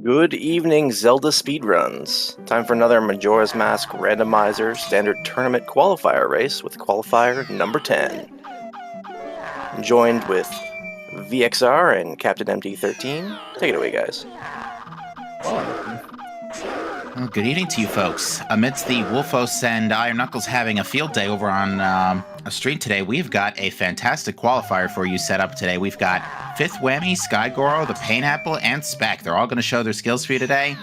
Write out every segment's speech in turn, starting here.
Good evening, ZeldaSpeedRuns. Time for another Majora's Mask Randomizer Standard Tournament Qualifier race with Qualifier number 10. Joined with VXR and Captain MT13. Take it away, guys. Well, good evening to you folks. Amidst the Wolfos and Iron Knuckles having a field day over on a street today, we've got a fantastic qualifier for you set up today. We've got Fifth Whammy, Skygoro, the Painapple, and Spec. They're all going to show their skills for you today,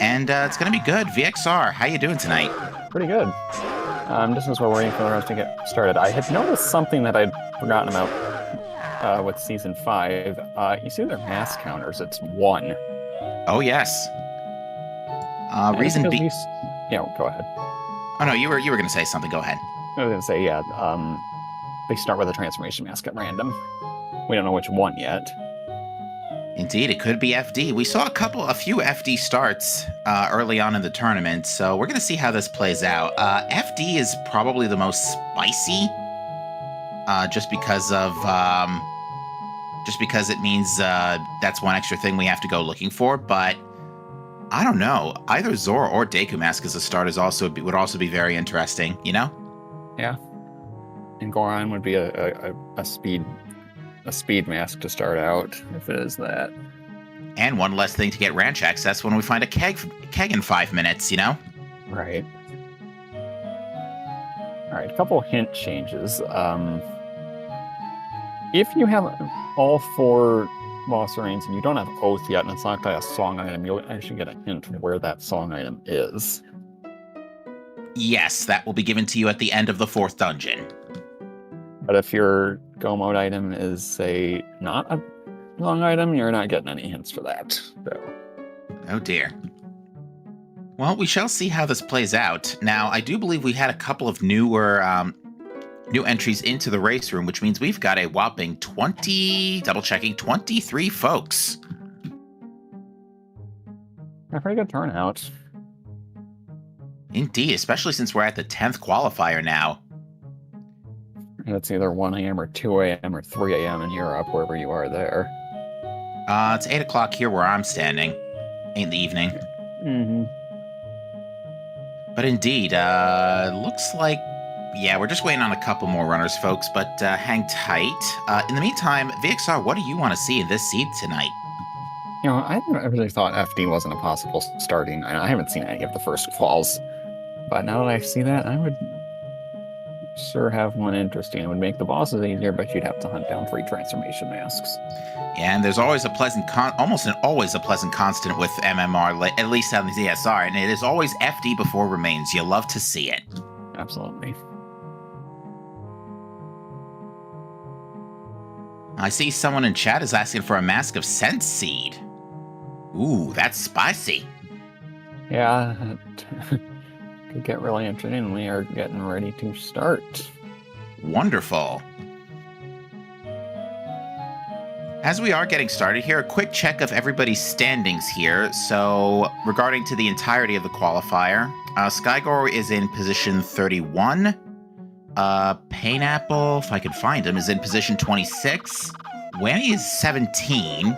and it's going to be good. VXR, how you doing tonight? Pretty good. Just as we're waiting for the rest to get started, I had noticed something that I'd forgotten about with Season 5. You see their mass counters, it's 1. Oh, yes. Reason B. Yeah, go ahead. Oh no, you were going to say something. Go ahead. I was going to say, yeah. They start with a transformation mask at random. We don't know which one yet. Indeed, it could be FD. We saw a few FD starts early on in the tournament, so we're going to see how this plays out. FD is probably the most spicy, just because it means that's one extra thing we have to go looking for, but. I don't know. Either Zora or Deku Mask as a start would also be very interesting, you know? Yeah. And Goron would be a speed mask to start out, if it is that. And one less thing to get ranch access when we find a keg in 5 minutes, you know? Right. Alright, a couple hint changes. If you have all 4 boss arenas and you don't have Oath yet, and it's not a song item, you'll actually get a hint where that song item is. Yes, that will be given to you at the end of the 4th dungeon. But if your Go Mode item is, say, not a song item, you're not getting any hints for that. So. Oh dear. Well, we shall see how this plays out. Now, I do believe we had a couple of new entries into the race room, which means we've got a whopping 23 folks. A pretty good turnout. Indeed, especially since we're at the 10th qualifier now. And it's either 1 a.m. or 2 a.m. or 3 a.m. in Europe, wherever you are there. It's 8 o'clock here where I'm standing in the evening. Mm-hmm. But indeed, looks like yeah, we're just waiting on a couple more runners, folks, but hang tight. In the meantime, VXR, what do you want to see in this seed tonight? You know, I really thought FD wasn't a possible starting. I haven't seen any of the first falls, but now that I see that, I would sure have one interesting. It would make the bosses easier, but you'd have to hunt down 3 transformation masks. Yeah, and there's always almost always a pleasant constant with MMR, at least on the ZSR, and it is always FD before remains. You love to see it. Absolutely. I see someone in chat is asking for a mask of Sense Seed. Ooh, that's spicy. Yeah, it could get really interesting. We are getting ready to start. Wonderful. As we are getting started here, a quick check of everybody's standings here. So, regarding to the entirety of the qualifier, Skygoro is in position 31. Painapple, if I can find him, is in position 26. Whammy is 17.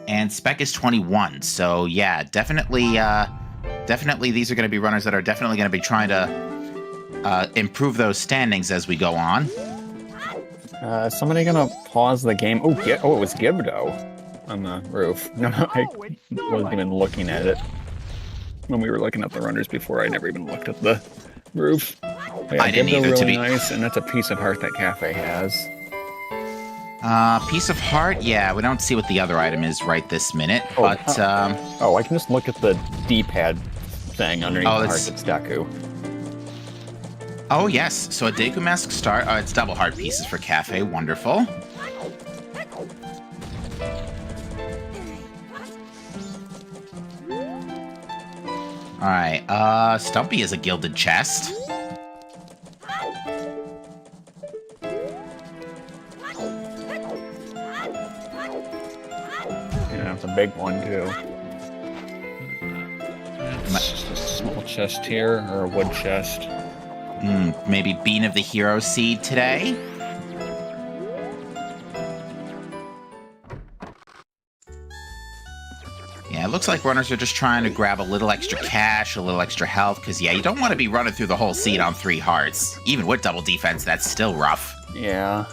And Spec is 21. So, yeah, definitely these are going to be runners that are definitely going to be trying to improve those standings as we go on. Is somebody gonna pause the game? Oh, it was Gibdo on the roof. No, I wasn't even looking at it. When we were looking at the runners before, I never even looked at the roof. Yeah, I didn't Gibdo either, really to be nice, and that's a piece of heart that Cafe has. Piece of heart? Yeah, we don't see what the other item is right this minute, but... Oh, I can just look at the D-pad thing underneath the heart that's Deku. Oh, yes. So a Deku Mask start. It's double heart pieces for Cafe. Wonderful. All right. Stumpy is a gilded chest. Yeah, it's a big one, too. It's just a small chest here, or a wood chest. Maybe Bean of the Hero Seed today? looks like runners are just trying to grab a little extra cash, a little extra health, because, yeah, you don't want to be running through the whole seed on 3 hearts. Even with double defense, that's still rough. Yeah.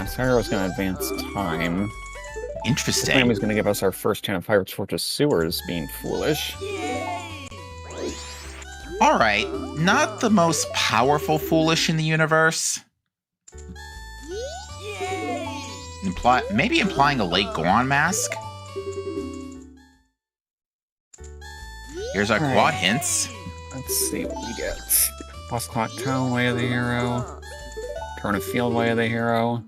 Cyro's going to advance time. Interesting. Family's going to give us our first 10 of Pirates Fortress Sewers, being foolish. Alright, not the most powerful foolish in the universe. Maybe implying a late Goron mask? Here's our quad hints. Let's see what we get. Boss Clock Town, Way of the Hero. Turn of Field, Way of the Hero.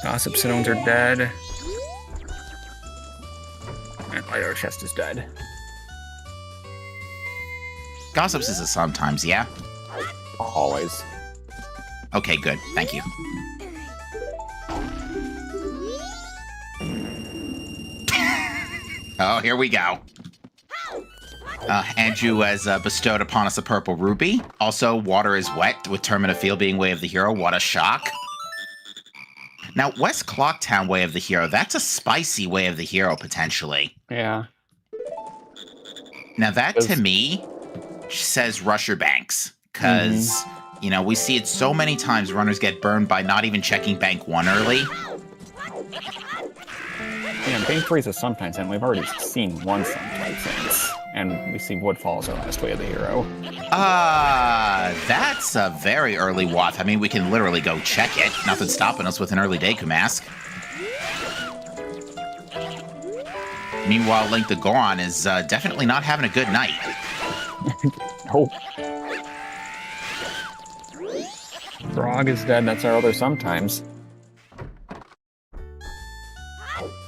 Gossip Stones are dead. And Lighter Chest is dead. Gossips is a sometimes, yeah? Always. Okay, good. Thank you. Oh, here we go. Andrew has bestowed upon us a purple ruby. Also, water is wet, with Termina Field being Way of the Hero. What a shock. Now, West Clocktown Way of the Hero, that's a spicy Way of the Hero, potentially. Yeah. Now, that, to me, says Rusher Banks. Because, you know, we see it so many times runners get burned by not even checking Bank 1 early. Yeah, Bank 3 is a sometimes, and we've already seen one sometimes since. And we see Woodfall as our last Way of the Hero. That's a very early Wath. I mean, we can literally go check it. Nothing's stopping us with an early Deku Mask. Meanwhile, Link the Goron is definitely not having a good night. Oh. Grog is dead, that's our other sometimes.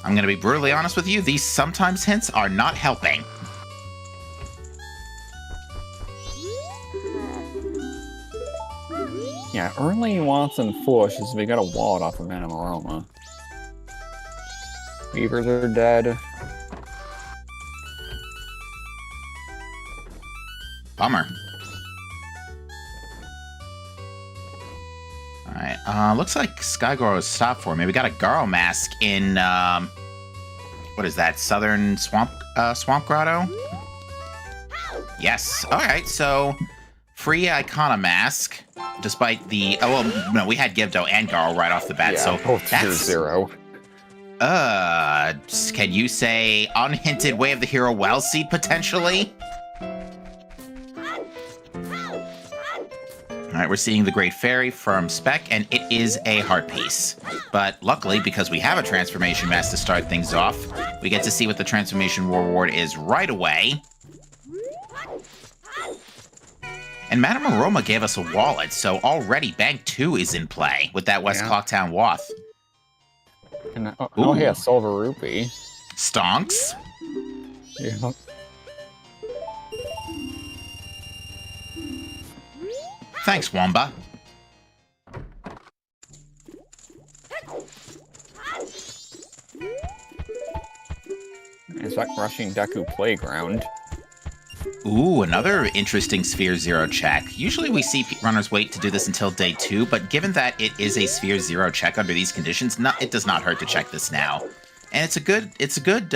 I'm going to be brutally honest with you, these sometimes hints are not helping. Yeah, early Wants and Foolish is we got a wallet off of MMR. Beavers are dead. Bummer. Alright, looks like Skygoro has stopped for me. We got a Garo mask in, what is that, Southern Swamp Grotto? Yes, alright, so free Icona mask, despite the, oh, well, no, we had Gibdo and Garo right off the bat, Yeah, so both that's... 0. Can you say unhinted Way of the Hero Well Seed, potentially? Alright, we're seeing the Great Fairy from Spec, and it is a heart piece. But luckily, because we have a Transformation Mask to start things off, we get to see what the Transformation reward is right away. And Madame Aroma gave us a wallet, so already Bank 2 is in play with that West Clocktown Wath. And, oh yeah, Silver Rupee. Stonks. Yeah. Thanks, Wamba. It's like Rushing Deku Playground. Ooh, another interesting Sphere Zero check. Usually we see runners wait to do this until day 2, but given that it is a Sphere Zero check under these conditions, it does not hurt to check this now. And it's a good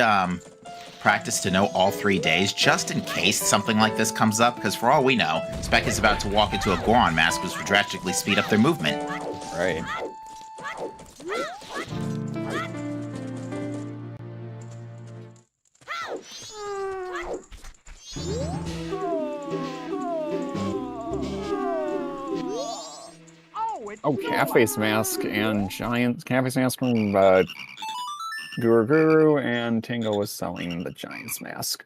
practice to know all 3 days, just in case something like this comes up, because for all we know, Spec is about to walk into a Goron mask, which would drastically speed up their movement. Right. Oh, Cafe's Mask and Cafe's Mask from Guru and Tango was selling the Giant's Mask.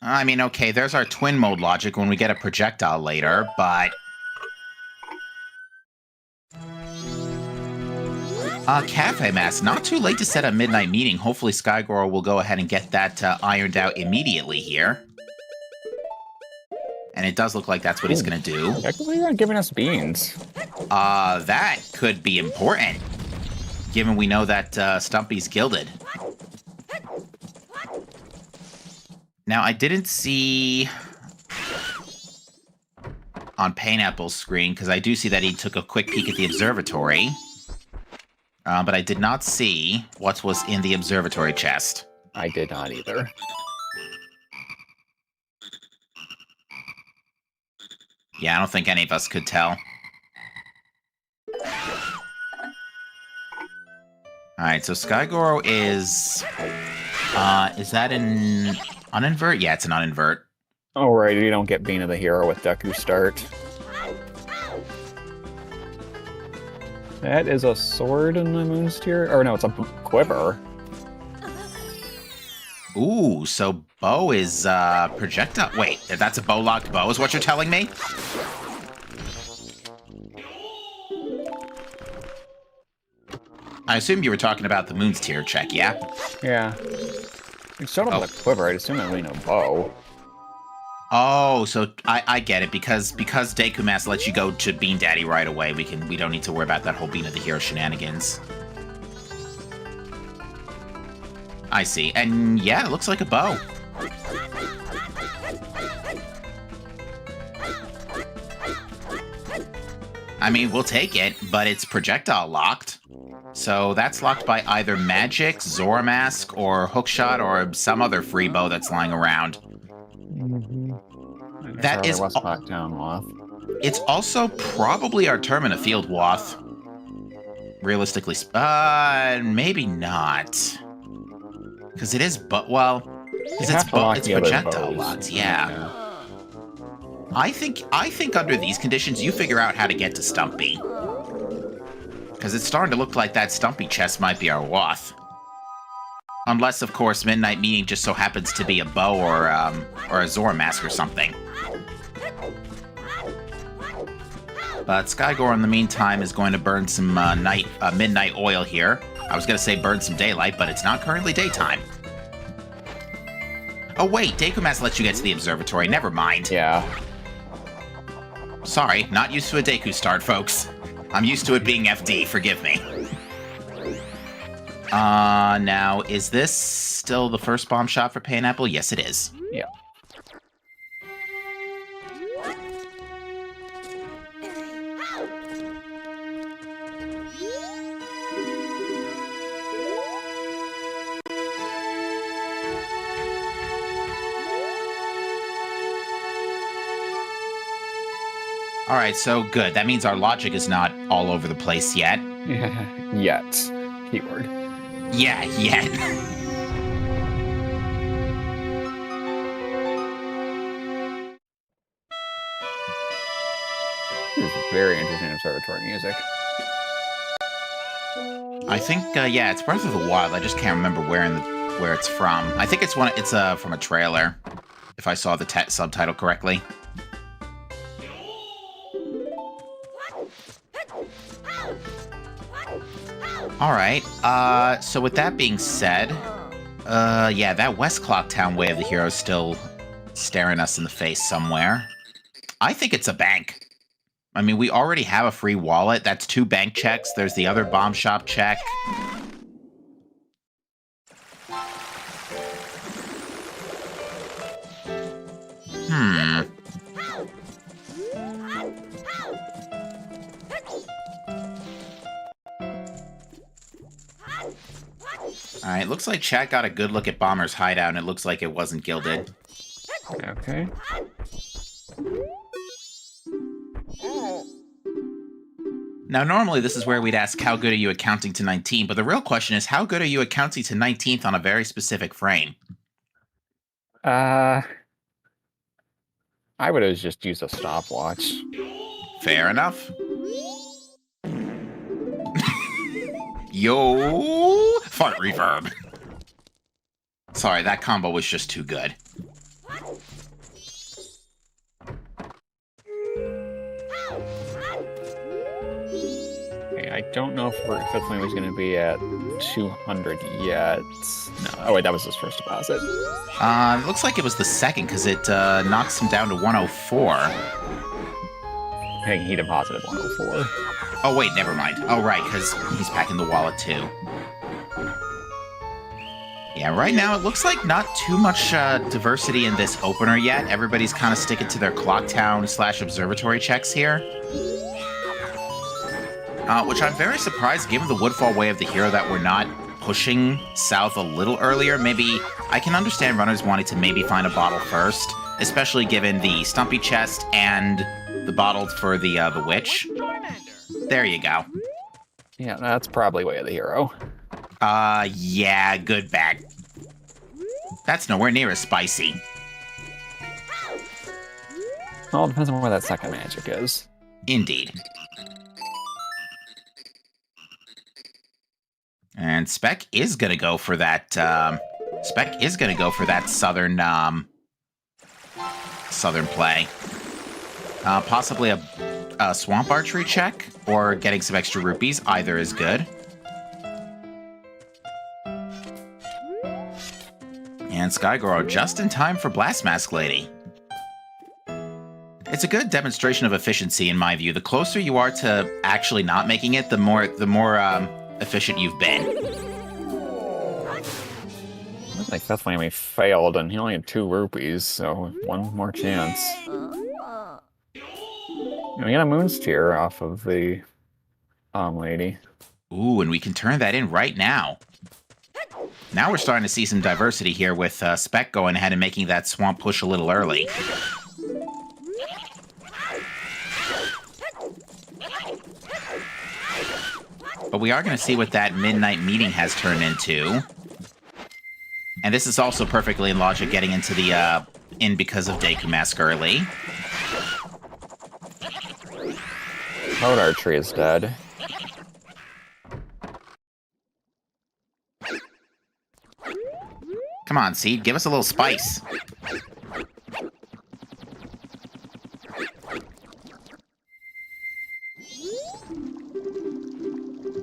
I mean, okay, there's our twin mode logic when we get a projectile later, but... Cafe Mask, not too late to set a midnight meeting. Hopefully Skygoro will go ahead and get that ironed out immediately here. And it does look like that's what he's going to do. Technically, you're giving us beans. That could be important, given we know that Stumpy's gilded. Now, I didn't see on Pineapple's screen, because I do see that he took a quick peek at the observatory. But I did not see what was in the observatory chest. I did not either. Yeah, I don't think any of us could tell. Alright, so Skygoro is that an uninvert? Yeah, it's an uninvert. Oh, right, you don't get Bean of the Hero with Deku start. That is a sword in the Moon's Tier? Or no, it's a quiver. Ooh, so bow is projectile. Wait, that's a bow-locked bow is what you're telling me? I assumed you were talking about the Moon's Tier check, yeah? Yeah. It showed up with a quiver, I'd assume it would be no bow. Oh, so I get it, because Deku Mask lets you go to Bean Daddy right away, we don't need to worry about that whole Bean of the Hero shenanigans. I see. And yeah, it looks like a bow. I mean, we'll take it, but it's projectile locked. So that's locked by either Magic, Zora Mask, or Hookshot, or some other free bow that's lying around. That is It's also probably our Termina Field Wath. Realistically, maybe not. Because it is, it's projectile locked. Yeah. I think under these conditions, you figure out how to get to Stumpy. Because it's starting to look like that Stumpy chest might be our Wath. Unless, of course, Midnight Meeting just so happens to be a bow or a Zora Mask or something. But Skygoro, in the meantime, is going to burn some midnight oil here. I was going to say burn some daylight, but it's not currently daytime. Oh, wait, Deku Mask lets you get to the observatory. Never mind. Yeah. Sorry, not used to a Deku start, folks. I'm used to it being FD, forgive me. Now, is this still the first bomb shot for Pineapple? Yes, it is. Yeah. Alright, so good. That means our logic is not all over the place yet. Yet. Keyword. Yeah, yet. This is very interesting observatory music. I think, yeah, it's Breath of the Wild. I just can't remember where it's from. I think it's from a trailer, if I saw the subtitle correctly. Alright, so with that being said, yeah, that West Clock Town Way of the Hero is still staring us in the face somewhere. I think it's a bank. I mean, we already have a free wallet. That's 2 bank checks. There's the other bomb shop check. Alright, looks like chat got a good look at Bomber's hideout, and it looks like it wasn't gilded. Okay. Now, normally this is where we'd ask, how good are you at counting to 19? But the real question is, how good are you at counting to 19th on a very specific frame? I would have just used a stopwatch. Fair enough. Yo! Fart reverb. Sorry, that combo was just too good. Okay, I don't know if Fifth Wing was going to be at 200 yet. No. Oh, wait, that was his first deposit. It looks like it was the second, because it knocks him down to 104. I think he deposited 104. Oh, wait, never mind. Oh, right, because he's packing the wallet, too. Yeah, right now it looks like not too much diversity in this opener yet. Everybody's kind of sticking to their Clocktown/observatory checks here. Which I'm very surprised, given the Woodfall Way of the Hero, that we're not pushing south a little earlier. Maybe I can understand runners wanting to maybe find a bottle first, especially given the Stumpy chest and the bottle for the witch. There you go. Yeah, that's probably Way of the Hero. Yeah, good bag. That's nowhere near as spicy. Well, it depends on where that second magic is. Indeed. And Spec is gonna go for that. Spec is gonna go for that southern play. Possibly a swamp archery check or getting some extra rupees. Either is good. And Skygoro just in time for Blast Mask Lady. It's a good demonstration of efficiency in my view. The closer you are to actually not making it, the more efficient you've been. Looks like Fifth Whammy failed, and he only had 2 rupees, so one more chance. And we got a Moonsteer off of the lady. Ooh, and we can turn that in right now. Now we're starting to see some diversity here with Spec going ahead and making that swamp push a little early. But we are going to see what that midnight meeting has turned into. And this is also perfectly in logic getting into the in because of Deku Mask early. Cloud Archery is dead. Come on, Seed, give us a little spice.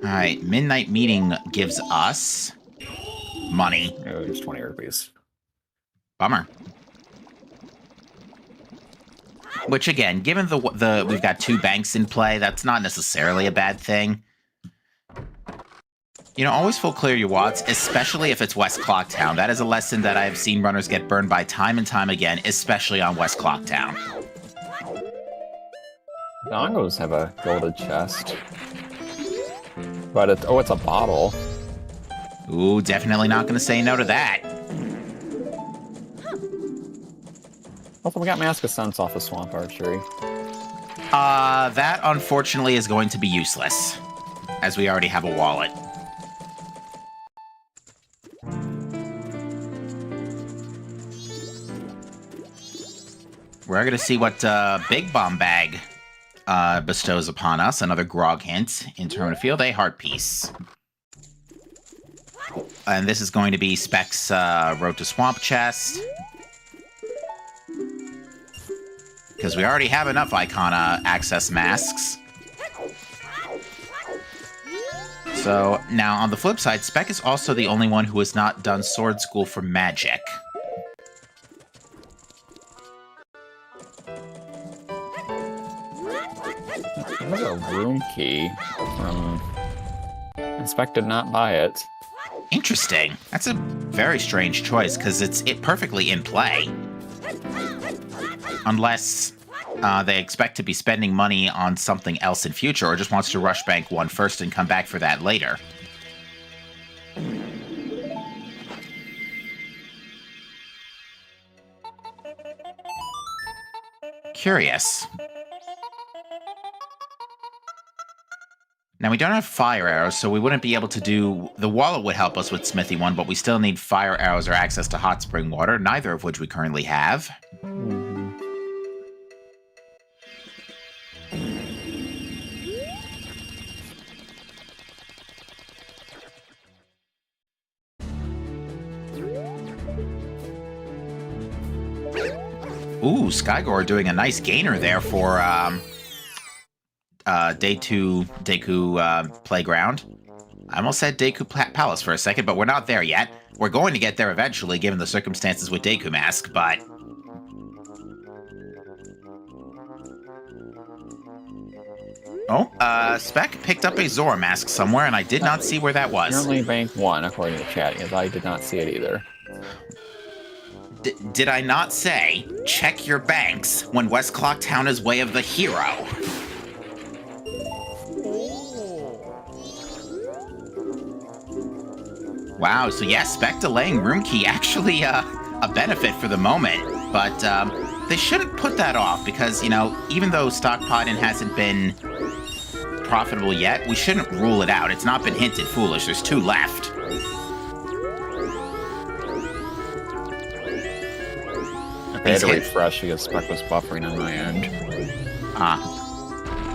Alright, Midnight Meeting gives us money. Oh, just 20 rupees. Bummer. Which again, given the we've got 2 banks in play, that's not necessarily a bad thing. You know, always full clear your watts, especially if it's West Clocktown. That is a lesson that I've seen runners get burned by time and time again, especially on West Clocktown. Dongos have a golded chest. But it's a bottle. Ooh, definitely not going to say no to that. Also, we got Mask of Sense off of Swamp Archery. That unfortunately is going to be useless, as we already have a wallet. We're going to see what Big Bomb Bag bestows upon us. Another grog hint. In Tournament Field, a heart piece. And this is going to be Spec's Road to Swamp chest. Because we already have enough Icona access masks. So, now on the flip side, Spec is also the only one who has not done Sword School for Magic. There's a room key from... Spec did not buy it. Interesting. That's a very strange choice, because it's perfectly in play. Unless they expect to be spending money on something else in future, or just wants to rush bank 1 first and come back for that later. Curious. Now, we don't have fire arrows, so we wouldn't be able to do... The wallet would help us with Smithy 1, but we still need fire arrows or access to hot spring water, neither of which we currently have. Ooh, Skygore doing a nice gainer there for Day 2 Deku Playground. I almost said Deku Palace for a second, but we're not there yet. We're going to get there eventually, given the circumstances with Deku Mask, but... Oh, Spec picked up a Zora Mask somewhere, and I did not see where that was. Currently bank 1, according to chat, because I did not see it either. Did I not say, check your banks when West Clocktown is Way of the Hero? Wow, so yeah, Spec delaying room key actually a benefit for the moment, but they shouldn't put that off because, you know, even though stockpiling hasn't been profitable yet, we shouldn't rule it out. It's not been hinted foolish. There's 2 left. I had to refresh because Spec was buffering on my end.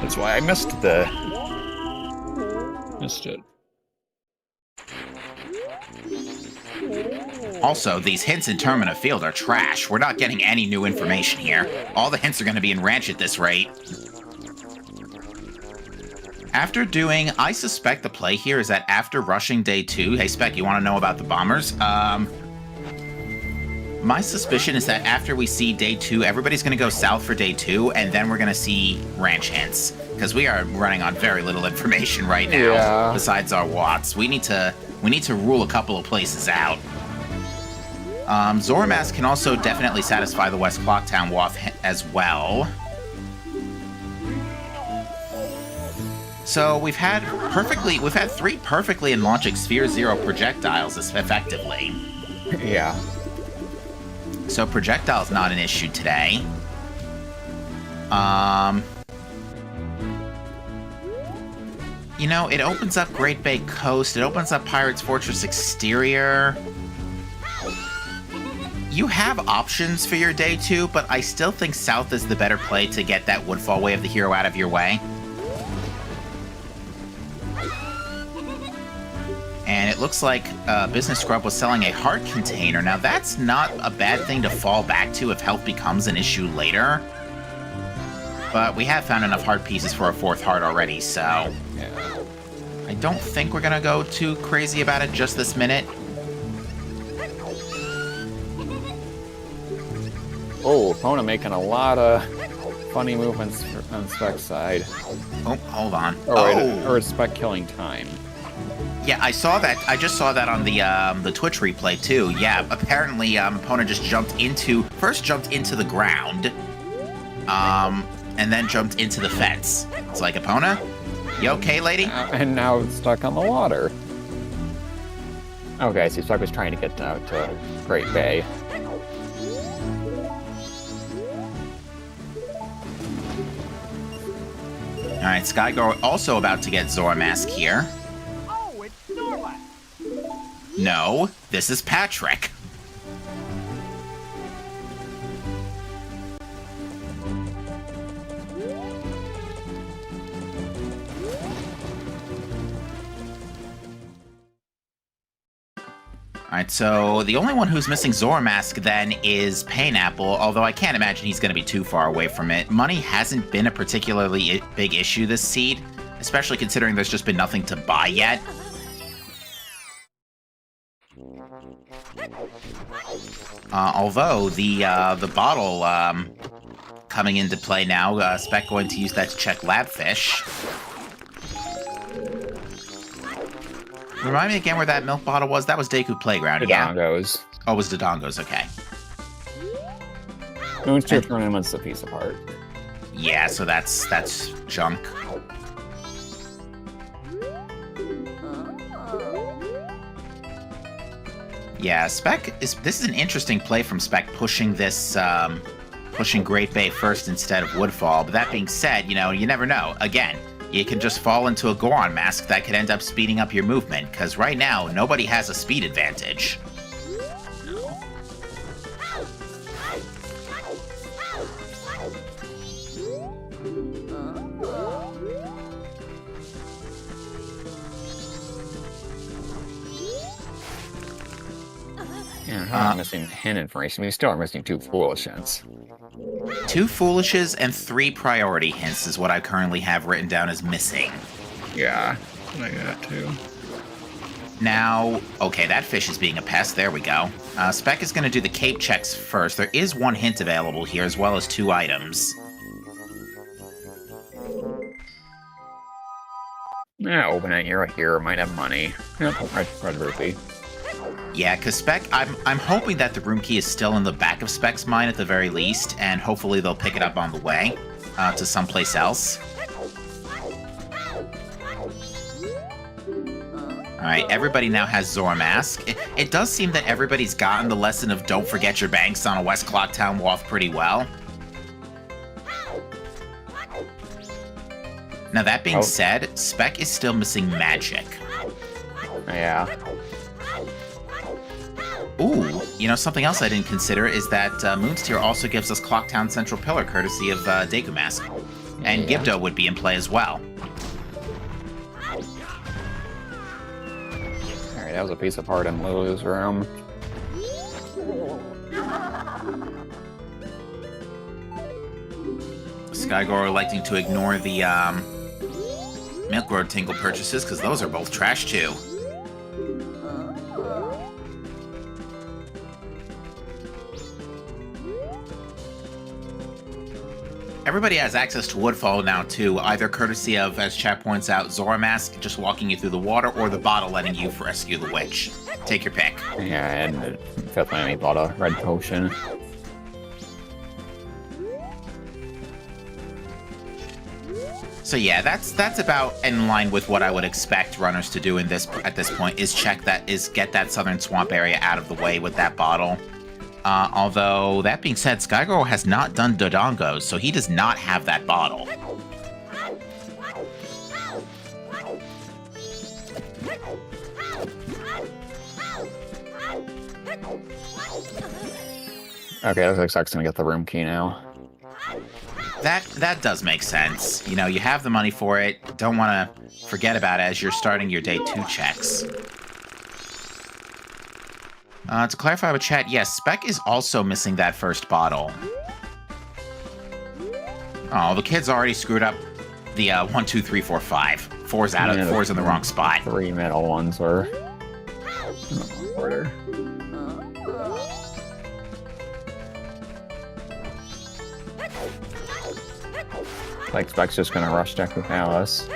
That's why I missed it. Also, these hints in Termina Field are trash. We're not getting any new information here. All the hints are going to be in Ranch at this rate. After doing, I suspect the play here is that after rushing day 2, hey Spec, you want to know about the bombers? My suspicion is that after we see day 2, everybody's going to go south for day 2, and then we're going to see Ranch hints. Because we are running on very little information right now, besides our Watts. We need to rule a couple of places out. Zoramask can also definitely satisfy the West Clocktown Waff as well. So we've had 3 perfectly in Logic Sphere 0 projectiles effectively. Yeah. So projectile's not an issue today. You know, it opens up Great Bay Coast, it opens up Pirate's Fortress Exterior. You have options for your day 2, but I still think south is the better play to get that Woodfall Way of the Hero out of your way. And it looks like Business Scrub was selling a heart container. Now, that's not a bad thing to fall back to if health becomes an issue later. But we have found enough heart pieces for a 4th heart already, so... Yeah. I don't think we're gonna go too crazy about it just this minute. Oh, Pona making a lot of funny movements on Spec's side. Oh, hold on. Or is Spec killing time? Yeah, I saw that. I just saw that on the Twitch replay too. Yeah, apparently Epona just first jumped into the ground, and then jumped into the fence. It's like, Epona, you okay, lady? And now it's stuck on the water. Okay, so Spec was trying to get out to Great Bay. All right, Skygirl also about to get Zoramask here. Oh, it's Zorla. No, this is Patrick. Alright, so the only one who's missing Zoramask then is Painapple, although I can't imagine he's going to be too far away from it. Money hasn't been a particularly big issue this seed, especially considering there's just been nothing to buy yet. Although the bottle coming into play now, Spec going to use that to check Labfish. Remind me again where that milk bottle was? That was Deku Playground, yeah? Dodongos. Oh, it was Dodongos, okay. Moon's 2 tournaments a piece apart. Yeah, so that's junk. Yeah, this is an interesting play from Spec, pushing this, pushing Great Bay first instead of Woodfall. But that being said, you know, you never know. Again, you can just fall into a Goron mask that could end up speeding up your movement, because right now, nobody has a speed advantage. Yeah, I'm missing hint information. We still are missing 2 foolish hints. 2 foolishes and 3 priority hints is what I currently have written down as missing. Yeah, I got 2. Now, okay, that fish is being a pest. There we go. Spec is going to do the cape checks first. There is 1 hint available here, as well as 2 items. Yeah, open it. You're a hero. Might have money. Yep, red rupee. Yeah, because Spec, I'm hoping that the room key is still in the back of Spec's mind at the very least, and hopefully they'll pick it up on the way to someplace else. Alright, everybody now has Zora Mask. It does seem that everybody's gotten the lesson of don't forget your banks on a West Clocktown Wharf pretty well. Now that being said, Spec is still missing magic. Yeah. Ooh, you know, something else I didn't consider is that Moon's Tear also gives us Clocktown Central Pillar courtesy of Deku Mask. And Yeah. Gibdo would be in play as well. Alright, that was a piece of part in Lulu's room. Skygore electing to ignore the Milk Road Tingle purchases because those are both trash too. Everybody has access to Woodfall now too, either courtesy of, as chat points out, Zora Mask just walking you through the water, or the bottle letting you rescue the witch. Take your pick. Yeah, and Fifth Miami bought a red potion. So yeah, that's about in line with what I would expect runners to do at this point, is get that southern swamp area out of the way with that bottle. Although, that being said, Skygirl has not done Dodongos, so he does not have that bottle. Okay, looks like Stark's gonna get the room key now. That does make sense. You know, you have the money for it. Don't want to forget about it as you're starting your day 2 checks. To clarify with chat, yes, Spec is also missing that first bottle. Oh, the kid's already screwed up the 1, 2, 3, 4, 5. Four's in the wrong spot. 3 middle ones were in the wrong order. Like Spec's just gonna rush deck with Alice.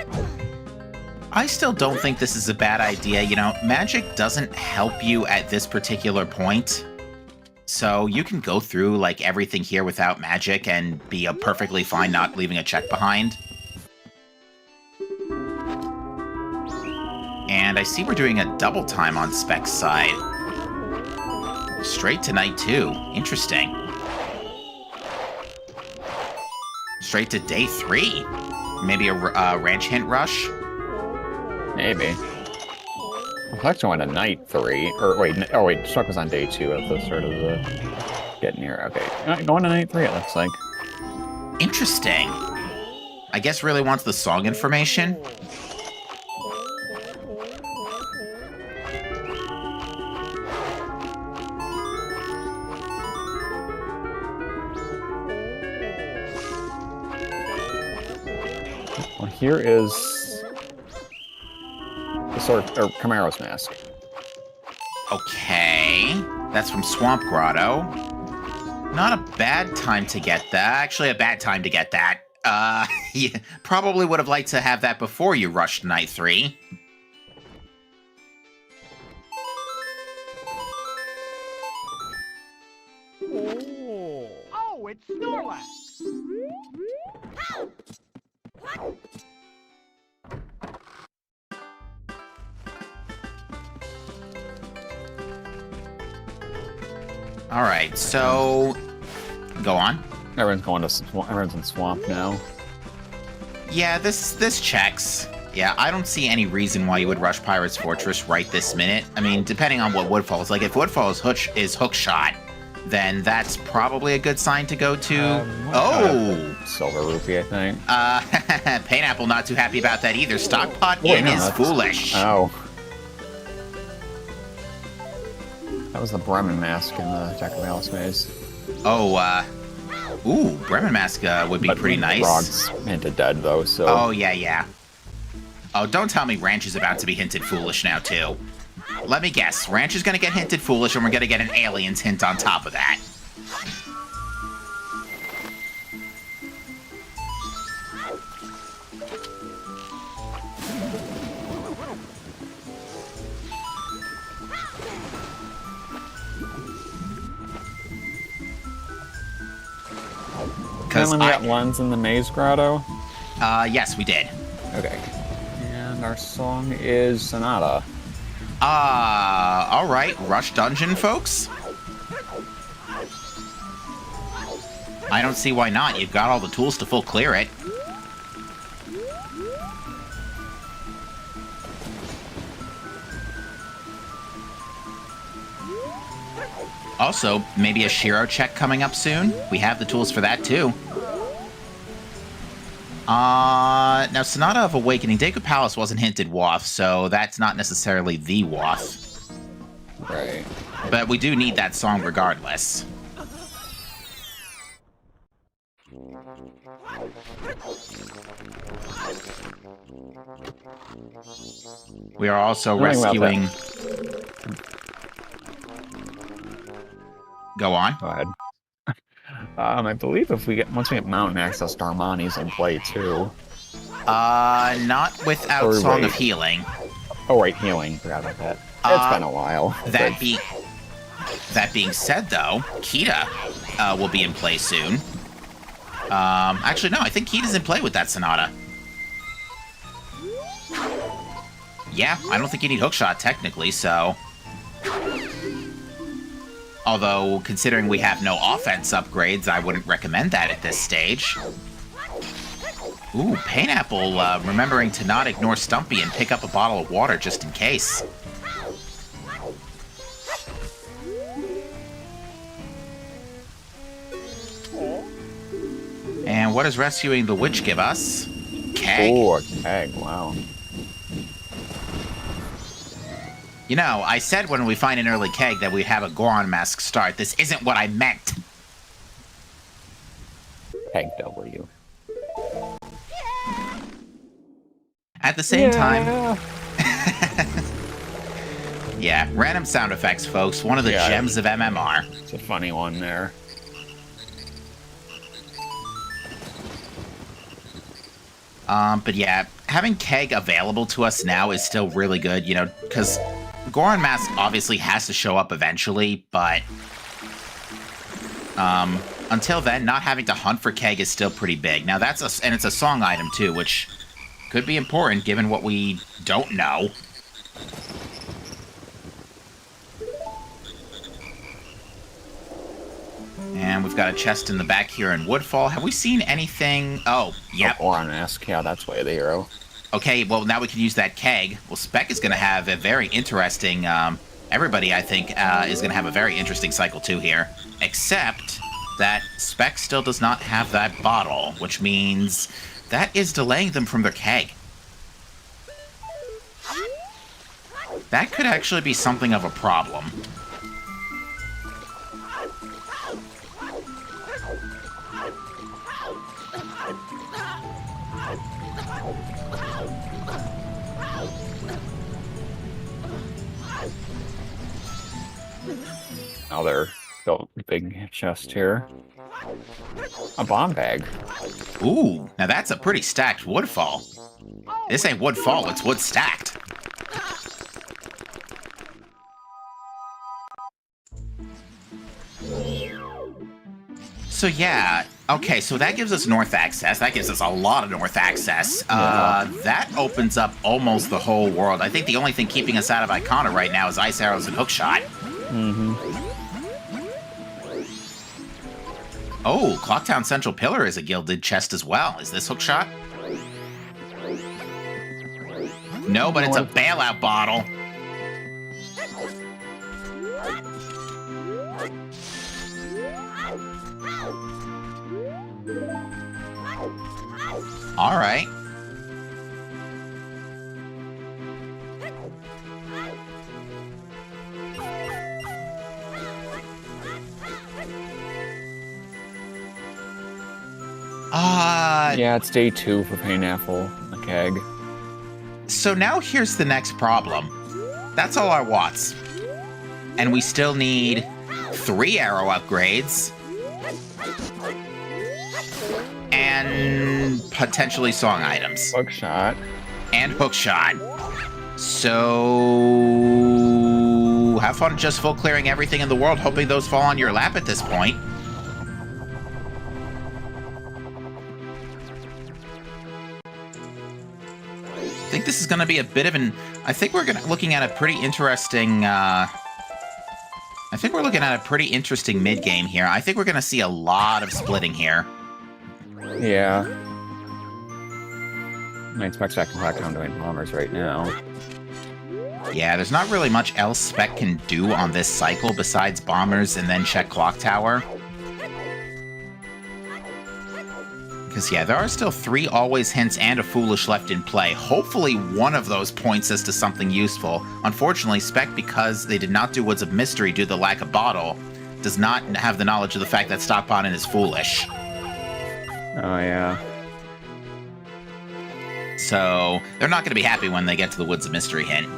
I still don't think this is a bad idea. You know, magic doesn't help you at this particular point. So you can go through, like, everything here without magic and be perfectly fine not leaving a check behind. And I see we're doing a double time on Spec's side. Straight to night 2. Interesting. Straight to day 3. Maybe a ranch hint rush? Maybe. I'm actually going to night 3. Or wait, Struck was on day 2 at the start of the getting here. Okay, going to night 3 it looks like. Interesting. I guess really wants the song information. Well, here is the sword, or Camaro's mask. Okay. That's from Swamp Grotto. Not a bad time to get that. Actually, a bad time to get that. You probably would have liked to have that before you rushed night 3. Oh, it's Snorlax! Alright, so... Go on. Everyone's in Swamp now. Yeah, this checks. Yeah, I don't see any reason why you would rush Pirate's Fortress right this minute. I mean, depending on what Woodfall is. Like, if Woodfall is hook shot, then that's probably a good sign to go to. Silver Rupee, I think. Painapple not too happy about that either. Stockpot is foolish. Oh. That was the Bremen mask in the Jack of Alice maze. Oh, ooh, Bremen mask would be pretty nice. Frog's hinted dead, though, so... Oh, yeah. Oh, don't tell me Ranch is about to be hinted foolish now, too. Let me guess. Ranch is going to get hinted foolish, and we're going to get an aliens hint on top of that. Because we got ones in the Maze Grotto? Yes, we did. Okay. And our song is Sonata. All right, rush dungeon, folks. I don't see why not. You've got all the tools to full clear it. Also, maybe a Shiro check coming up soon. We have the tools for that, too. Now, Sonata of Awakening. Deku Palace wasn't hinted WAF, so that's not necessarily the WAF. Right. But we do need that song regardless. We are also rescuing... Go on. Go ahead. I believe once we get mountain access to Armani's in play too. Not without Song of Healing. Oh wait, healing. Forgot about that. It's been a while. That being said, though, Kita will be in play soon. Actually, no, I think Kita's in play with that Sonata. Yeah, I don't think you need Hookshot technically, so... Although, considering we have no offense upgrades, I wouldn't recommend that at this stage. Ooh, Painapple remembering to not ignore Stumpy and pick up a bottle of water just in case. And what does rescuing the witch give us? Keg. Oh, a keg, wow. You know, I said when we find an early keg that we'd have a Goron mask start. This isn't what I meant. Keg W. At the same time... Yeah, random sound effects, folks. One of the gems of MMR. It's a funny one there. But yeah, having keg available to us now is still really good, you know, because Goron Mask obviously has to show up eventually, but until then, not having to hunt for keg is still pretty big. Now and it's a song item too, which could be important given what we don't know. And we've got a chest in the back here in Woodfall. Have we seen anything? Oh, yep. Goron Mask, yeah, that's way the hero. Okay, well, now we can use that keg. Well, Spec is going to have a very interesting... everybody, I think, is going to have a very interesting cycle, too, here. Except that Spec still does not have that bottle, which means that is delaying them from their keg. That could actually be something of a problem. Another big chest here. A bomb bag. Ooh, now that's a pretty stacked Woodfall. This ain't Woodfall, it's wood stacked. So yeah, okay, so that gives us north access. That gives us a lot of north access. That opens up almost the whole world. I think the only thing keeping us out of Icona right now is Ice Arrows and Hookshot. Mm-hmm. Oh, Clocktown Central Pillar is a gilded chest as well. Is this Hookshot? No, but it's a bailout bottle. All right. Yeah, it's day 2 for Painapple, the keg. So now here's the next problem. That's all our watts. And we still need 3 arrow upgrades. And potentially song items. Hookshot. And Hookshot. So... have fun just full clearing everything in the world, hoping those fall on your lap at this point. think this is going to be a bit of an... I think we're looking at a pretty interesting... I think we're looking at a pretty interesting mid-game here. I think we're going to see a lot of splitting here. Yeah. I expect Spec to crack down doing bombers right now. Yeah, there's not really much else Spec can do on this cycle besides bombers and then check Clock Tower. Because, yeah, there are still 3 always hints and a foolish left in play. Hopefully one of those points us to something useful. Unfortunately, Spec, because they did not do Woods of Mystery due to the lack of bottle, does not have the knowledge of the fact that Stockpotting is foolish. Oh, yeah. So, they're not going to be happy when they get to the Woods of Mystery hint.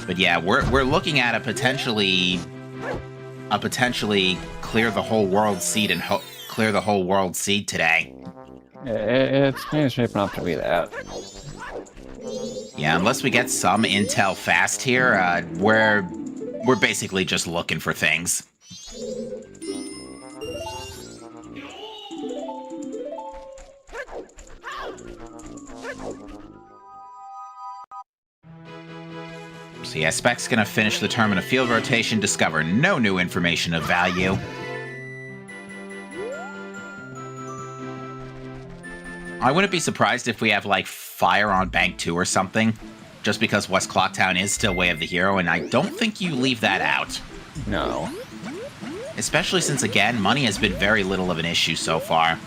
But yeah, we're looking at a potentially clear the whole world seed and clear the whole world seed today. It's kind of shaping up to be that. Yeah, unless we get some intel fast here, we're basically just looking for things. So yeah, Spec's gonna finish the term in a field rotation, discover no new information of value. I wouldn't be surprised if we have, like, fire on Bank 2 or something, just because West Clocktown is still Way of the Hero, and I don't think you leave that out. No. Especially since, again, money has been very little of an issue so far.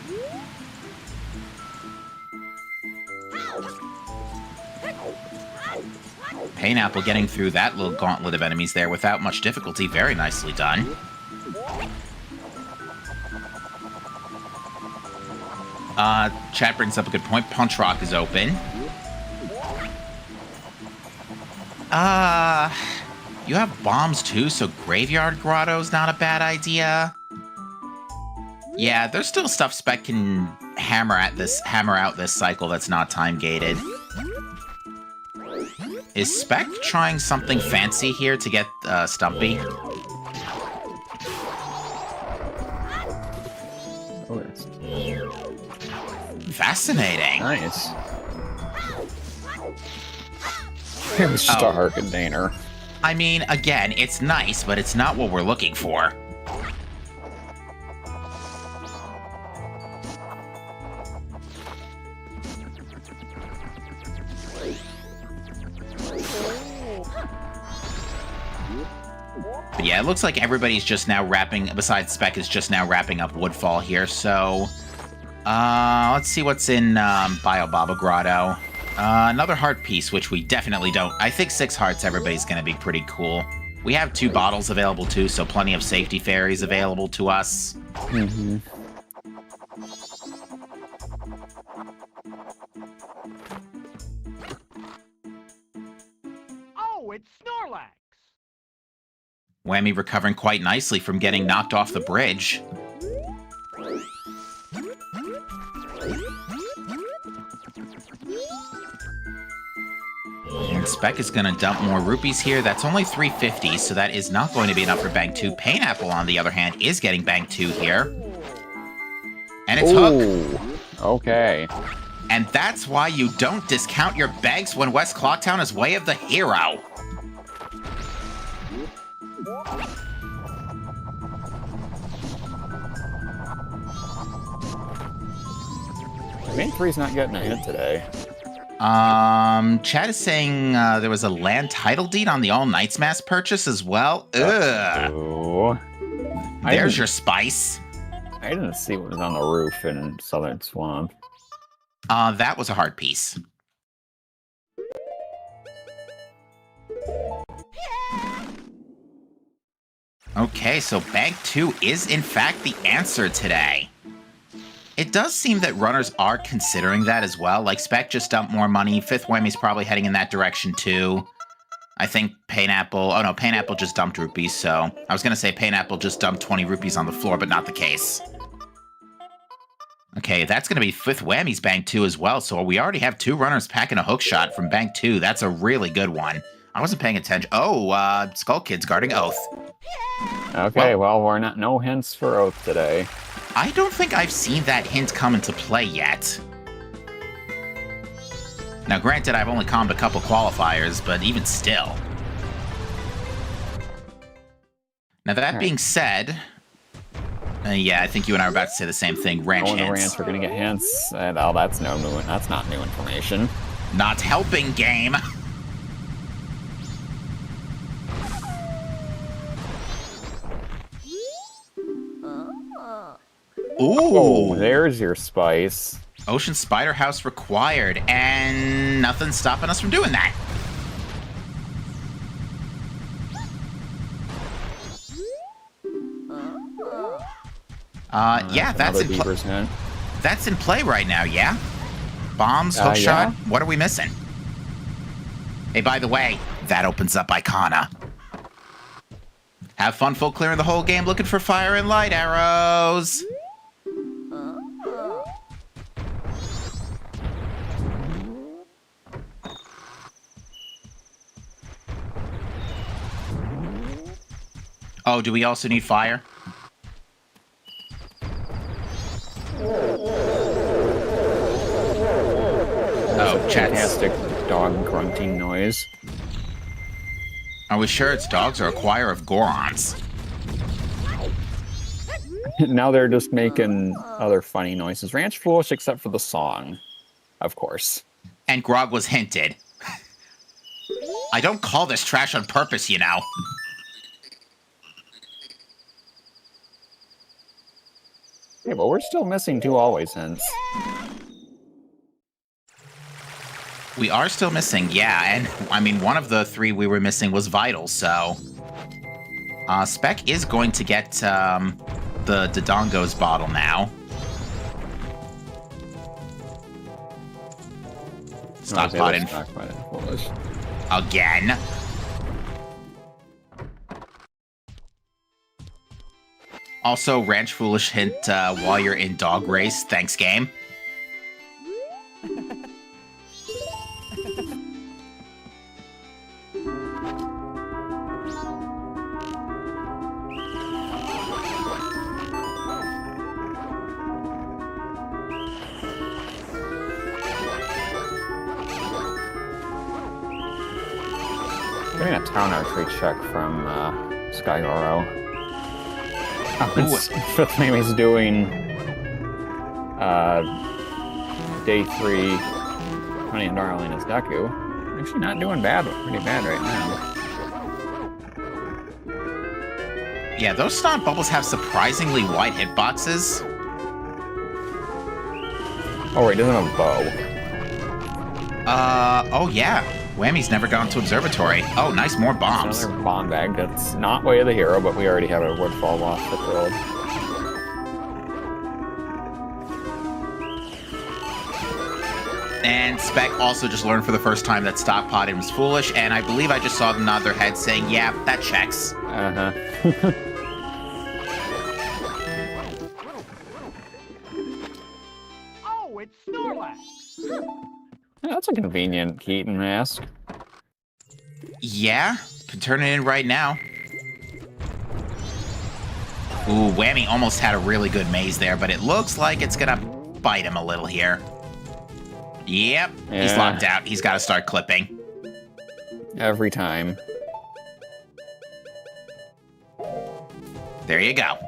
Painapple getting through that little gauntlet of enemies there without much difficulty. Very nicely done. Chat brings up a good point. Punch Rock is open. You have bombs too, so Graveyard Grotto's not a bad idea. Yeah, there's still stuff Spec can hammer out this cycle that's not time-gated. Is Spec trying something fancy here to get Stumpy? Oh, it's Fascinating. nice. It was just a heart container. I mean, again, it's nice, but it's not what we're looking for. But yeah, it looks like everybody's just now wrapping, besides Spec, is just now wrapping up Woodfall here, so... let's see what's in Biobaba Grotto. Another heart piece, which we definitely don't. I think 6 hearts, everybody's going to be pretty cool. We have 2 bottles available too, so plenty of safety fairies available to us. Mm-hmm. Oh, it's Snorlax! Whammy recovering quite nicely from getting knocked off the bridge. And Spec is going to dump more rupees here. That's only 350, so that is not going to be enough for Bank 2. Painapple, on the other hand, is getting Bank 2 here. And it's Hook. Okay. And that's why you don't discount your banks when West Clocktown is Way of the Hero. Bank 3's not getting a hit today. Chad is saying there was a land title deed on the All Knights Mass purchase as well. Ugh. Oh. There's your spice. I didn't see what was on the roof in Southern Swamp. That was a hard piece. Okay, so Bank 2 is in fact the answer today. It does seem that runners are considering that as well. Like, Spec just dumped more money. Fifth Whammy's probably heading in that direction too. I think Painapple... Oh no, Painapple just dumped rupees, so... I was gonna say Painapple just dumped 20 rupees on the floor, but not the case. Okay, that's gonna be Fifth Whammy's Bank 2 as well, so we already have 2 runners packing a hook shot from Bank 2. That's a really good one. I wasn't paying attention. Oh, Skull Kid's guarding Oath. Okay, well, we're not... No hints for Oath today. I don't think I've seen that hint come into play yet. Now, granted, I've only commed a couple qualifiers, but even still. Now, that being said... yeah, I think you and I were about to say the same thing. Ranch hints. The ranch, we're gonna get hints. Oh, that's no new. That's not new information. Not helping, game. Ooh. Oh, there's your spice. Ocean Spider House required, and nothing's stopping us from doing that. Yeah, that's in play right now, yeah? Bombs, hookshot, yeah? What are we missing? Hey, by the way, that opens up Icona. Have fun full clearing the whole game looking for fire and light arrows. Oh, do we also need fire? Oh, chat's... Fantastic dog grunting noise. Are we sure it's dogs or a choir of Gorons? Now they're just making other funny noises. Ranch foolish except for the song, of course. And Grog was hinted. I don't call this trash on purpose, you know. Yeah, but we're still missing 2 always hints. We are still missing, yeah, and I mean, one of the 3 we were missing was vital, so... Spec is going to get the Dodongo's bottle now. Stockpot in... Again. Also, Ranch Foolish hint while you're in dog race. Thanks, game. Getting a town archery check from Skygoro. Fifth name is doing day 3. Honey and Darling is Deku. Actually, not doing bad. Pretty bad right now. Yeah, those Stomp Bubbles have surprisingly wide hitboxes. Oh wait, doesn't have a bow. Oh yeah. Whammy's never gone to Observatory. Oh, nice, more bombs. Another bomb bag. That's not Way of the Hero, but we already have a Woodfall off the road. And Spec also just learned for the first time that stockpotting was foolish, and I believe I just saw them nod their head saying, yeah, that checks. Uh-huh. Oh, it's Snorlax! Yeah, that's a convenient Keaton mask. Yeah, can turn it in right now. Ooh, Whammy almost had a really good maze there, but it looks like it's gonna bite him a little here. Yep, yeah. He's locked out. He's got to start clipping. Every time. There you go.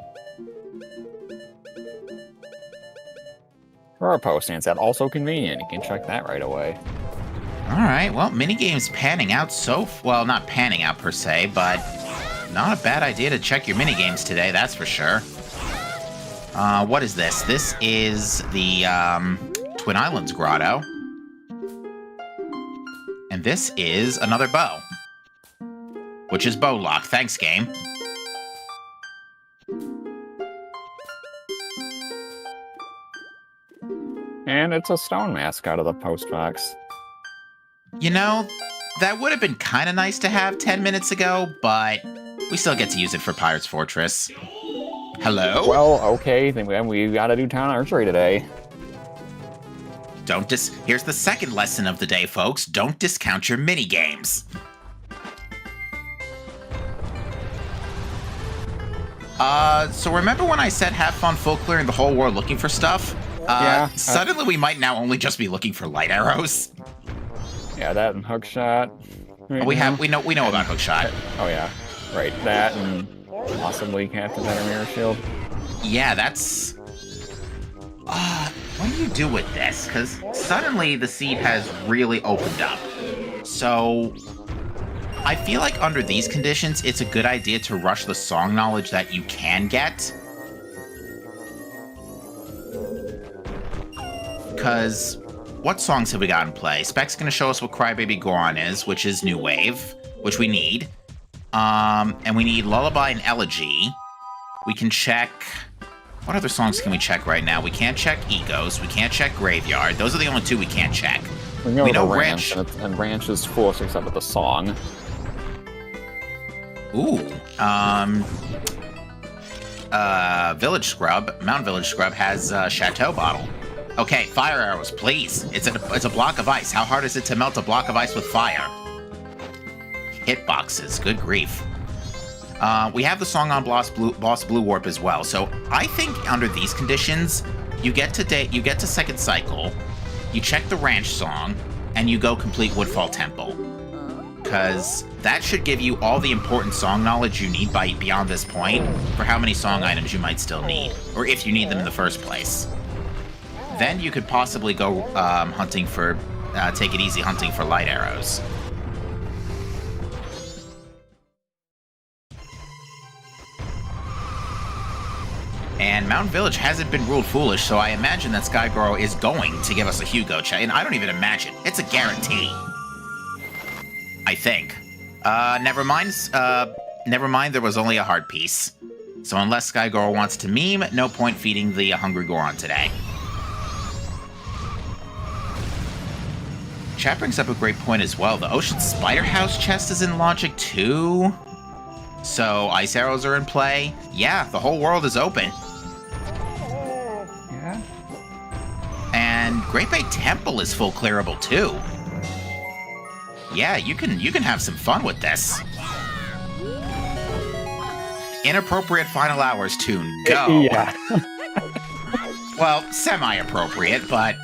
For our post stance, that also convenient. You can check that right away. All right, well, minigames panning out well, not panning out per se, but not a bad idea to check your minigames today, that's for sure. What is this? This is the Twin Islands Grotto. And this is another bow. Which is bow lock. Thanks, game. And it's a stone mask out of the post box. You know, that would have been kind of nice to have 10 minutes ago, but we still get to use it for Pirate's Fortress. Hello? Well, okay, then we gotta do town archery today. Here's the second lesson of the day, folks. Don't discount your minigames. So remember when I said have fun full clearing the whole world looking for stuff? Yeah. Suddenly we might now only just be looking for light arrows. Yeah, that and hookshot. Right we now. know about hookshot. Oh yeah, right. That and possibly Captain Mirror Shield. Yeah, that's... what do you do with this? Because suddenly the seed has really opened up. So... I feel like under these conditions, it's a good idea to rush the song knowledge that you can get. Because what songs have we got in play? Spec's going to show us what Crybaby Goron is, which is New Wave, which we need. And we need Lullaby and Elegy. We can check... What other songs can we check right now? We can't check Egos. We can't check Graveyard. Those are the only two we can't check. We know Ranch. And Ranch is forced except with the song. Ooh. Village Scrub, Mount Village Scrub has a Chateau Bottle. Okay, fire arrows, please. It's a block of ice. How hard is it to melt a block of ice with fire? Hitboxes, good grief. We have the song on Boss Blue Warp as well. So I think under these conditions, you get to second cycle, you check the ranch song, and you go complete Woodfall Temple. Because that should give you all the important song knowledge you need beyond this point for how many song items you might still need, or if you need them in the first place. Then you could possibly go hunting for, take it easy hunting for light arrows. And Mountain Village hasn't been ruled foolish, so I imagine that Skygoro is going to give us a Hugo check. And I don't even imagine. It's a guarantee. I think. Never mind, there was only a heart piece. So unless Skygoro wants to meme, no point feeding the Hungry Goron today. Chat brings up a great point as well. The Ocean Spider House chest is in Logic too. So ice arrows are in play. Yeah, the whole world is open. Yeah. And Great Bay Temple is full clearable too. Yeah, you can have some fun with this. Inappropriate Final Hours tune, go. Yeah. Well, semi-appropriate, but...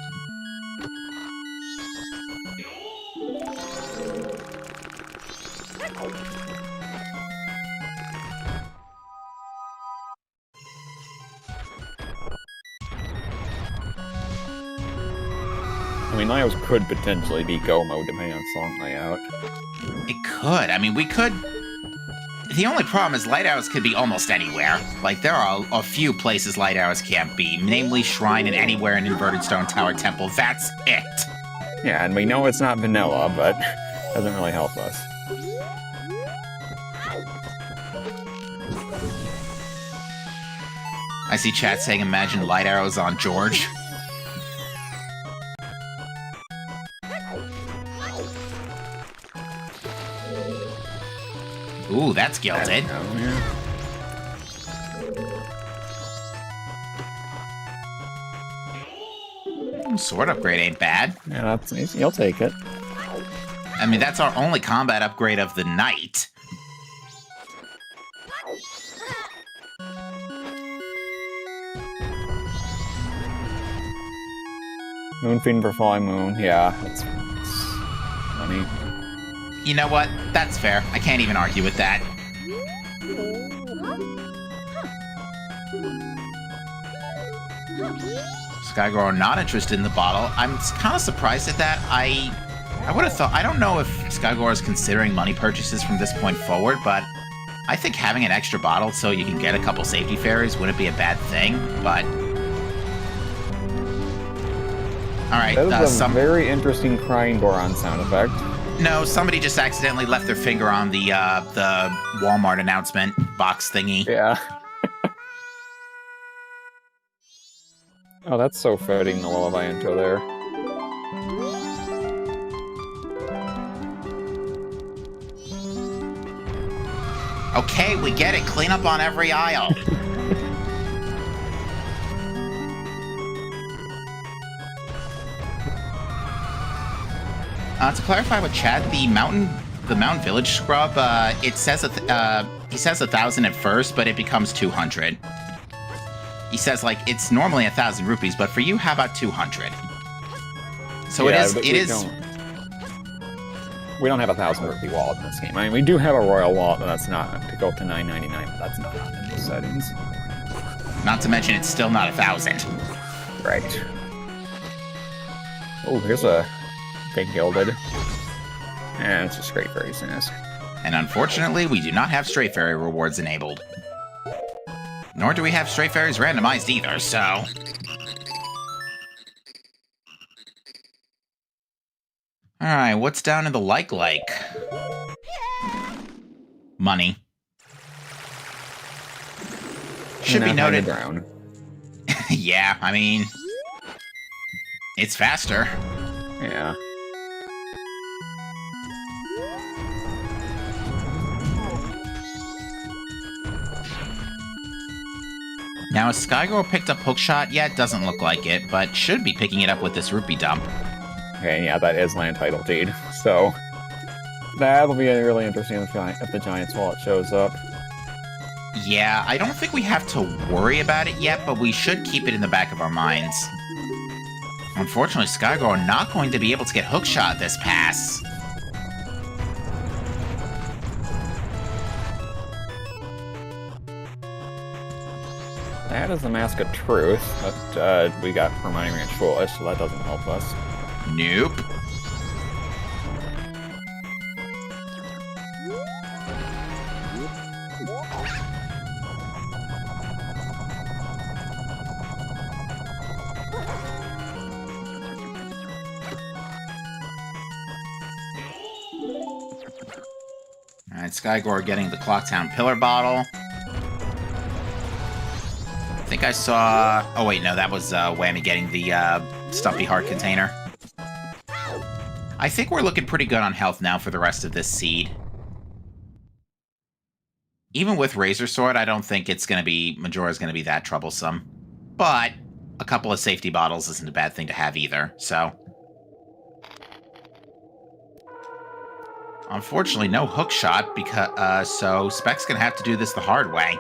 I mean, Lyos could potentially be go mode depending on song layout. It could. I mean, we could... The only problem is light arrows could be almost anywhere. Like, there are a few places light arrows can't be, namely Shrine and anywhere in Inverted Stone Tower Temple. That's it. Yeah, and we know it's not vanilla, but doesn't really help us. I see chat saying imagine light arrows on George. Ooh, that's gilded. Oh, yeah. Sword upgrade ain't bad. Yeah, that's easy. You'll take it. I mean, that's our only combat upgrade of the night. Moonfiend for Falling Moon. Yeah, that's funny. You know what? That's fair. I can't even argue with that. Skygoro not interested in the bottle. I'm kind of surprised at that. I would have thought... I don't know if Skygoro is considering money purchases from this point forward, but I think having an extra bottle so you can get a couple safety fairies wouldn't be a bad thing, but... Alright, that is a very interesting crying Goron sound effect. No, somebody just accidentally left their finger on the Walmart announcement box thingy. Yeah. Oh, that's so fitting, the lullaby intro there. Okay, we get it. Clean up on every aisle. To clarify with chat, the Mountain Village scrub, it says that he says 1,000 at first, but it becomes 200. He says, like, it's normally 1,000 rupees, but for you, how about 200? So Yeah, it is. We don't have a 1,000 rupee wallet in this game. I mean, we do have a royal wallet, but that's not to go up to 999, but that's not in the settings. Not to mention, it's still not 1,000. Right. Oh, here's a big gilded. And it's just great fairy snask. And unfortunately, we do not have Stray Fairy rewards enabled. Nor do we have Stray Fairies randomized either, so... Alright, what's down in the like? Money. Should be noted... Ground. Yeah, I mean... It's faster. Yeah. Now, has Skygirl picked up Hookshot yet? Doesn't look like it, but should be picking it up with this rupee dump. Okay, yeah, that is land title deed. So, that'll be really interesting if the Giant's wallet shows up. Yeah, I don't think we have to worry about it yet, but we should keep it in the back of our minds. Unfortunately, Skygirl are not going to be able to get Hookshot this pass. That is the Mask of Truth, but we got Hermione Ranch Foolish, so that doesn't help us. Nope. Alright, Skygore getting the Clocktown Pillar Bottle. I think I saw... Oh wait, no, that was Whammy getting the Stumpy Heart container. I think we're looking pretty good on health now for the rest of this seed. Even with Razor Sword, I don't think it's going to be... Majora's going to be that troublesome. But a couple of safety bottles isn't a bad thing to have either, so... Unfortunately, no Hookshot, because so Speck's going to have to do this the hard way.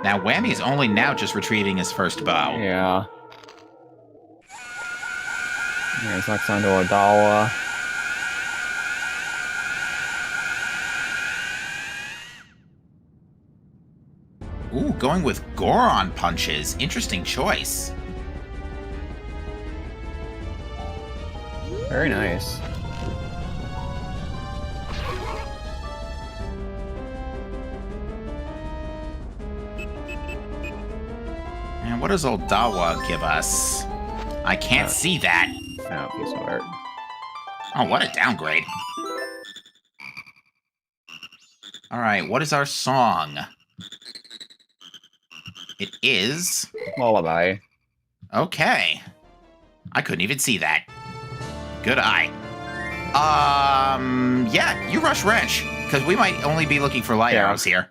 Now, Whammy's only now just retrieving his first bow. Yeah. Here's next on to Odawa. Ooh, going with Goron punches. Interesting choice. Very nice. And what does Odawa give us? I can't see that. Oh, piece of art. Oh, what a downgrade. Alright, what is our song? It is... Lullaby. Okay. I couldn't even see that. Good eye. Yeah, you rush Wrench, because we might only be looking for light arrows here.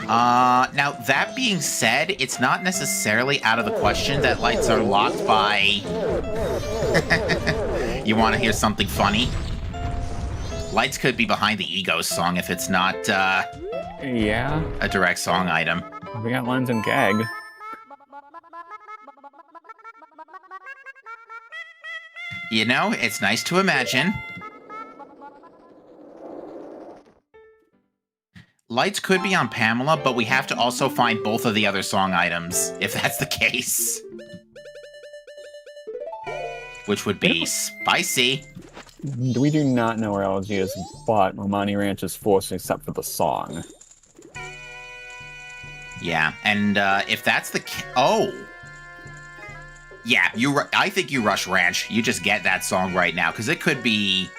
Now, that being said, it's not necessarily out of the question that lights are locked by... You want to hear something funny? Lights could be behind the Egos song if it's not, Yeah. a direct song item. We got Lens and Gag. You know, it's nice to imagine. Lights could be on Pamela, but we have to also find both of the other song items, if that's the case. Which would be spicy. We do not know where LG is, but Romani Ranch is forced except for the song. Yeah, and if that's the oh, yeah, I think you rush Ranch. You just get that song right now because it could be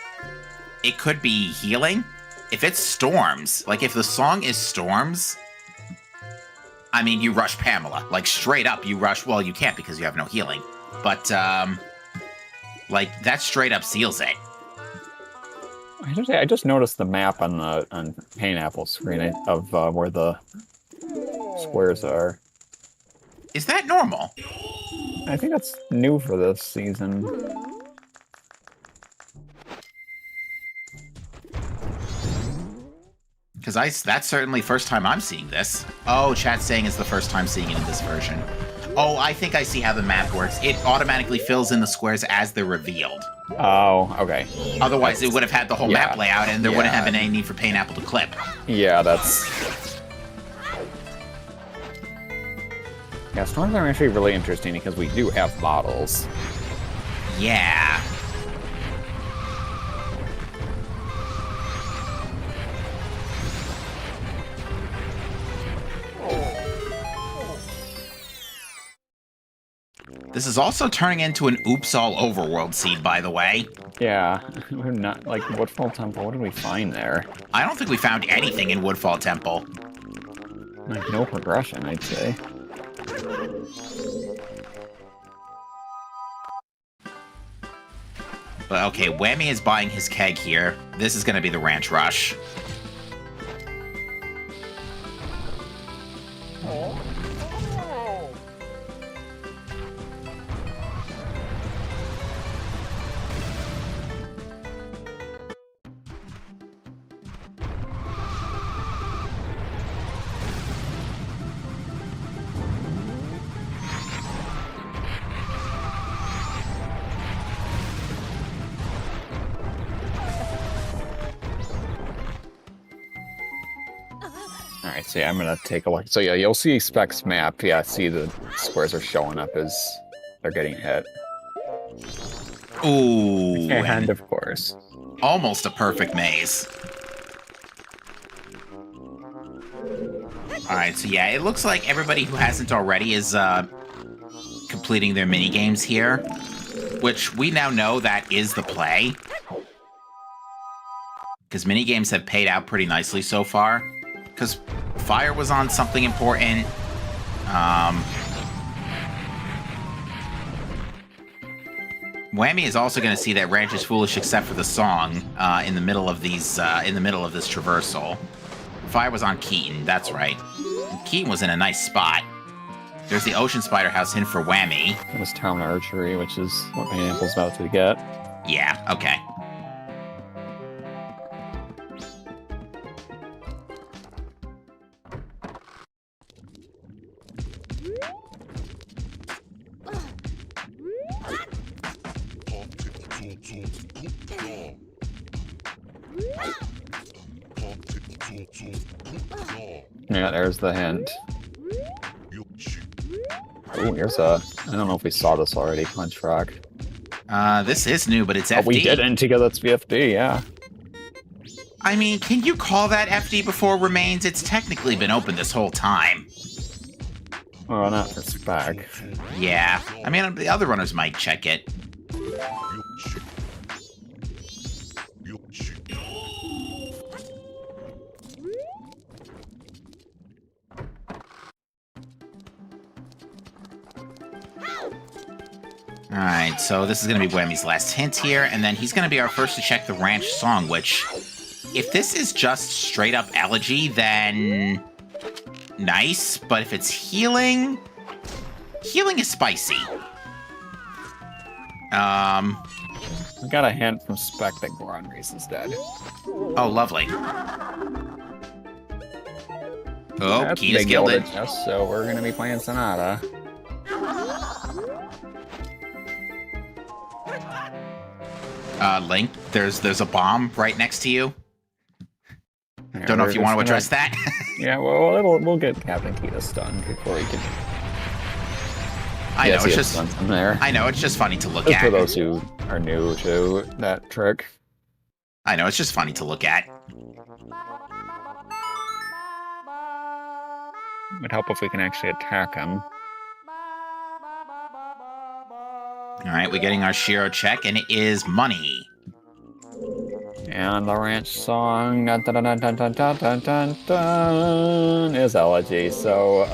healing. If it's Storms, like if the song is Storms, I mean you rush Pamela, like straight up you rush. Well, you can't because you have no healing, but Like, that straight up seals it. I just noticed the map on Pineapple screen of where the squares are. Is that normal? I think that's new for this season. Because that's certainly first time I'm seeing this. Oh, chat's saying it's the first time seeing it in this version. Oh, I think I see how the map works. It automatically fills in the squares as they're revealed. Oh, okay. Otherwise, it would have had the whole map layout, and there wouldn't have been any need for Pineapple to clip. Yeah, that's... Yeah, storms are actually really interesting because we do have bottles. Yeah. This is also turning into an Oops All Overworld seed, by the way. Yeah, we're not, like, Woodfall Temple, what did we find there? I don't think we found anything in Woodfall Temple. Like, no progression, I'd say. But okay, Whammy is buying his keg here. This is going to be the Ranch Rush. Alright, so yeah, I'm gonna take a look. So yeah, you'll see Spec's map. Yeah, see the squares are showing up as they're getting hit. Ooh. And of course. Almost a perfect maze. Alright, so yeah, it looks like everybody who hasn't already is completing their mini-games here, which we now know that is the play. Because mini-games have paid out pretty nicely so far. Because Fire was on something important. Whammy is also going to see that Ranch is foolish except for the song in the middle of these in the middle of this traversal. Fire was on Keaton, that's right. And Keaton was in a nice spot. There's the Ocean Spider House hint for Whammy. It was Town Archery, which is what Pineapple's about to get. Yeah, okay. Yeah, there's the hint. Oh, here's a... I don't know if we saw this already, Punch Rock. This is new, but it's FD. Oh, we didn't, because that's VFD, yeah. I mean, can you call that FD before Remains? It's technically been open this whole time. Well, not for Spec. Yeah. I mean, the other runners might check it. Alright, so this is going to be Whammy's last hint here, and then he's going to be our first to check the Ranch song, which, if this is just straight up elegy, then nice, but if it's healing, healing is spicy. We got a hint from Spec that Goron Reese is dead. Oh, lovely. Oh, That's Key is big gilded. Yes, so we're going to be playing Sonata. Link, there's a bomb right next to you. Yeah, Don't know we're if you want to just address that. Yeah, well, we'll get Captain Kita stunned before he can... I know, he it's has just stuns in there. I know, it's just funny to look Just at. for those who are new to that trick. I know, it's just funny to look at. It would help if we can actually attack him. Alright, we're getting our Shiro check, and it is money. And the Ranch song dun, dun, dun, dun, dun, dun, dun, dun, dun, is elegy, so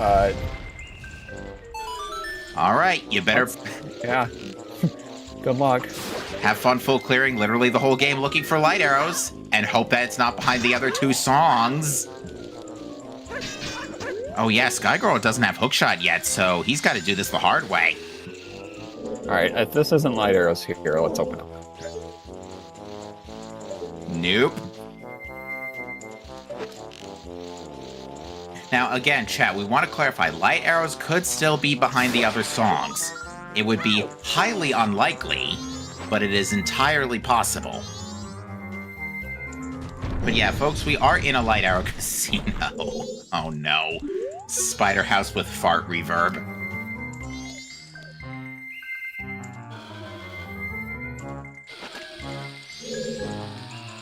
Alright, you better... yeah. Good luck. Have fun full clearing literally the whole game looking for light arrows, and hope that it's not behind the other two songs. Oh yeah, Skygirl doesn't have hookshot yet, so he's got to do this the hard way. Alright, if this isn't light arrows here, let's open up. Nope. Now again, chat, we want to clarify, light arrows could still be behind the other songs. It would be highly unlikely, but it is entirely possible. But yeah, folks, we are in a light arrow casino. Oh no. Spider house with fart reverb.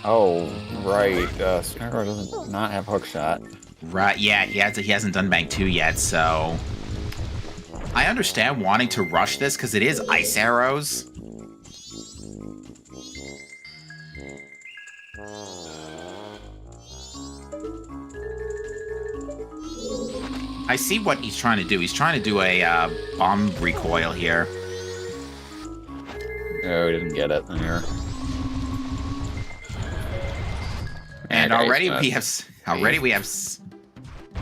Oh, right. Skyro doesn't not have hookshot. Right, yeah, he hasn't done Bank 2 yet, so... I understand wanting to rush this, because it is ice arrows. I see what he's trying to do. He's trying to do a bomb recoil here. Oh, he didn't get it there. And already we have...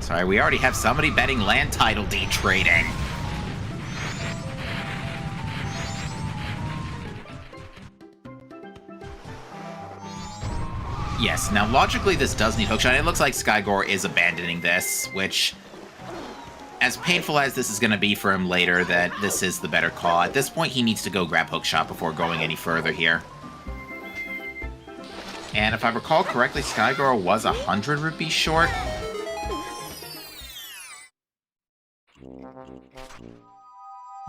Sorry, we already have somebody betting land title deed trading. Yes, now logically this does need hookshot. It looks like Skygore is abandoning this, which, as painful as this is going to be for him later, that this is the better call. At this point, he needs to go grab hookshot before going any further here. And if I recall correctly, Skygore was 100 rupees short.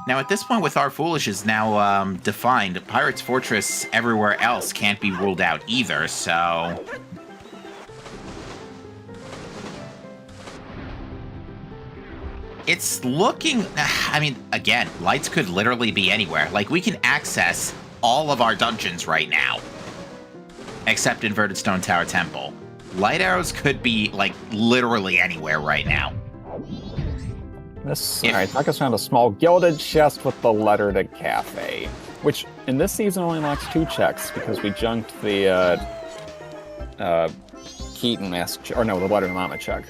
Now, at this point, with Our Foolish is now defined, Pirate's Fortress everywhere else can't be ruled out either, so... It's looking... I mean, again, lights could literally be anywhere. Like, we can access all of our dungeons right now. Except Inverted Stone Tower Temple. Light arrows could be, like, literally anywhere right now. Alright, Tuckus found a small gilded chest with the letter to cafe, which in this season only lacks 2 checks because we junked the Keaton the letter to Mama check.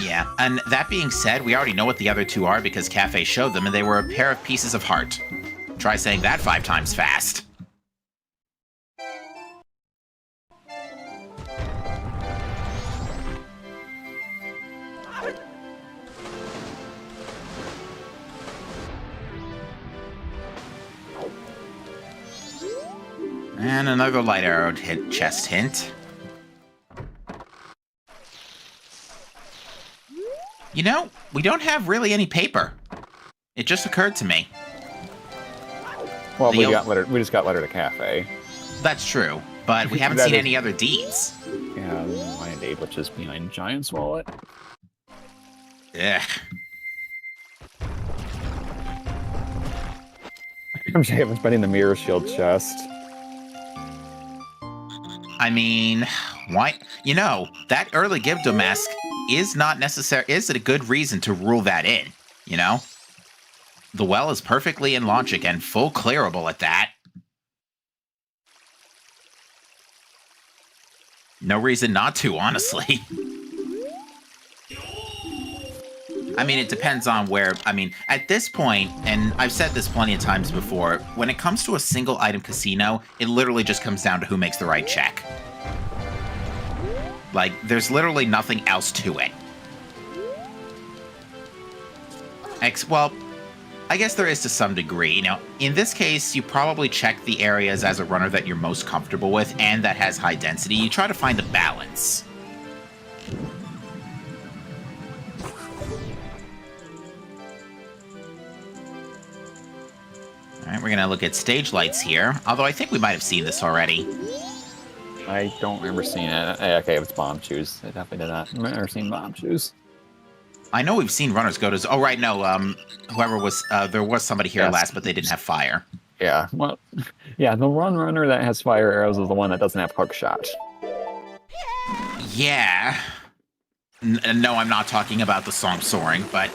Yeah, and that being said, we already know what the other 2 are because Cafe showed them, and they were a pair of pieces of heart. Try saying that 5 times fast. And another light arrow hit chest hint. You know, we don't have really any paper. It just occurred to me. Well, we just got letter to cafe. That's true, but we haven't seen any other deeds. Yeah, my deed, which is behind Giant's wallet. Ugh. I'm spending the mirror shield chest. I mean, why? You know, that early Gibdo mask is not necessary. Is it a good reason to rule that in? You know, the well is perfectly in logic and full clearable at that. No reason not to, honestly. I mean, it depends on where... I mean, at this point, and I've said this plenty of times before, when it comes to a single item casino, it literally just comes down to who makes the right check. Like, there's literally nothing else to it. Well, I guess there is to some degree. Now, in this case, you probably check the areas as a runner that you're most comfortable with and that has high density. You try to find a balance. Alright, we're going to look at stage lights here, although I think we might have seen this already. I don't remember seeing it. Okay, it's bomb shoes. I definitely did not. I've never seen bomb shoes. I know we've seen runners go to... Oh, right, no, whoever was... there was somebody here last, but they didn't have fire. Yeah, well, yeah, the runner that has fire arrows is the one that doesn't have hook shot. Yeah. No, I'm not talking about the song Soaring, but...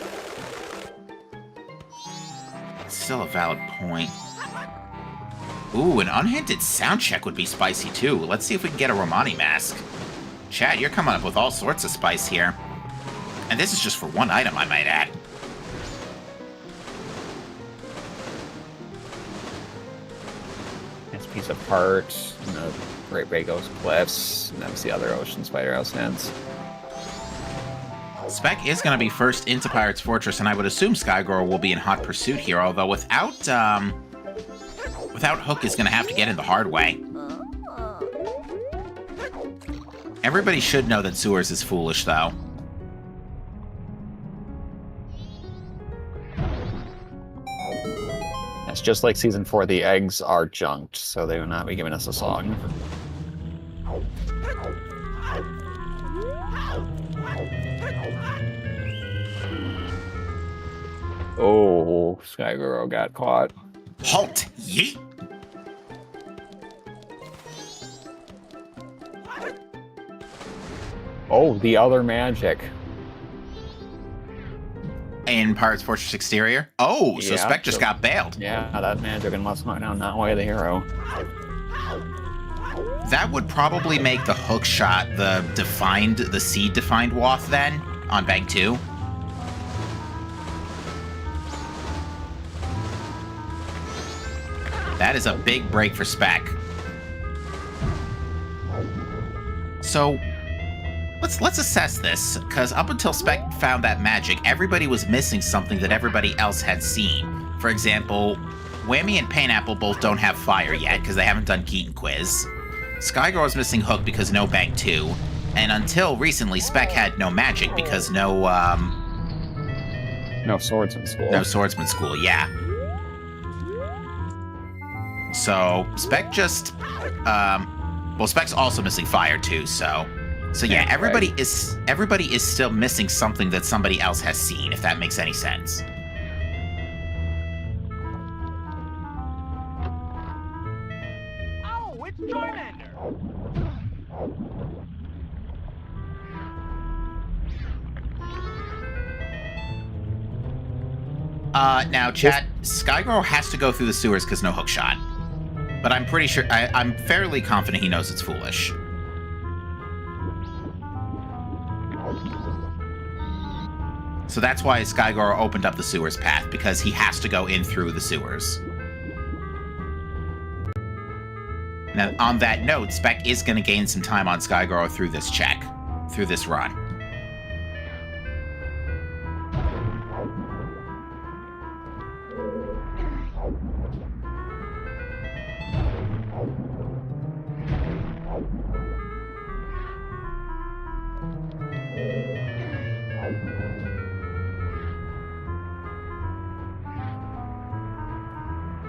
Still a valid point. Ooh, an unhinted sound check would be spicy too. Let's see if we can get a Romani mask. Chad, you're coming up with all sorts of spice here. And this is just for one item, I might add. Nice piece of heart, and the Great Bagos Cliffs, and that's the other Ocean Spider House heads. Spec is going to be first into Pirate's Fortress, and I would assume Skygirl will be in hot pursuit here, although without Hook is going to have to get in the hard way. Everybody should know that Sewers is foolish, though. It's just like Season 4, the eggs are junked, so they will not be giving us a song. Oh, Skygirl got caught. Halt! Yeet! Oh, the other magic. In Pirate's Fortress exterior? Oh, so Yeah, Spec just so- got bailed. Yeah, that magic and must not way the hero. That would probably make the hook shot the seed defined wath then on bank 2. That is a big break for Spec. So let's assess this, because up until Spec found that magic, everybody was missing something that everybody else had seen. For example, Whammy and Painapple both don't have fire yet because they haven't done Keaton Quiz. Skygirl is missing Hook because no bank 2, and until recently, Spec had no magic because no swordsman school. no swordsman school. Yeah. So Spec just, Spec's also missing fire too. So yeah, everybody is still missing something that somebody else has seen. If that makes any sense. Oh, it's Charmander. Now, chat, Skygirl has to go through the sewers because no hook shot. But I'm pretty sure, I'm fairly confident he knows it's foolish. So that's why Skygirl opened up the sewers path, because he has to go in through the sewers. Now, on that note, Spec is going to gain some time on Skygirl through this check, through this run.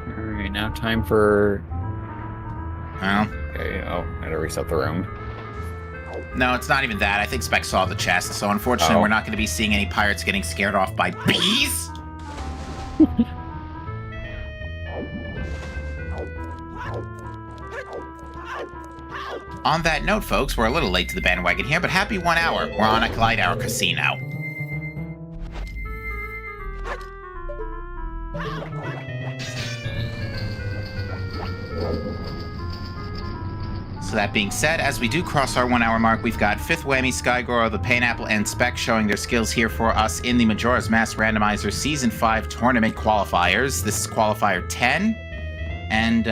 Alright, now time for... Well, Okay, I had to reset the room. no, it's not even that. I think Spec saw the chest, so unfortunately we're not going to be seeing any pirates getting scared off by bees. On that note, folks, we're a little late to the bandwagon here, but happy 1 hour. We're on a Glide Hour Casino. So that being said, as we do cross our 1 hour mark, we've got Fifth Whammy, Skygirl, the Painapple, and Spec showing their skills here for us in the Majora's Mask Randomizer Season 5 Tournament Qualifiers. This is Qualifier 10. And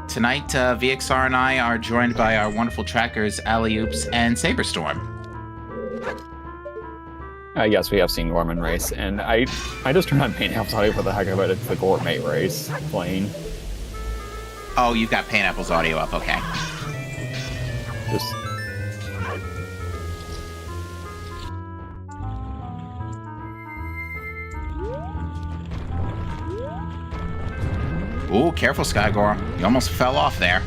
tonight, VXR and I are joined by our wonderful trackers, Alley-Oops and Saberstorm. Yes, we have seen Gorman race, and I just turned on Paint House Audio for the heck of it. It's the Gormate race playing. Oh, you've got Painapple's audio up, okay. Just Ooh, careful, Skygirl. You almost fell off there.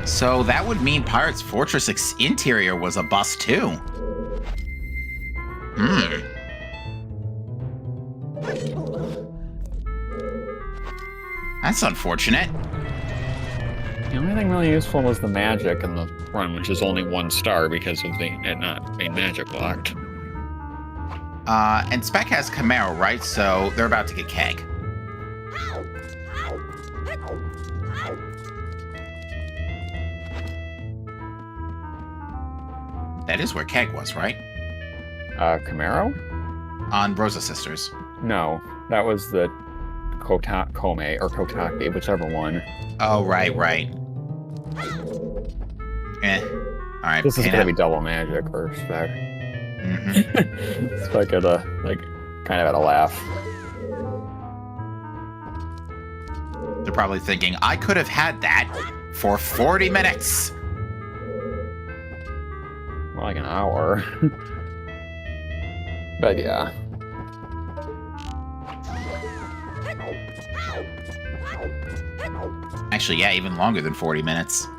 So that would mean Pirate's Fortress interior was a bust too. That's unfortunate. The only thing really useful was the magic in the run, which is only 1 star because of it not being magic blocked. And Spec has Camaro, right? So they're about to get Keg. That is where Keg was, right? Camaro? On Rosa Sisters. No, that was the Kome or Kotake, whichever one. Oh, right. Alright. This is gonna be double magic for Spec. Spec at a, kind of at a laugh. They're probably thinking, I could have had that for 40 minutes. More like an hour. But yeah. Actually, yeah, even longer than 40 minutes.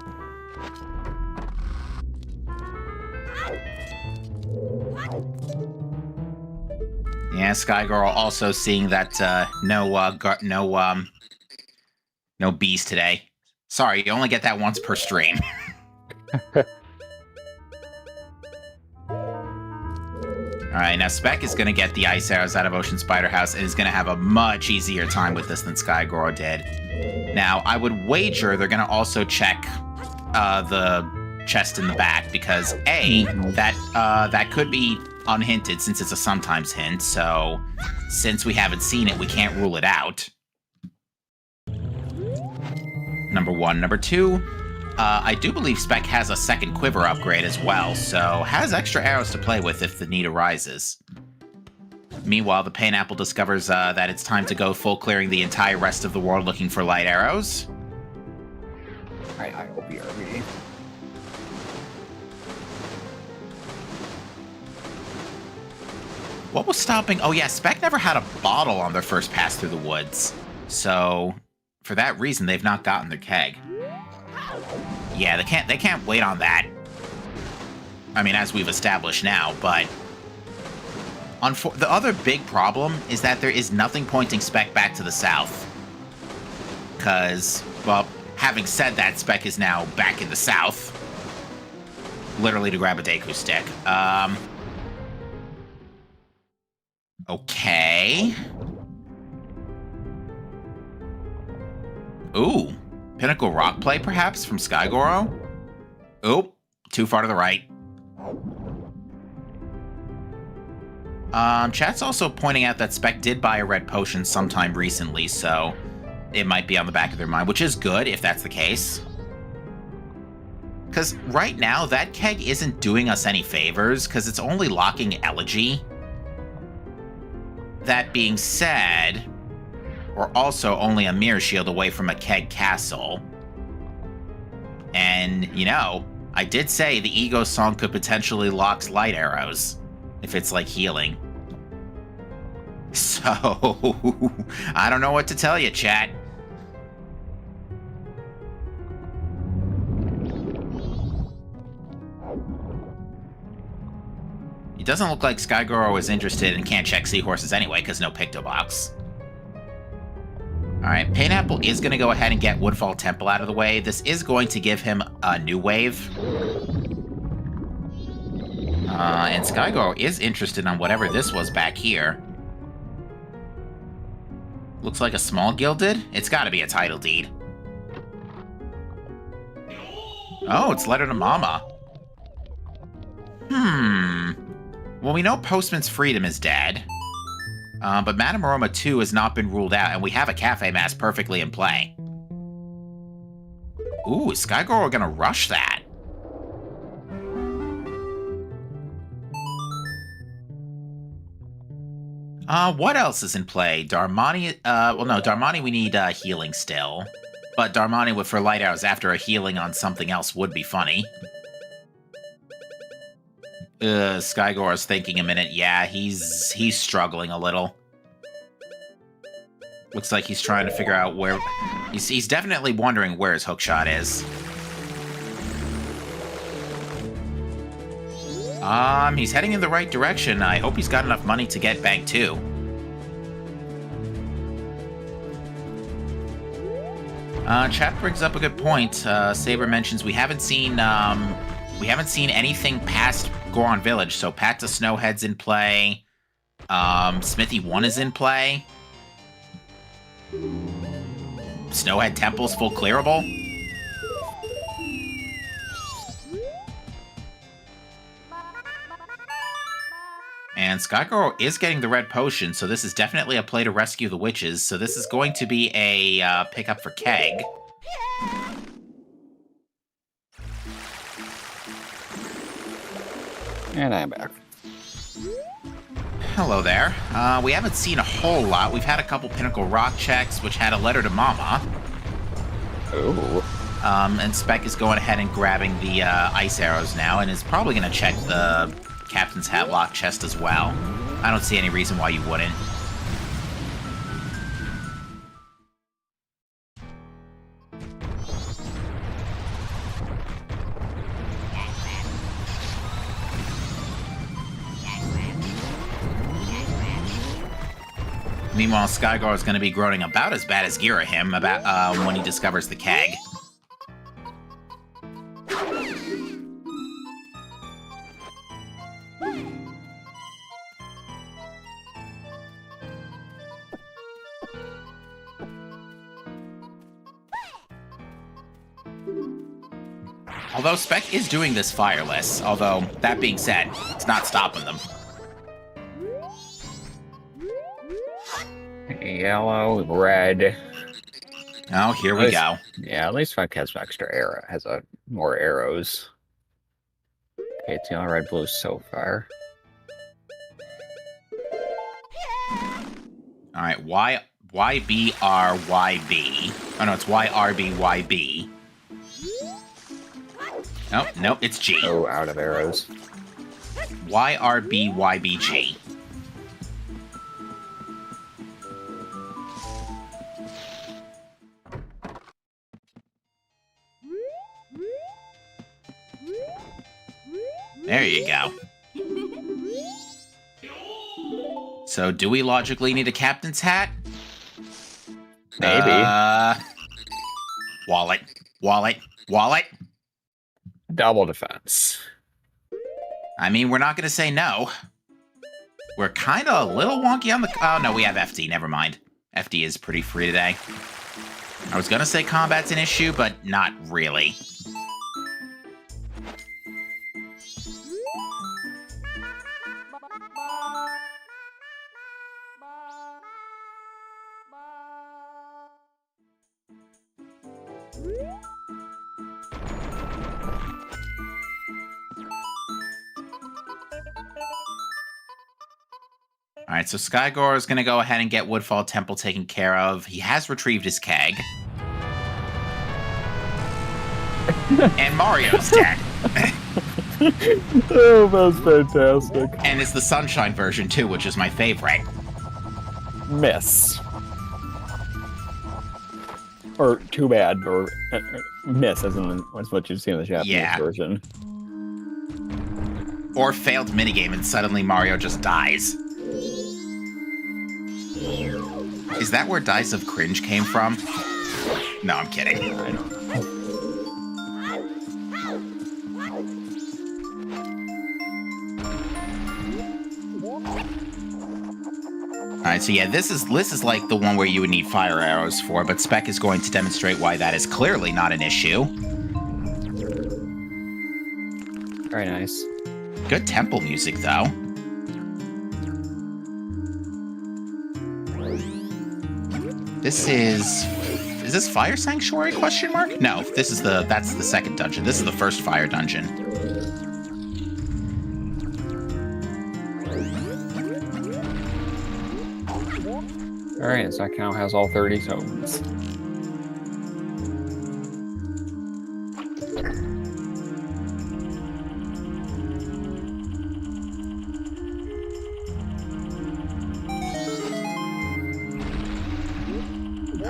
Yeah, Sky Girl also seeing that no bees today. Sorry, you only get that once per stream. Alright, now Spec is going to get the ice arrows out of Ocean Spider House and is going to have a much easier time with this than Sky Girl did. Now, I would wager they're going to also check the chest in the back because A, that could be unhinted since it's a sometimes hint, so since we haven't seen it, we can't rule it out. Number 1. Number 2, I do believe Spec has a second quiver upgrade as well, so has extra arrows to play with if the need arises. Meanwhile, the Painapple discovers that it's time to go full clearing the entire rest of the world looking for light arrows. I hope you're ready. What was stopping? Oh yeah, Spec never had a bottle on their first pass through the woods. So, for that reason, they've not gotten their keg. Yeah, they can't wait on that. I mean, as we've established now, but the other big problem is that there is nothing pointing Spec back to the south. Because, well, having said that, Spec is now back in the south. Literally to grab a Deku stick. Okay. Ooh. Pinnacle Rock Play, perhaps, from Skygoro? Oop. Too far to the right. Chat's also pointing out that Spec did buy a red potion sometime recently, so it might be on the back of their mind, which is good if that's the case. Because right now, that keg isn't doing us any favors, because it's only locking Elegy. That being said, we're also only a mirror shield away from a keg castle. And, you know, I did say the Ego Song could potentially lock light arrows, if it's like healing. So, I don't know what to tell you, chat. It doesn't look like Skygoro is interested and can't check seahorses anyway, because no Picto Box. Alright, Painapple is going to go ahead and get Woodfall Temple out of the way. This is going to give him a new wave. And Skygoro is interested on whatever this was back here. Looks like a small gilded? It's got to be a title deed. Oh, it's Letter to Mama. Well, we know Postman's Freedom is dead. But Madame Aroma 2 has not been ruled out, and we have a Cafe Mask perfectly in play. Ooh, is Skygoro gonna rush that? What else is in play? Darmani, well no, Darmani we need healing still. But Darmani for light arrows after a healing on something else would be funny. Skygoro's thinking a minute. Yeah, he's struggling a little. Looks like he's trying to figure out where... He's definitely wondering where his hookshot is. He's heading in the right direction. I hope he's got enough money to get Bank 2. Chat brings up a good point. Saber mentions we haven't seen anything past Goron Village. So Path to Snowhead's in play. Smithy 1 is in play. Snowhead Temple's full clearable. And Skygirl is getting the red potion, so this is definitely a play to rescue the witches. So this is going to be a pickup for Keg. And I'm back. Hello there. We haven't seen a whole lot. We've had a couple Pinnacle Rock checks, which had a letter to Mama. Ooh. And Spec is going ahead and grabbing the ice arrows now, and is probably going to check the Captain's Hatlock chest as well. I don't see any reason why you wouldn't. Meanwhile, Skygar is going to be groaning about as bad as Girahim about when he discovers the keg. Although Spec is doing this fireless, although, that being said, it's not stopping them. Yellow, red. Oh, here we go. Yeah, at least Spec has extra arrow. Has more arrows. Okay, it's yellow, red, blue so far. All right, YBRYB. Oh no, it's YRBYB. Oh, nope, it's G. Oh, out of arrows. YRBYBG. There you go. So, do we logically need a captain's hat? Maybe. Wallet. Wallet. Wallet. Double defense. I mean, we're not going to say no. We're kind of a little wonky on the... Oh, no, we have FD. Never mind. FD is pretty free today. I was going to say combat's an issue, but not really. Alright, so Skygore is going to go ahead and get Woodfall Temple taken care of. He has retrieved his keg. And Mario's dead. Oh, that's fantastic. And it's the Sunshine version, too, which is my favorite. Miss. Or too bad, or miss, as in what you see in the Japanese version. Or failed minigame and suddenly Mario just dies. Is that where Dice of Cringe came from? No, I'm kidding. I don't know. Alright, so yeah, this is like the one where you would need fire arrows for, but Spec is going to demonstrate why that is clearly not an issue. Very nice. Good temple music, though. This is this Fire Sanctuary, question mark? No, that's the second dungeon. This is the first fire dungeon. Alright, so that cow has all 30 totems.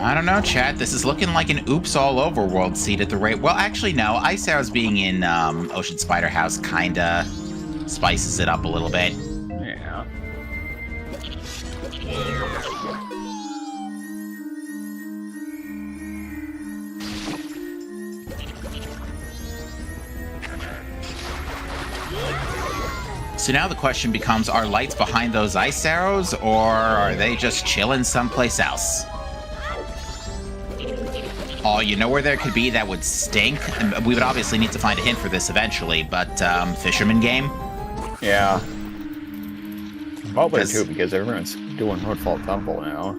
I don't know, Chad. This is looking like an oops all over world seed at the rate. Well, actually, no. Ice Arrows being in Ocean Spider House kinda spices it up a little bit. Yeah. So now the question becomes, are lights behind those ice arrows, or are they just chilling someplace else? Oh, you know where there could be that would stink? And we would obviously need to find a hint for this eventually, but Fisherman game? Yeah. Probably too, because everyone's doing Woodfall Temple now.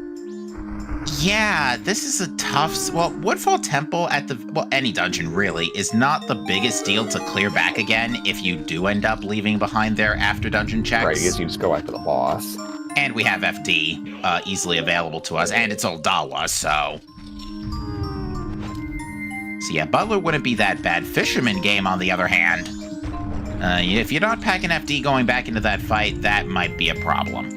Yeah, this is a tough... Well, Woodfall Temple at the... Well, any dungeon, really, is not the biggest deal to clear back again if you do end up leaving behind there after dungeon checks. Right, because you just go after the boss. And we have FD easily available to us, and it's Oldawa, so... So yeah, Butler wouldn't be that bad. Fisherman game, on the other hand, if you're not packing FD going back into that fight, that might be a problem.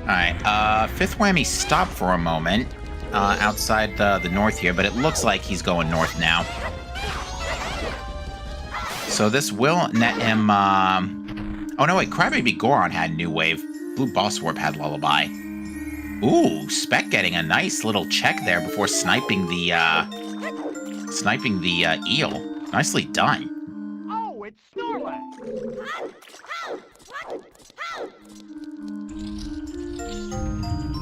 Alright, Fifth Whammy stopped for a moment outside the north here, but it looks like he's going north now. So this will net him... Oh no, wait, Crybaby Goron had New Wave. Blue Boss Warp had Lullaby. Ooh, Spec getting a nice little check there before sniping the eel. Nicely done. Oh, it's Snorlax.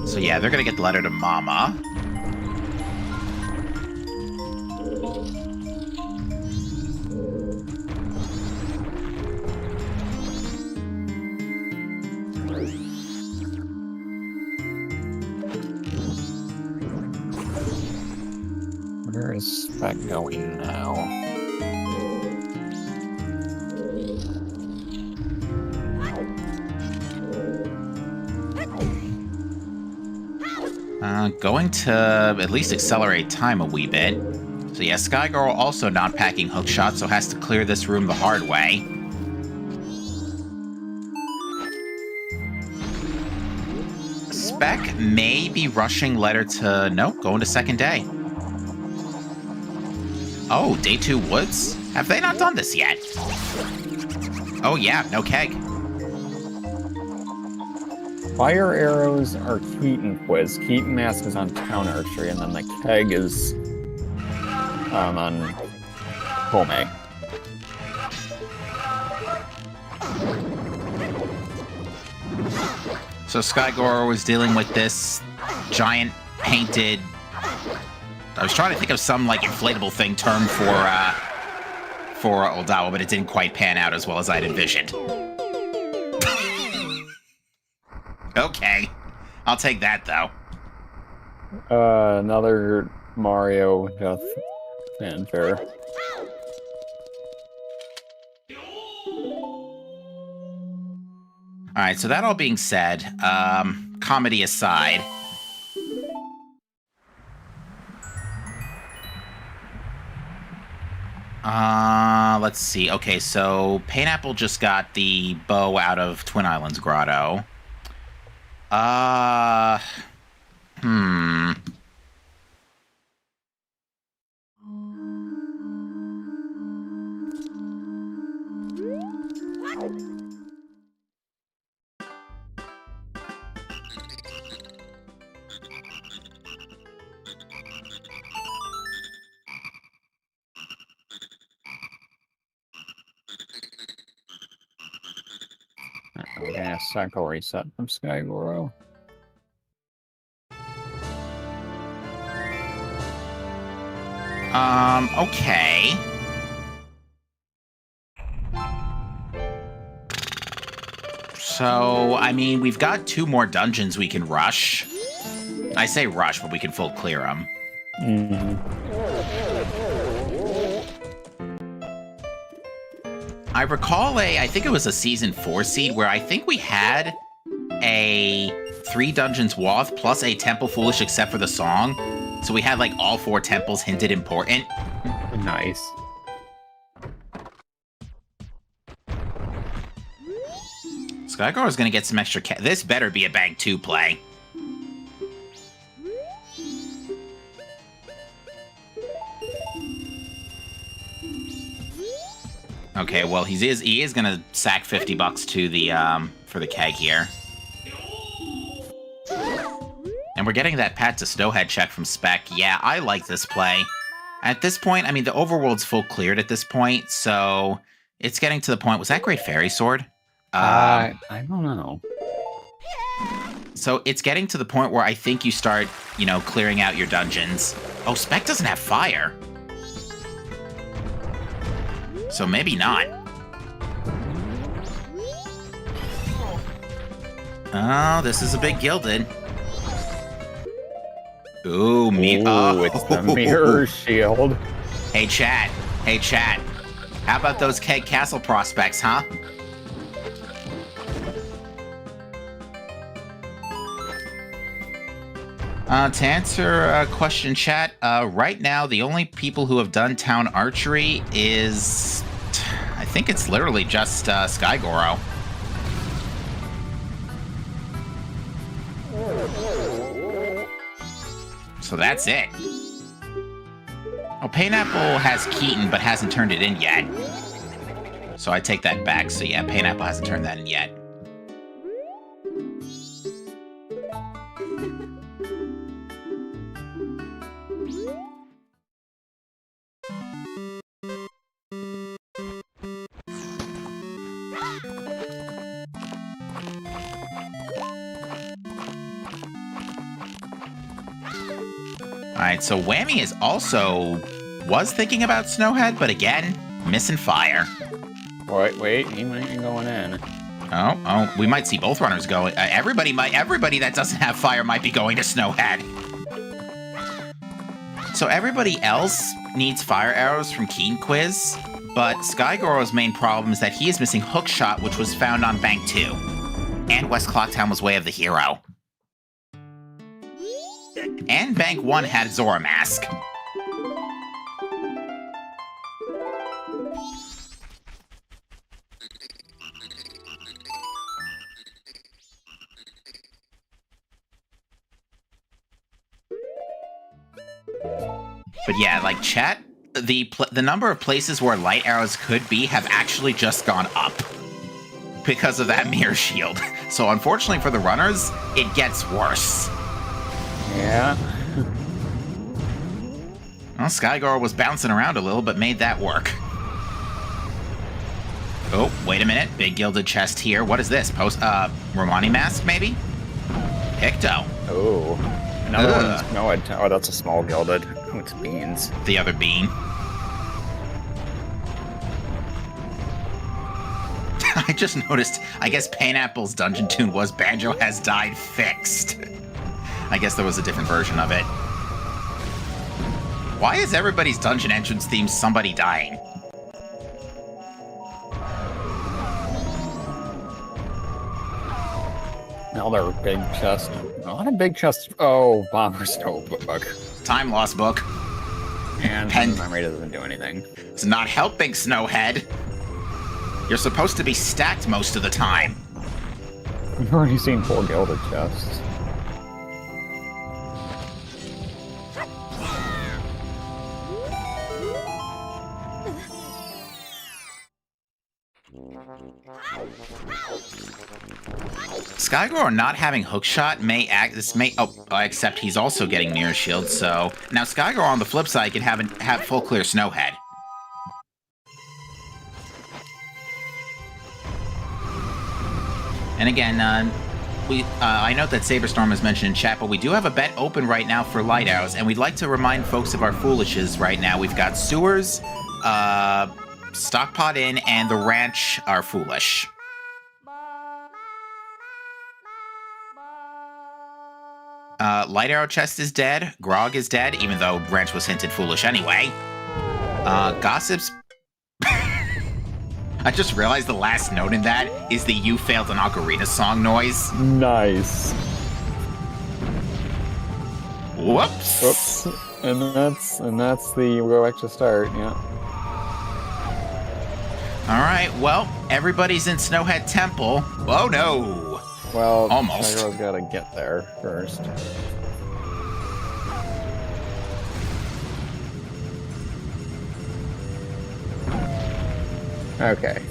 So yeah, they're gonna get the letter to Mama. Where is Spec going now? Going to at least accelerate time a wee bit. So yeah, Skygirl also not packing hookshot, so has to clear this room the hard way. Spec may be rushing letter to... Nope, going to second day. Oh, day 2 woods? Have they not done this yet? Oh yeah, no keg. Fire arrows are Keaton quiz. Keaton mask is on town archery, and then the keg is on Home. So Skygor was dealing with this giant painted... I was trying to think of some like inflatable thing term for Oldawa, but it didn't quite pan out as well as I'd envisioned. Okay. I'll take that, though. Another Mario Death fanfare. Alright, so that all being said, comedy aside... let's see. Okay, so Painapple just got the bow out of Twin Islands Grotto. Yeah, cycle reset from Skygoro. Okay. So, I mean, we've got 2 more dungeons we can rush. I say rush, but we can full clear them. I recall I think it was a Season 4 seed where I think we had a 3 dungeons Wath plus a Temple Foolish except for the song. So we had like all 4 temples hinted important. Nice. Skygirl is going to get some extra this better be a Bank 2 play. Okay, well he is gonna sack $50 to the for the keg here. And we're getting that Pat to Snowhead check from Spec. Yeah, I like this play. At this point, I mean, the overworld's full cleared at this point, so it's getting to the point. Was that Great Fairy Sword? I don't know. So it's getting to the point where I think you start, clearing out your dungeons. Oh, Spec doesn't have fire. So maybe not. Oh, this is a big gilded. Ooh, it's the mirror shield. Hey, chat. How about those Keg Castle prospects, huh? To answer a question, chat, right now the only people who have done town archery is... I think it's literally just Skygoro. So that's it. Oh, Painapple has Keaton, but hasn't turned it in yet. So I take that back. So yeah, Painapple hasn't turned that in yet. Alright, so Whammy was thinking about Snowhead, but again, missing fire. Wait, he might be going in. Oh, we might see both runners go. Everybody that doesn't have fire might be going to Snowhead. So everybody else needs fire arrows from Keen Quiz, but Skygoro's main problem is that he is missing Hookshot, which was found on Bank 2. And West Clocktown was Way of the Hero. And Bank 1 had Zora Mask. But yeah, like chat, the number of places where light arrows could be have actually just gone up because of that mirror shield. So unfortunately for the runners, it gets worse. Yeah. Well, Skygoro was bouncing around a little, but made that work. Oh, wait a minute. Big gilded chest here. What is this? Romani mask, maybe? Picto. Oh. Another one's... No, oh, that's a small gilded. Oh, it's beans. The other bean. I just noticed, I guess Painapple's dungeon tune was Banjo Has Died Fixed. I guess there was a different version of it. Why is everybody's dungeon entrance theme somebody dying? Another big chest. A lot of big chests. Oh, Bomber's Notebook. Time loss book. And Pen memory doesn't do anything. It's not helping, Snowhead. You're supposed to be stacked most of the time. We've already seen 4 gilded chests. Skygoro not having Hookshot except he's also getting Mirror Shield, so... Now Skygoro on the flip side can have full clear Snowhead. And again, I note that Saberstorm is mentioned in chat, but we do have a bet open right now for light arrows, and we'd like to remind folks of our foolishes right now. We've got Sewers, Stockpot Inn, and the Ranch are foolish. Light Arrow Chest is dead. Grog is dead, even though Ranch was hinted foolish anyway. Gossip's... I just realized the last note in that is the You Failed an Ocarina song noise. Nice. Whoops. Whoops. And that's the go back to start, yeah. Alright, well, everybody's in Snowhead Temple. Oh no! Well, almost. Tyro's gotta get there first. Okay.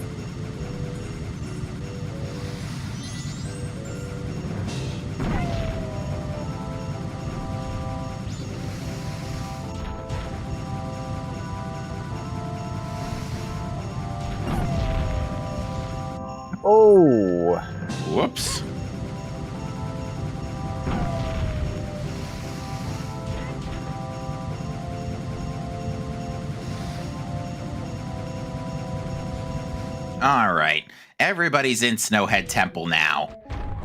Oh! Whoops. All right. Everybody's in Snowhead Temple now.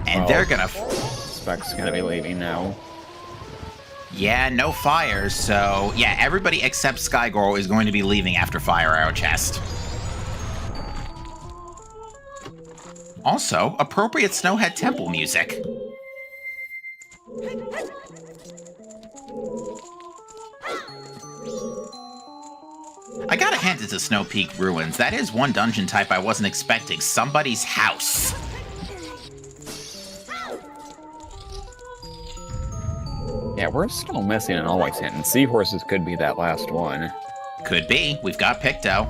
And they're gonna... Spec's gonna be leaving now. Yeah, no fires, so... Yeah, everybody except Skygirl is going to be leaving after Fire Arrow Chest. Also, appropriate Snowhead Temple music. I gotta hand it to Snow Peak Ruins. That is one dungeon type I wasn't expecting. Somebody's house. Yeah, we're still missing an always hint, and Seahorses could be that last one. Could be. We've got Picto.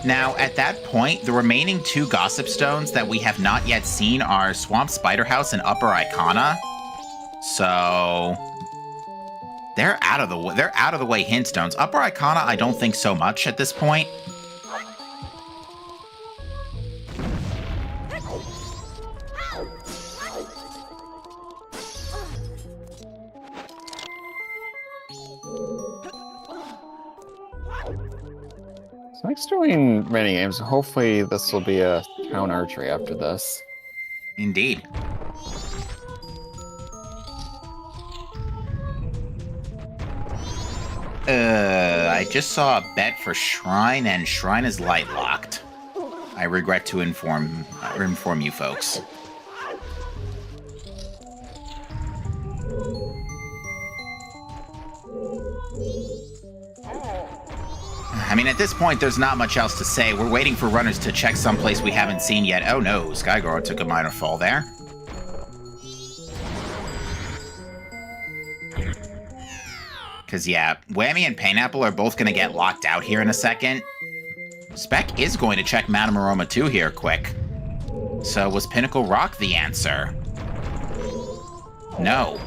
Now, at that point, the remaining 2 Gossip Stones that we have not yet seen are Swamp Spider House and Upper Icona. So... They're out of the way hint stones. Upper Icona, I don't think so much at this point. Spec's doing many games. Hopefully this will be a town archery after this. Indeed. I just saw a bet for Shrine, and Shrine is light locked. I regret to inform you folks. I mean, at this point, there's not much else to say. We're waiting for runners to check someplace we haven't seen yet. Oh no, Skygirl took a minor fall there. Because, yeah, Whammy and Painapple are both going to get locked out here in a second. Spec is going to check Madame Aroma 2 here quick. So, was Pinnacle Rock the answer? No.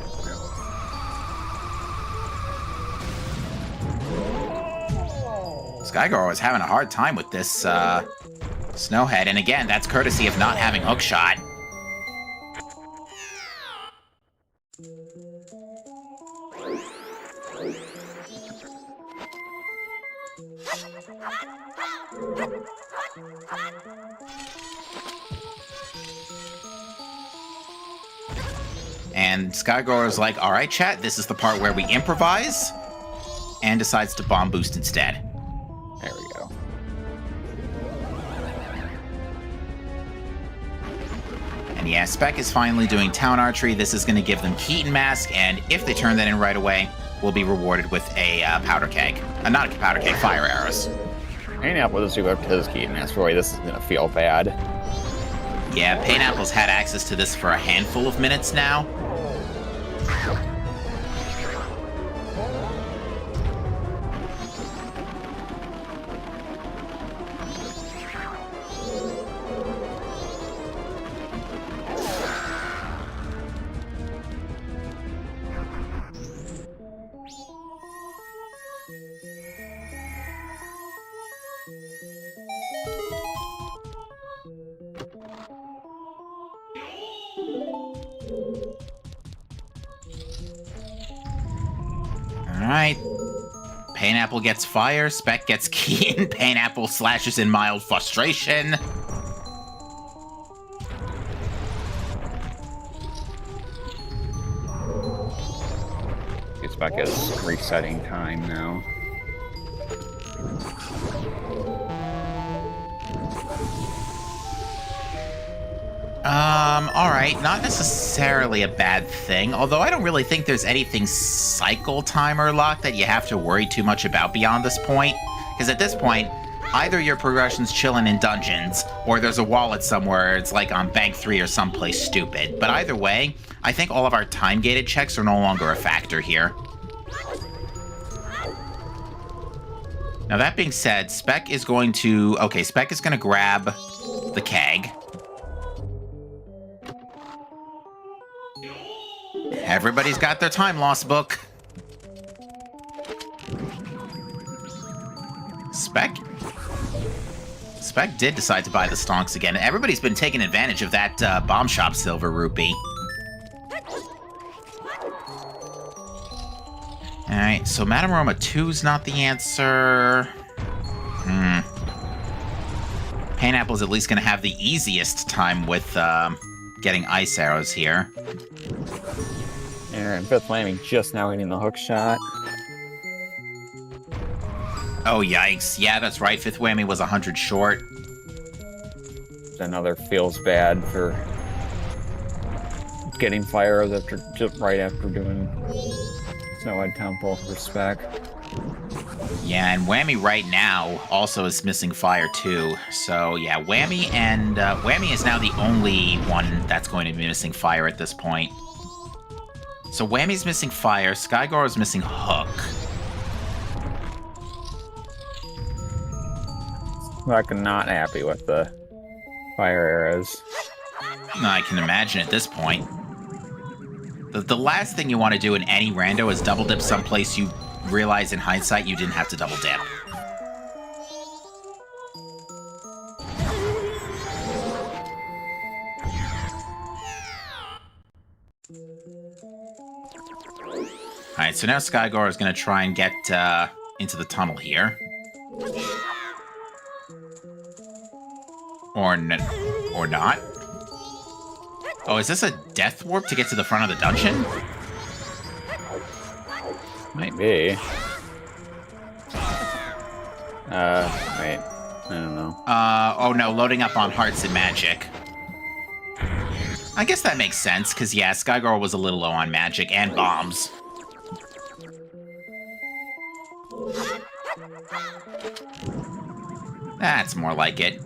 Skygirl is having a hard time with this, Snowhead. And again, that's courtesy of not having Hookshot. And Skygirl is like, alright chat, this is the part where we improvise, and decides to bomb boost instead. There we go. And yeah, Spec is finally doing Town Archery. This is going to give them Keaton Mask, and if they turn that in right away, we'll be rewarded with a powder keg. Not a powder keg, fire arrows. Painapple doesn't go up to his Keaton Mask. Boy, this is gonna feel bad. Yeah, Painapple's had access to this for a handful of minutes now. Alright. Painapple gets fire, Spec gets Keaton, Painapple slashes in mild frustration. Spec is resetting time now. Alright, not necessarily a bad thing, although I don't really think there's anything cycle timer locked that you have to worry too much about beyond this point. Because at this point, either your progression's chilling in dungeons, or there's a wallet somewhere, it's like on Bank 3 or someplace stupid. But either way, I think all of our time-gated checks are no longer a factor here. Now, that being said, Spec is going to... Okay, Spec is going to grab the keg. Everybody's got their time loss book. Spec did decide to buy the stonks again. Everybody's been taking advantage of that bomb shop silver rupee. Alright, so Madame Roma 2's not the answer. Pineapple's at least going to have the easiest time with getting ice arrows here. And Fifth Whammy just now hitting the hook shot. Oh, yikes. Yeah, that's right. Fifth Whammy was 100 short. Another feels bad for getting fire after just right after doing Snowhead Temple for Spec. Yeah, and Whammy right now also is missing fire too. So yeah, Whammy and Whammy is now the only one that's going to be missing fire at this point. So Whammy's missing fire, Skygoro's missing hook. I'm not happy with the fire arrows. I can imagine at this point. The last thing you want to do in any rando is double dip someplace you realize in hindsight you didn't have to double dip. Alright, so now Skygore is going to try and get into the tunnel here. Or not. Oh, is this a death warp to get to the front of the dungeon? Might be. Wait. I don't know. Oh no, loading up on hearts and magic. I guess that makes sense, because yeah, Skygirl was a little low on magic and bombs. That's more like it.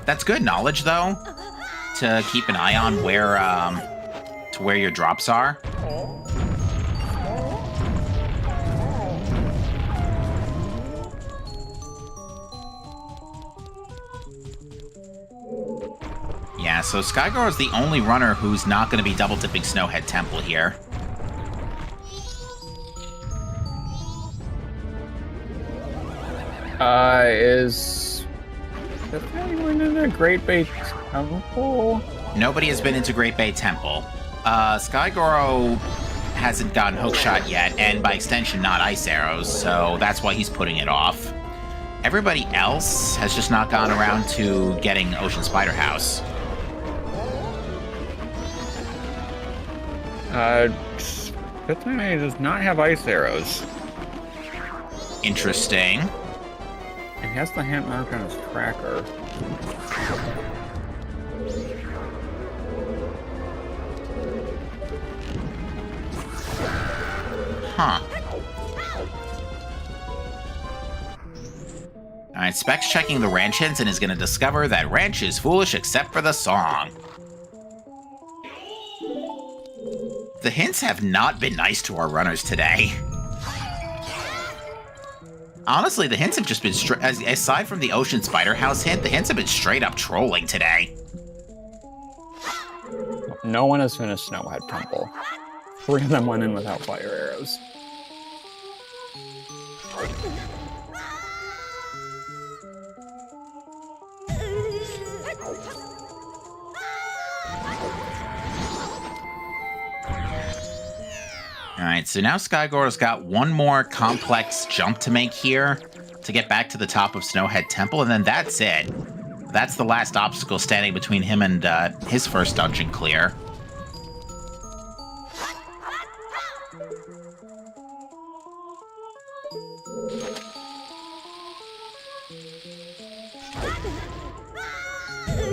That's good knowledge, though, to keep an eye on where your drops are. Yeah, so Skygirl is the only runner who's not going to be double dipping Snowhead Temple here. Is anyone in the Great Bay Temple? Nobody has been into Great Bay Temple. Skygoro hasn't gotten hookshot yet, and by extension, not ice arrows, so that's why he's putting it off. Everybody else has just not gone around to getting Ocean Spider House. Fifth Whammy does not have ice arrows. Interesting. It has the hand mark on his tracker. Huh. Alright, Spec's checking the ranch hints and is going to discover that ranch is foolish except for the song. The hints have not been nice to our runners today. Honestly, the hints have just been aside from the Ocean Spider House hint, the hints have been straight up trolling today. No one has finished Snowhead Temple. 3 of them went in without fire arrows. Alright, so now Skygoro's got one more complex jump to make here to get back to the top of Snowhead Temple, and then that's it. That's the last obstacle standing between him and his first dungeon clear.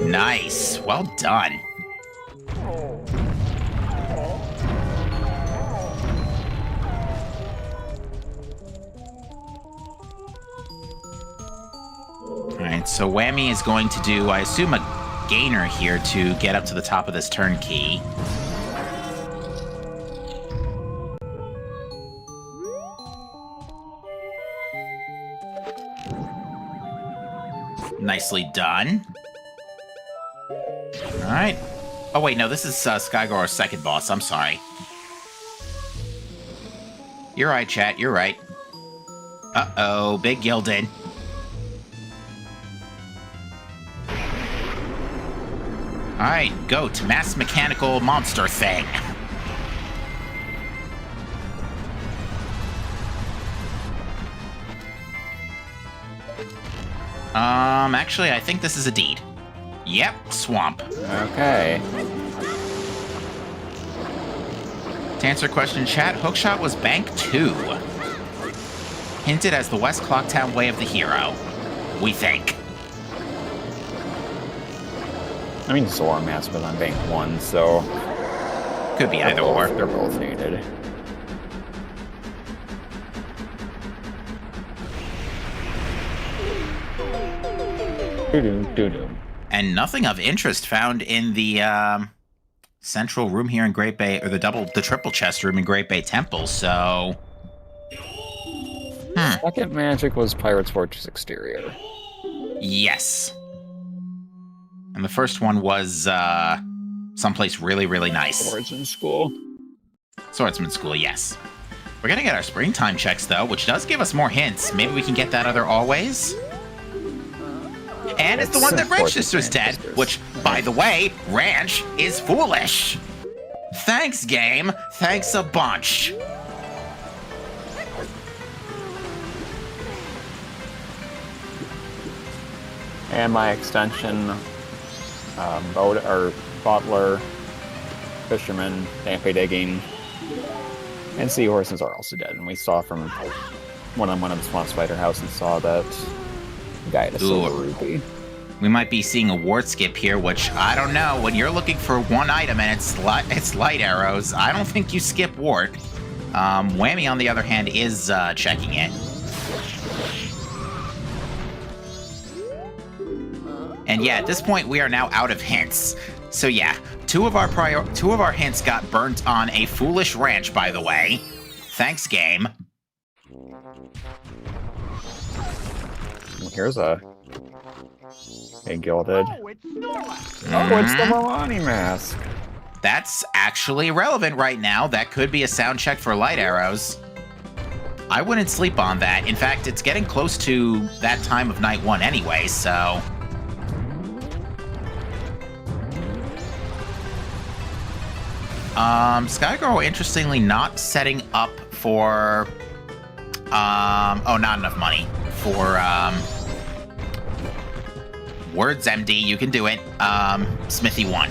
Nice. Well done. Alright, so Whammy is going to do, I assume, a gainer here to get up to the top of this turnkey. Nicely done. Alright. Oh, wait, no, this is Skygor's second boss. I'm sorry. You're right, chat. You're right. Uh-oh, big Gilded. Alright, goat. Mass mechanical monster thing. Actually, I think this is a deed. Yep, swamp. Okay. To answer question chat, Hookshot was Bank 2. Hinted as the West Clocktown way of the hero. We think. I mean, Zora Mask was on Bank 1, so... Could be either or. They're both needed. Doo-doo. And nothing of interest found in the central room here in Great Bay, or the triple chest room in Great Bay Temple, so... Second magic was Pirate's Fortress Exterior. Yes. And the first one was someplace really, really nice. Swordsman School. Swordsman School, yes. We're gonna get our springtime checks, though, which does give us more hints. Maybe we can get that other always? And it's the one that Ranch Sister's dead, which, by the way, Ranch is foolish. Thanks, game. Thanks a bunch. And my extension, boat or butler, fisherman, dampy digging, and seahorses are also dead. And we saw from one of the Swamp Spider houses saw that guy had a silver rupee. We might be seeing a ward skip here, which I don't know. When you're looking for one item and it's light arrows, I don't think you skip ward. Whammy, on the other hand, is checking it. And yeah, at this point, we are now out of hints. So yeah, two of our hints got burnt on a foolish ranch, by the way. Thanks, game. Here's a gilded. Oh, it's Snorlax. Oh, it's the Milani mask. That's actually relevant right now. That could be a sound check for light arrows. I wouldn't sleep on that. In fact, it's getting close to that time of night one anyway, so... Skygirl, interestingly, not setting up for... oh, not enough money. For, Words MD, you can do it. Smithy 1.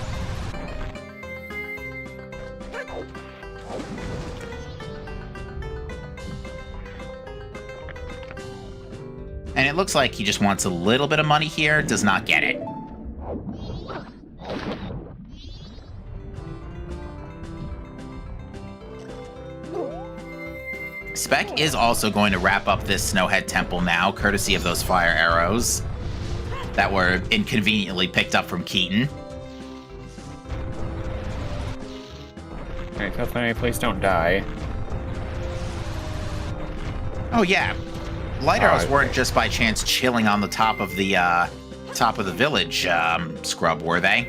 And it looks like he just wants a little bit of money here, does not get it. Spec is also going to wrap up this Snowhead Temple now, courtesy of those fire arrows that were inconveniently picked up from Keaton. Okay, Kathleen, please don't die. Oh yeah, light arrows weren't just by chance chilling on the top of the village scrub, were they?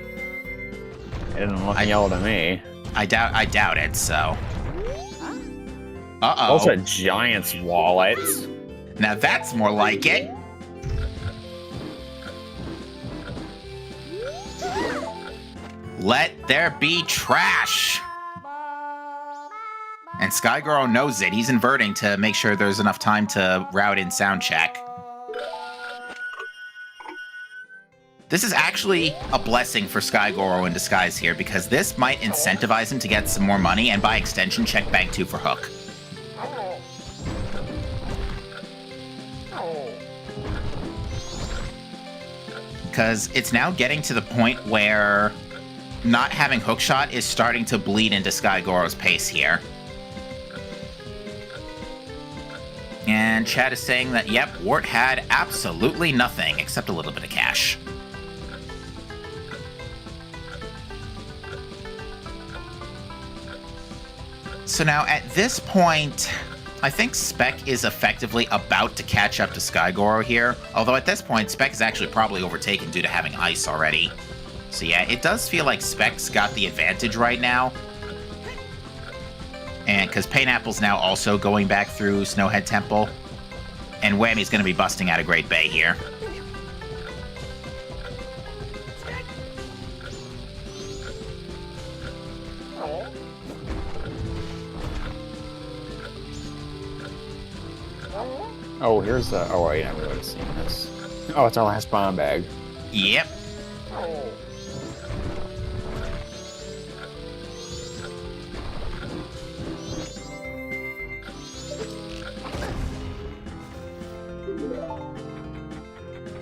It didn't look yellow to me. I doubt it. So. Uh-oh. Those are giant's wallets. Now that's more like it. Let there be trash. And Skygirl knows it. He's inverting to make sure there's enough time to route in sound check. This is actually a blessing for Skygirl in disguise here, because this might incentivize him to get some more money, and by extension, check Bank 2 for Hook. Because it's now getting to the point where not having Hookshot is starting to bleed into Skygoro's pace here. And chat is saying that, yep, Wart had absolutely nothing except a little bit of cash. So now at this point, I think Spec is effectively about to catch up to Skygoro here, although at this point, Spec is actually probably overtaken due to having ice already. So yeah, it does feel like Spec's got the advantage right now. And because Pineapple's now also going back through Snowhead Temple, and Whammy's going to be busting out of Great Bay here. Oh, here's the... Oh, wait, I haven't really seen this. Oh, it's our last bomb bag. Yep.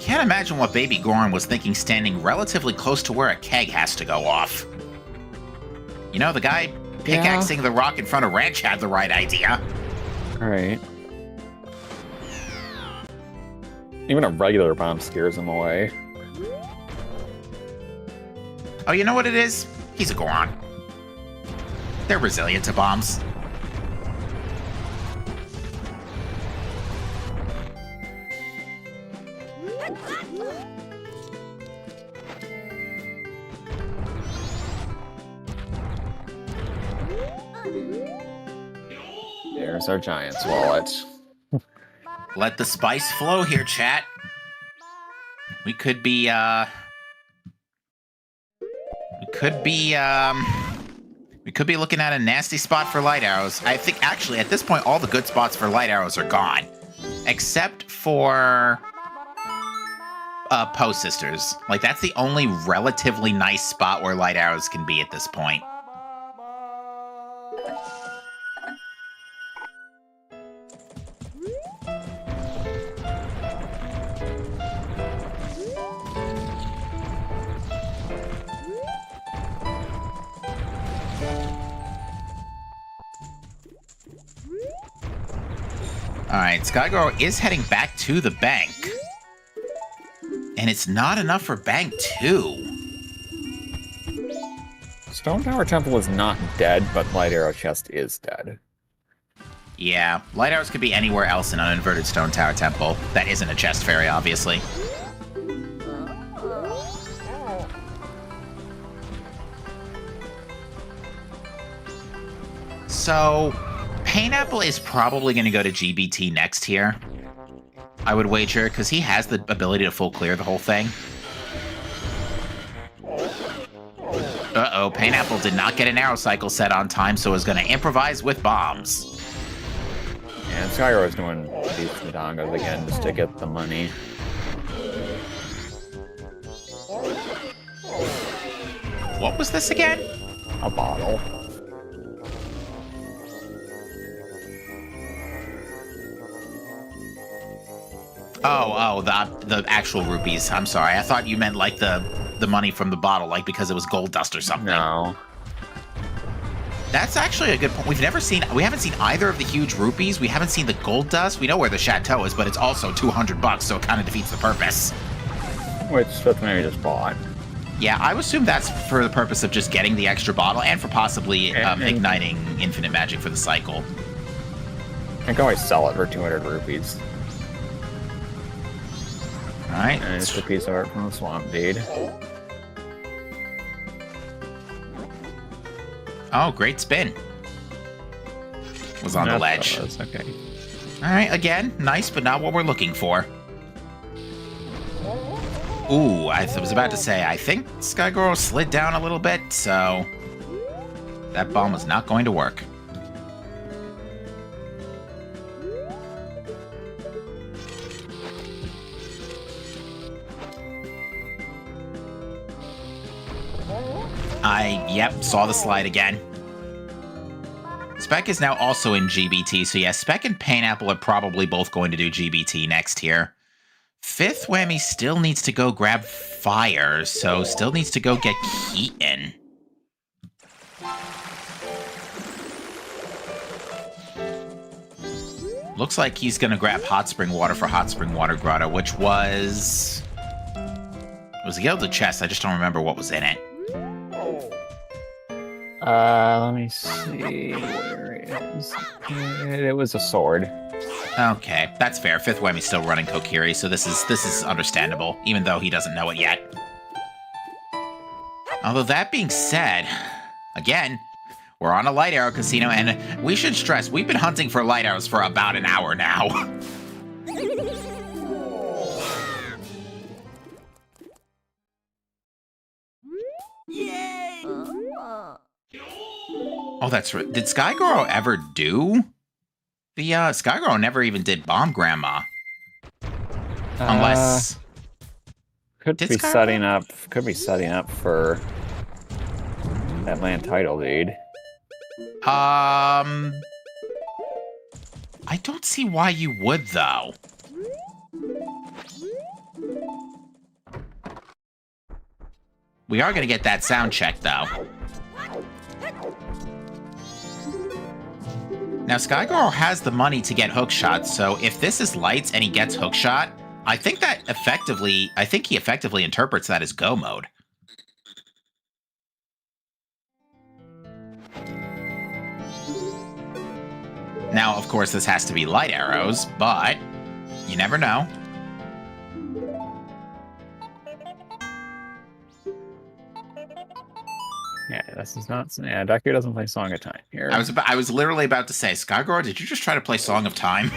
Can't imagine what Baby Goron was thinking standing relatively close to where a keg has to go off. You know, the guy pickaxing the rock in front of Ranch had the right idea. Alright. Even a regular bomb scares him away. Oh, you know what it is? He's a Goron. They're resilient to bombs. There's our Giant's wallet. Let the spice flow here, chat. We could be, we could be looking at a nasty spot for light arrows. I think, actually, at this point, all the good spots for light arrows are gone. Except for... Poe Sisters. Like, that's the only relatively nice spot where light arrows can be at this point. Alright, Skygoro is heading back to the bank. And it's not enough for bank 2. Stone Tower Temple is not dead, but Light Arrow Chest is dead. Yeah, light arrows could be anywhere else in an inverted Stone Tower Temple. That isn't a chest fairy, obviously. So, Pineapple is probably going to go to GBT next here. I would wager, because he has the ability to full clear the whole thing. Uh-oh, Pineapple did not get an arrow cycle set on time, so is going to improvise with bombs. And Skyro's doing these Ndongas again just to get the money. What was this again? A bottle. The actual rupees. I'm sorry. I thought you meant like the money from the bottle, like because it was gold dust or something. No. That's actually a good point. We haven't seen either of the huge rupees. We haven't seen the gold dust. We know where the chateau is, but it's also $200, so it kind of defeats the purpose. Which that's maybe just bought. Yeah, I would assume that's for the purpose of just getting the extra bottle and for possibly igniting infinite magic for the cycle. I can always sell it for 200 rupees. Alright. And it's a piece of art from the Swamp Deed. Oh, great spin. Was on the ledge. Okay. Alright, again, nice, but not what we're looking for. Ooh, I was about to say, I think Skygoro slid down a little bit, so that bomb was not going to work. Yep, saw the slide again. Spec is now also in GBT, so yeah, Spec and Pineapple are probably both going to do GBT next here. Fifth Whammy still needs to go grab Fire, so still needs to go get Keaton. Looks like he's going to grab Hot Spring Water for Hot Spring Water Grotto, which was... It was a Gilded Chest, I just don't remember what was in it. Let me see where it is. It was a sword. Okay, that's fair. Fifth Whammy's still running Kokiri, so this is understandable, even though he doesn't know it yet. Although that being said, again, we're on a light arrow casino, and we should stress, we've been hunting for light arrows for about an hour now. Yay! Oh, that's right. Did Skygirl ever do? The Skygirl never even did Bomb Grandma. Unless could did be Skygirl? setting up for that land title deed. I don't see why you would though. We are gonna get that sound check though. Now, Skygirl has the money to get hookshot, so if this is lights and he gets hookshot, I think he effectively interprets that as go mode. Now, of course, this has to be light arrows, but you never know. Yeah, this is not. Yeah, Deku doesn't play Song of Time here. I was literally about to say, Skygirl, did you just try to play Song of Time?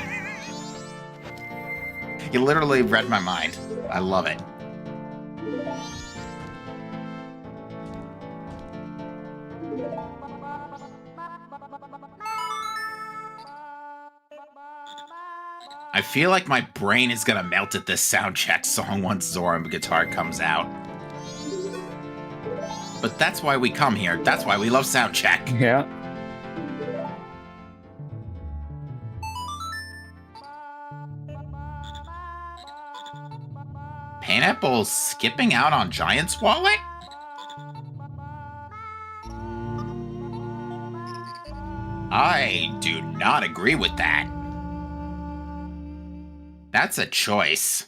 You literally read my mind. I love it. I feel like my brain is gonna melt at this sound check song once Zoram guitar comes out. But that's why we come here. That's why we love sound check. Yeah. Pineapple skipping out on Giant's Wallet? I do not agree with that. That's a choice.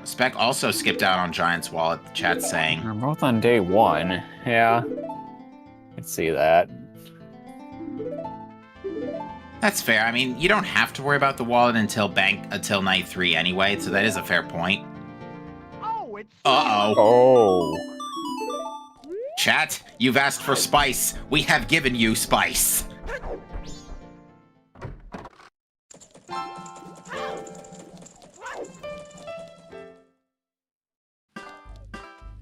Spec also skipped out on Giant's Wallet, the chat's saying. We're both on day one. Yeah. Let's see that. That's fair. I mean, you don't have to worry about the wallet until night 3 anyway, so that is a fair point. Oh, it's Uh-oh. Oh. Chat, you've asked for spice. We have given you spice.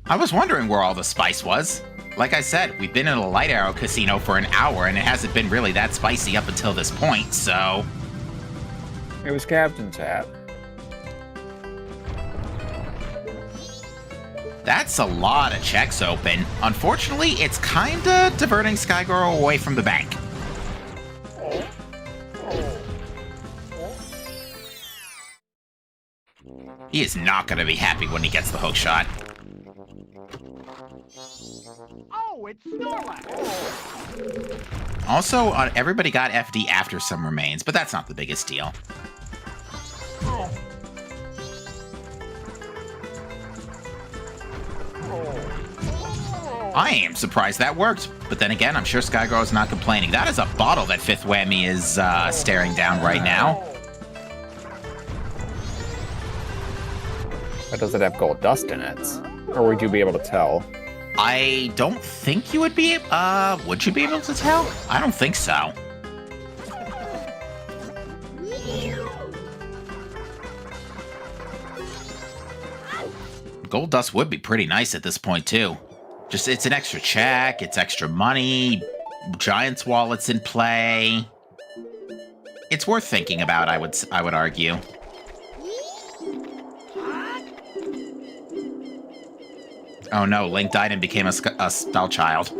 I was wondering where all the spice was. Like I said, we've been in a light arrow casino for an hour, and it hasn't been really that spicy up until this point, so... It was Captain's hat. That's a lot of checks open. Unfortunately, it's kinda diverting Skygirl away from the bank. He is not gonna be happy when he gets the hook shot. Oh, it's Snorlax. Also, everybody got FD after some remains, but that's not the biggest deal. I am surprised that worked, but then again, I'm sure Skygirl is not complaining. That is a bottle that Fifth Whammy is staring down right now. But does it have gold dust in it? Or would you be able to tell? I don't think you would be, would you be able to tell? I don't think so. Gold dust would be pretty nice at this point, too. Just, it's an extra check, it's extra money, Giant's Wallet's in play. It's worth thinking about, I would argue. Oh no, Link died and became a stall child.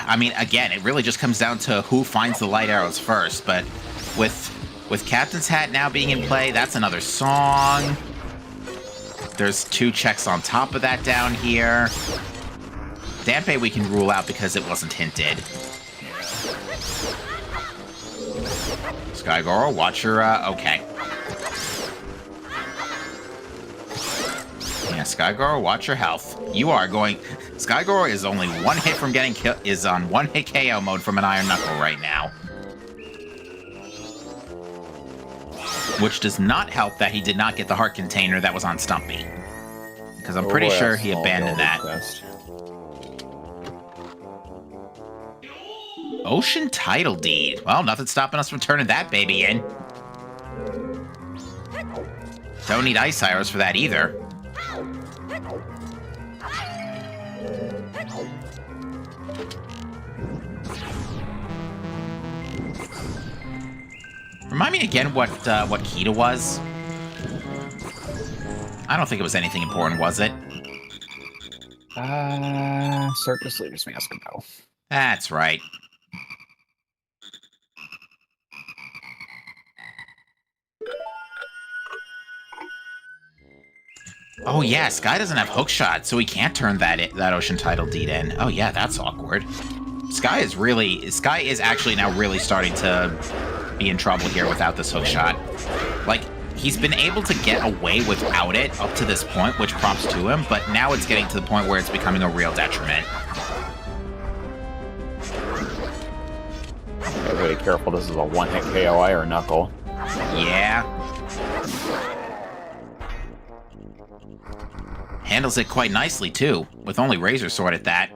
I mean, again, it really just comes down to who finds the light arrows first, but with Captain's Hat now being in play, that's another song. There's 2 checks on top of that down here. Dampe we can rule out because it wasn't hinted. Skygoro, watch your, okay. Yeah, Skygoro, watch your health. You are going... Skygoro is only one hit from getting killed, is on one hit KO mode from an Iron Knuckle right now. Which does not help that he did not get the heart container that was on Stumpy. Because I'm pretty sure he abandoned that. Ocean Title Deed. Well, nothing's stopping us from turning that baby in. Don't need ice arrows for that either. Remind me again what Kita was? I don't think it was anything important, was it? Circus Leader's Mask, no. That's right. Oh yeah, Sky doesn't have hookshot, so he can't turn that Ocean Title Deed in. Oh yeah, that's awkward. Sky is actually now really starting to be in trouble here without this hookshot. Like, he's been able to get away without it up to this point, which props to him, but now it's getting to the point where it's becoming a real detriment. Be really careful, this is a one-hit KO Iron Knuckle. Yeah. Handles it quite nicely, too, with only Razor Sword at that.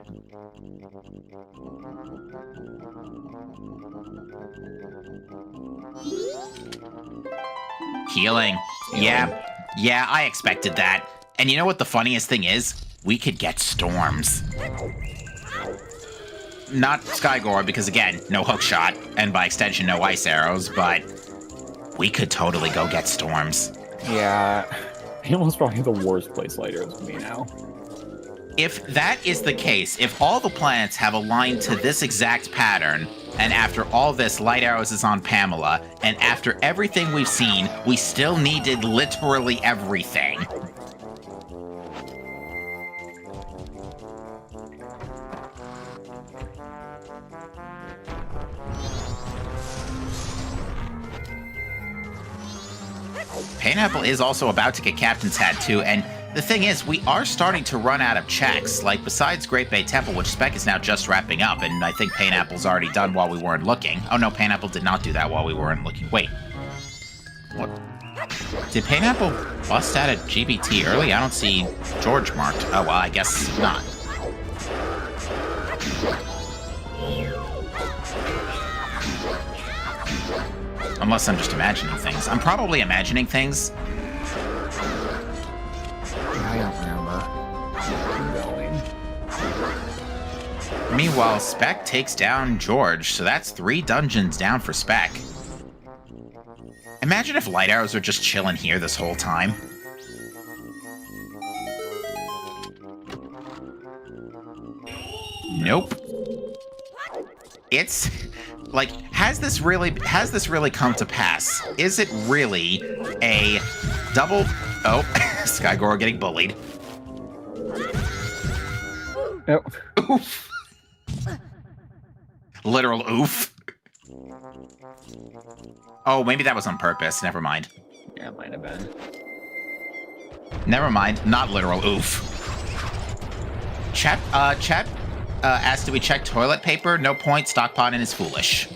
Healing. Yeah, I expected that. And you know what the funniest thing is? We could get storms. Not Skygore, because again, no hookshot, and by extension, no ice arrows, but we could totally go get storms. Yeah, Hamlin's probably the worst place light arrows for me now. If that is the case, if all the planets have aligned to this exact pattern, and after all this, Light Arrows is on Pamela, and after everything we've seen, we still needed literally everything. Pineapple is also about to get Captain's Hat too, and the thing is, we are starting to run out of checks. Like, besides Great Bay Temple, which Spec is now just wrapping up, and I think Pineapple's already done while we weren't looking. Oh no, Pineapple did not do that while we weren't looking. Wait. What? Did Pineapple bust out of GBT early? I don't see George marked. Oh, well, I guess not. Unless I'm just imagining things. I'm probably imagining things. I don't remember. Going. Meanwhile, Spec takes down George, so that's 3 dungeons down for Spec. Imagine if Light Arrows are just chilling here this whole time. Nope. It's like, has this really come to pass? Is it really a double? Oh, Skygoro getting bullied. Oh. Oof. Literal oof. Oh, maybe that was on purpose. Never mind. Yeah, it might have been. Never mind. Not literal oof. Chat asked, do we check toilet paper? No point. Stockpotting is foolish.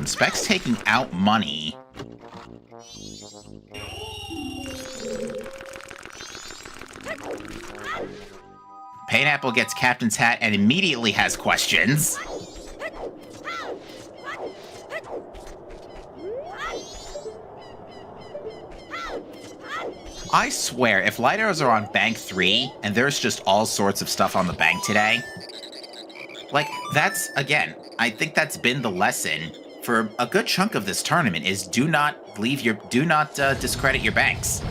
Spec's taking out money. Pineapple gets Captain's Hat and immediately has questions. I swear, if Light Arrows are on Bank 3, and there's just all sorts of stuff on the bank today, like, that's, again, I think that's been the lesson for a good chunk of this tournament, is do not discredit your banks.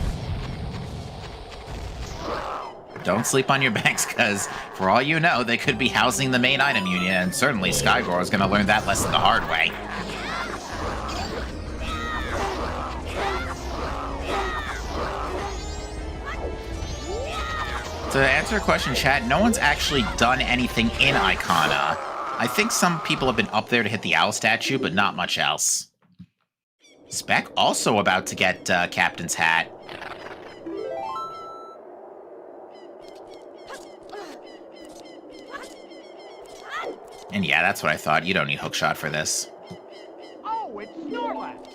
Don't sleep on your banks, because for all you know, they could be housing the main item union, and certainly Skygoro is going to learn that lesson the hard way. To answer your question, chat, no one's actually done anything in Icona. I think some people have been up there to hit the owl statue, but not much else. Spec also about to get Captain's hat. And yeah, that's what I thought. You don't need hookshot for this. Oh, it's Snorlax.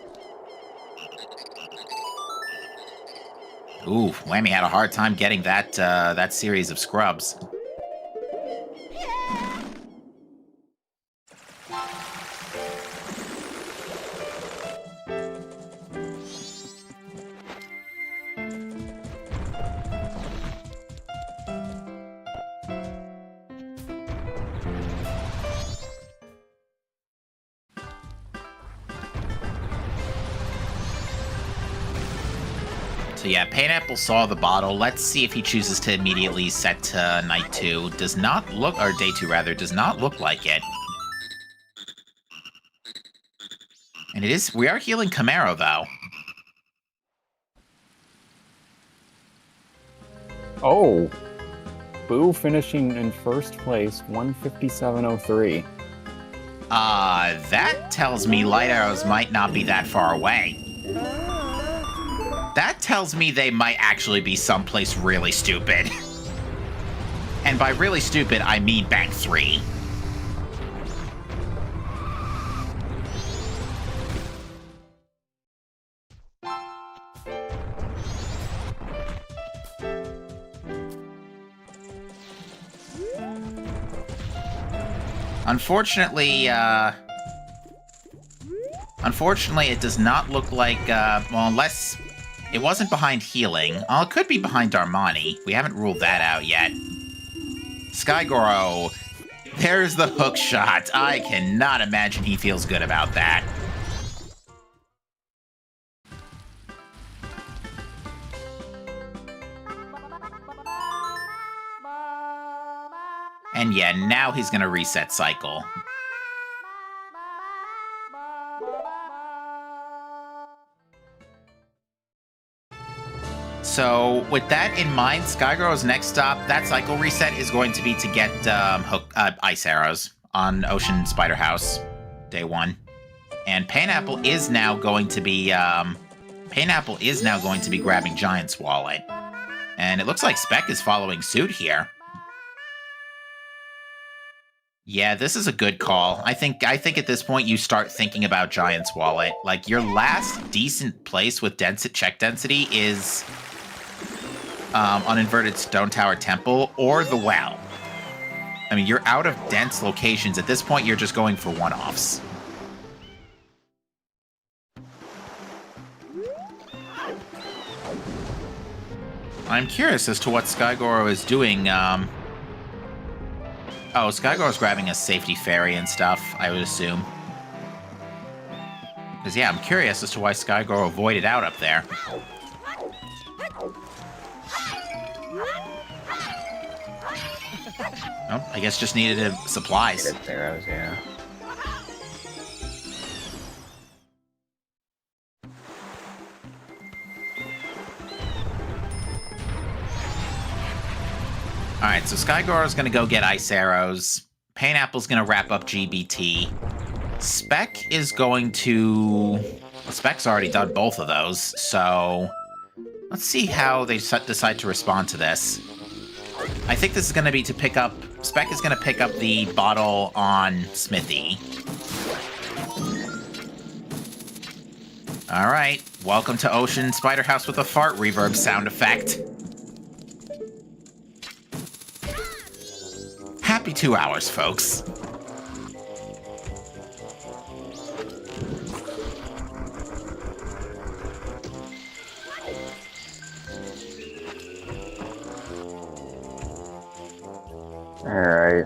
Ooh, Whammy had a hard time getting that that series of scrubs. So yeah, Pineapple saw the bottle. Let's see if he chooses to immediately set to night 2. Does not look, or day 2 rather, does not look like it. And it is, we are healing Camaro though. Oh, Boo finishing in first place, 157.03. That tells me light arrows might not be that far away. That tells me they might actually be someplace really stupid. And by really stupid, I mean Bank 3. Unfortunately, it does not look like, well, unless it wasn't behind healing. Oh, it could be behind Darmani. We haven't ruled that out yet. Skygoro, there's the hook shot. I cannot imagine he feels good about that. And yeah, now he's gonna reset cycle. So, with that in mind, Skygirl's next stop, that cycle reset is going to be to get ice arrows on Ocean Spider House, day 1. And Pineapple is now going to be grabbing Giant's wallet. And it looks like Spec is following suit here. Yeah, this is a good call. I think at this point you start thinking about Giant's wallet. Like, your last decent place with check density is on Inverted Stone Tower Temple or the well. I mean, you're out of dense locations. At this point, you're just going for one-offs. I'm curious as to what Skygoro is doing. Oh, Skygoro's grabbing a safety ferry and stuff, I would assume. Because, yeah, I'm curious as to why Skygoro voided out up there. Oh, I guess just needed supplies. Arrows, yeah. Alright, so Skygoro's gonna go get ice arrows. Pineapple's gonna wrap up GBT. Spec is going to... Well, Spec's already done both of those, so... Let's see how they decide to respond to this. I think this is going to be to pick up... Spec is going to pick up the bottle on Smithy. Alright, welcome to Ocean Spider House with a fart reverb sound effect. Happy 2 hours, folks. Alright.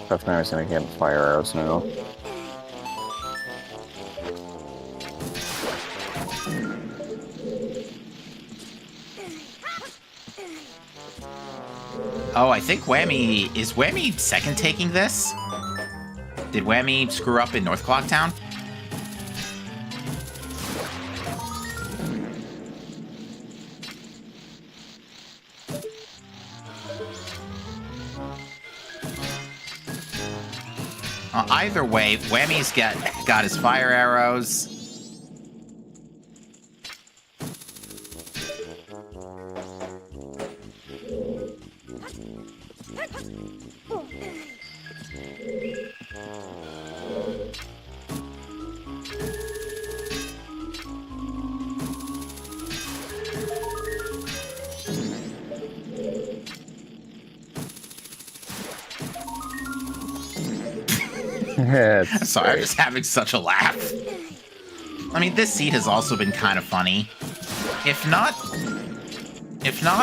That's now gonna get fire arrows now. Oh, I think Whammy... Is Whammy second taking this? Did Whammy screw up in North Clocktown? Either way, Whammy's got his fire arrows. Sorry, I'm just having such a laugh. I mean, this seed has also been kind of funny. If not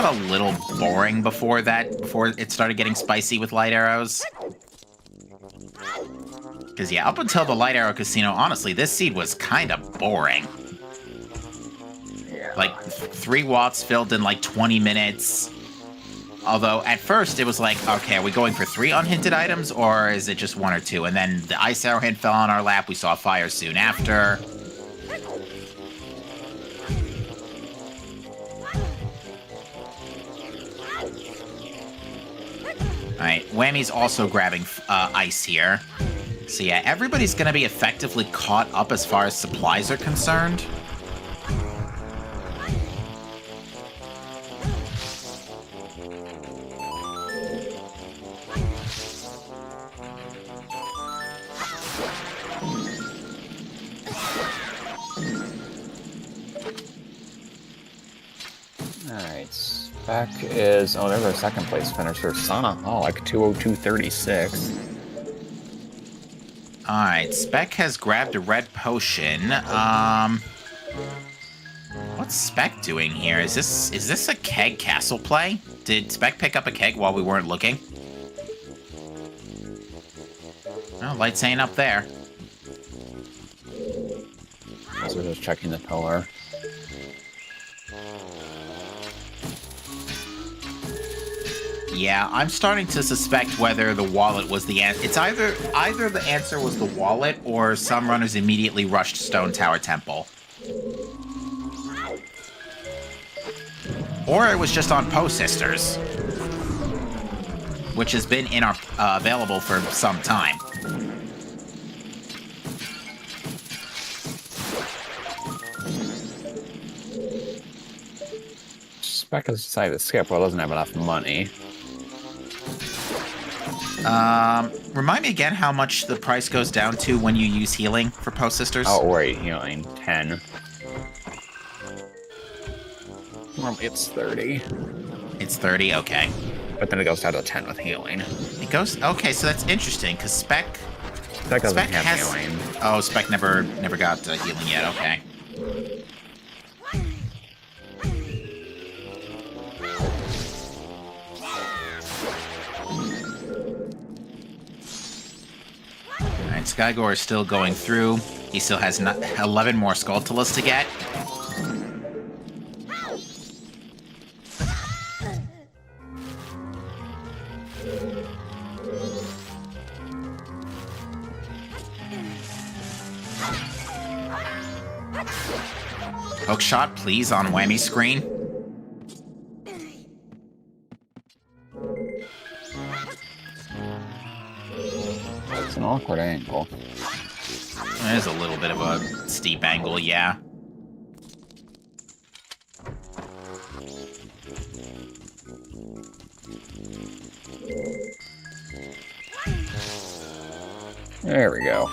a little boring before it started getting spicy with light arrows. Because, yeah, up until the Light Arrow Casino, honestly, this seed was kind of boring. Like, 3 watts filled in, like, 20 minutes. Although, at first, it was like, okay, are we going for 3 unhinted items, or is it just 1 or 2? And then the Ice Arrow hint fell on our lap, we saw fire soon after. Alright, Whammy's also grabbing ice here. So yeah, everybody's gonna be effectively caught up as far as supplies are concerned. Alright, Spec is... Oh, there's our second place finisher, Sana. Oh, like 202.36. Alright, Spec has grabbed a red potion. What's Spec doing here? Is this a keg castle play? Did Spec pick up a keg while we weren't looking? No, lights ain't up there. So we're just checking the pillar. Yeah, I'm starting to suspect whether the wallet was the answer. It's either the answer was the wallet, or some runners immediately rushed Stone Tower Temple. Or it was just on Post Sisters, which has been in our available for some time. Spec has decided to skip, well, doesn't have enough money. Remind me again how much the price goes down to when you use healing for Post Sisters? Oh, wait, healing 10. Normally it's 30. It's 30, okay. But then it goes down to 10 with healing. It goes, okay, so that's interesting, because Spec doesn't have healing. Oh, Spec never got healing yet, okay. Alright, Skygore is still going through. He still has 11 more Skulltulas to get. Hook shot, please, on Whammy's screen. It's an awkward angle. It is a little bit of a steep angle, yeah. There we go.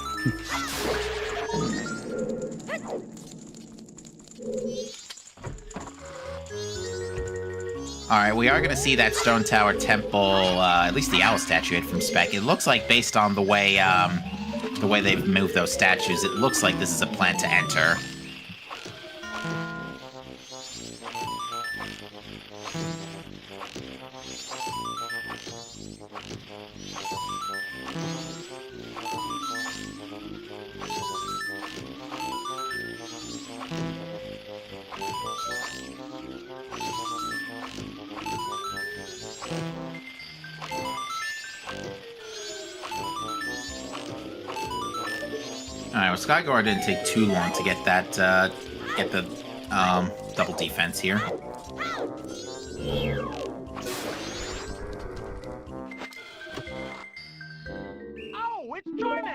Alright, we are going to see that Stone Tower Temple, at least the owl statue from Spec. It looks like, based on the way they've moved those statues, it looks like this is a plan to enter. Alright, well, Skygore didn't take too long to get that, get the, double defense here. Oh, it's Toyman!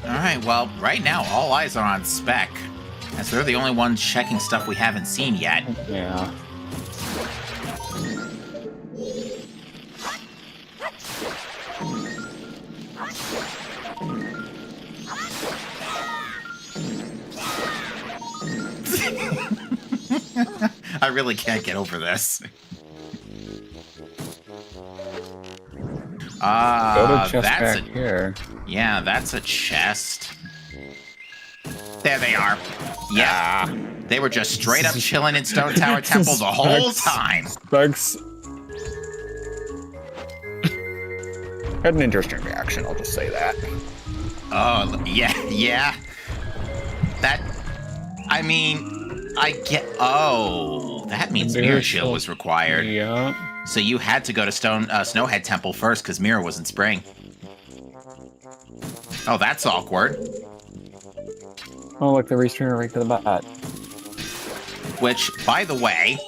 Alright, well, right now all eyes are on Spec, as they're the only ones checking stuff we haven't seen yet. Yeah. I really can't get over this. Go to chest that's back here. Yeah, that's a chest. There they are. Yeah, they were just straight up chilling in Stone Tower Temple the whole time. Specs had an interesting reaction, I'll just say that. Oh, yeah. That, I mean, I get, oh, that means Mirror Shield was required. Yeah. So you had to go to Snowhead Temple first because Mirror was in Spring. Oh, that's awkward. Oh, look, the restrainer right to the bot. Which, by the way,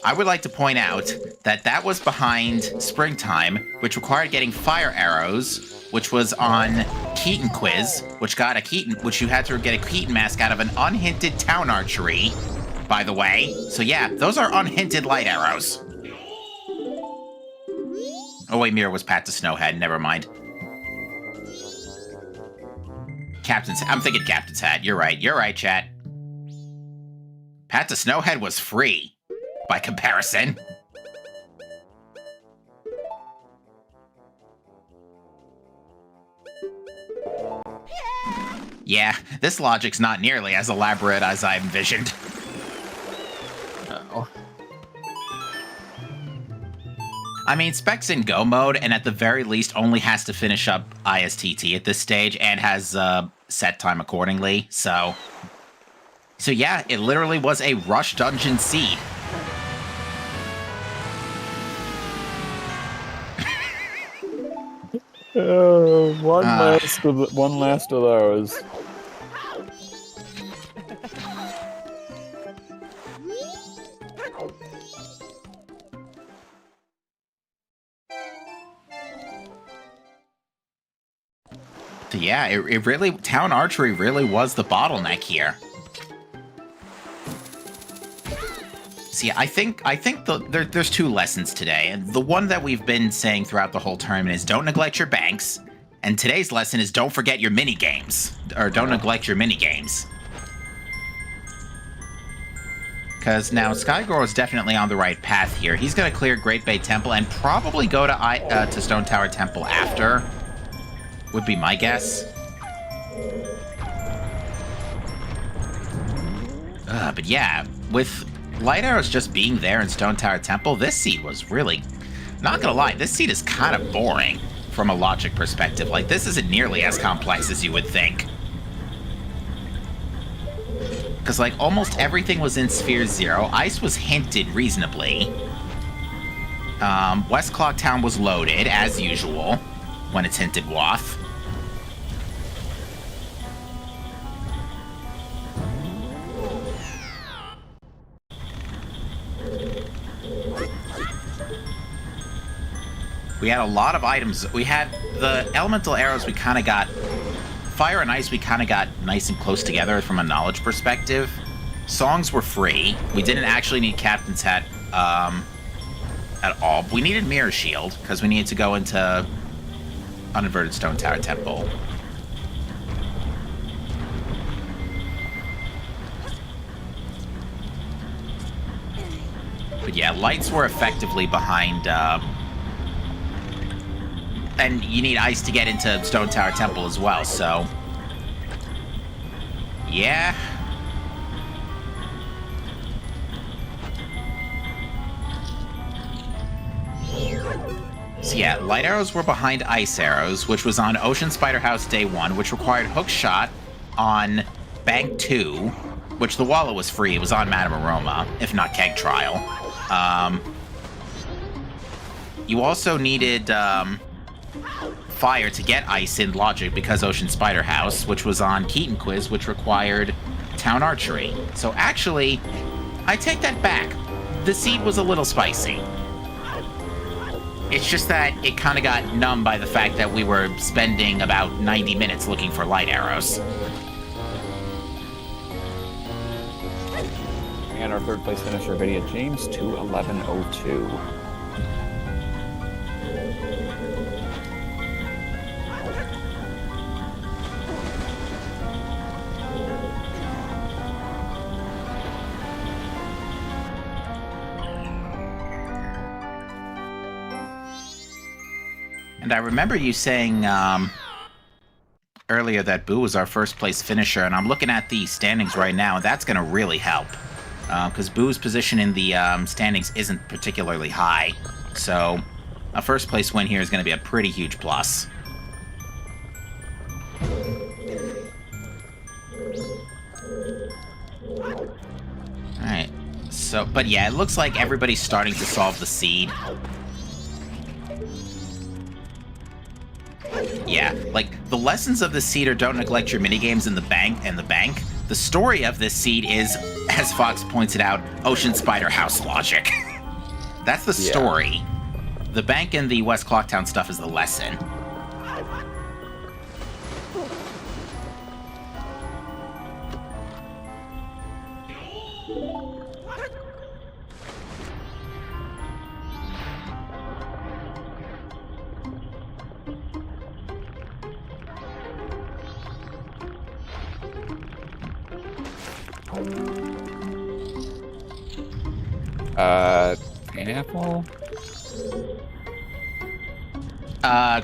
I would like to point out that that was behind Springtime, which required getting fire arrows, which was on Keaton Quiz, which you had to get a Keaton mask out of an unhinted town archery, by the way. So yeah, those are unhinted light arrows. Oh wait, Mirror was Pat to Snowhead, never mind. I'm thinking Captain's Hat. You're right, chat. Pat to Snowhead was free, by comparison. Yeah, this logic's not nearly as elaborate as I envisioned. Uh-oh. I mean, Spec's in go mode, and at the very least only has to finish up ISTT at this stage, and has set time accordingly, so yeah, it literally was a rush dungeon seed. One last of those. So yeah, it really, town archery really was the bottleneck here. See, I think there's two lessons today, and the one that we've been saying throughout the whole tournament is don't neglect your banks, and today's lesson is don't forget your mini games, or don't neglect your mini games. Because now Skygirl is definitely on the right path here. He's going to clear Great Bay Temple and probably go to Stone Tower Temple after. Would be my guess. But yeah, with light arrows just being there in Stone Tower Temple, this seed was really, not gonna lie, this seed is kind of boring from a logic perspective. Like, this isn't nearly as complex as you would think. Because, like, almost everything was in Sphere 0. Ice was hinted reasonably. West Clock Town was loaded, as usual, when it's hinted Wath. We had a lot of items. We had the elemental arrows we kind of got. Fire and ice we kind of got nice and close together from a knowledge perspective. Songs were free. We didn't actually need Captain's Hat at all. We needed Mirror Shield because we needed to go into Uninverted Stone Tower Temple. But yeah, lights were effectively behind... and you need ice to get into Stone Tower Temple as well, so... yeah. So yeah, light arrows were behind ice arrows, which was on Ocean Spider House Day 1, which required hook shot on Bank 2, which the Wallow was free. It was on Madame Aroma, if not Keg Trial. You also needed... fire to get ice in logic because Ocean Spider House, which was on Keaton Quiz, which required town archery. So actually, I take that back. The seed was a little spicy. It's just that it kind of got numb by the fact that we were spending about 90 minutes looking for light arrows. And our third place finisher, Video James, 2:11:02. And I remember you saying earlier that Boo was our first place finisher, and I'm looking at the standings right now, and that's going to really help. Because Boo's position in the standings isn't particularly high. So a first place win here is going to be a pretty huge plus. Alright. So, but yeah, it looks like everybody's starting to solve the seed. Yeah, like, the lessons of the seed are don't neglect your minigames in the bank. The story of this seed is, as Fox pointed out, Ocean Spider House logic. That's the story. Yeah. The bank and the West Clocktown stuff is the lesson. Pineapple?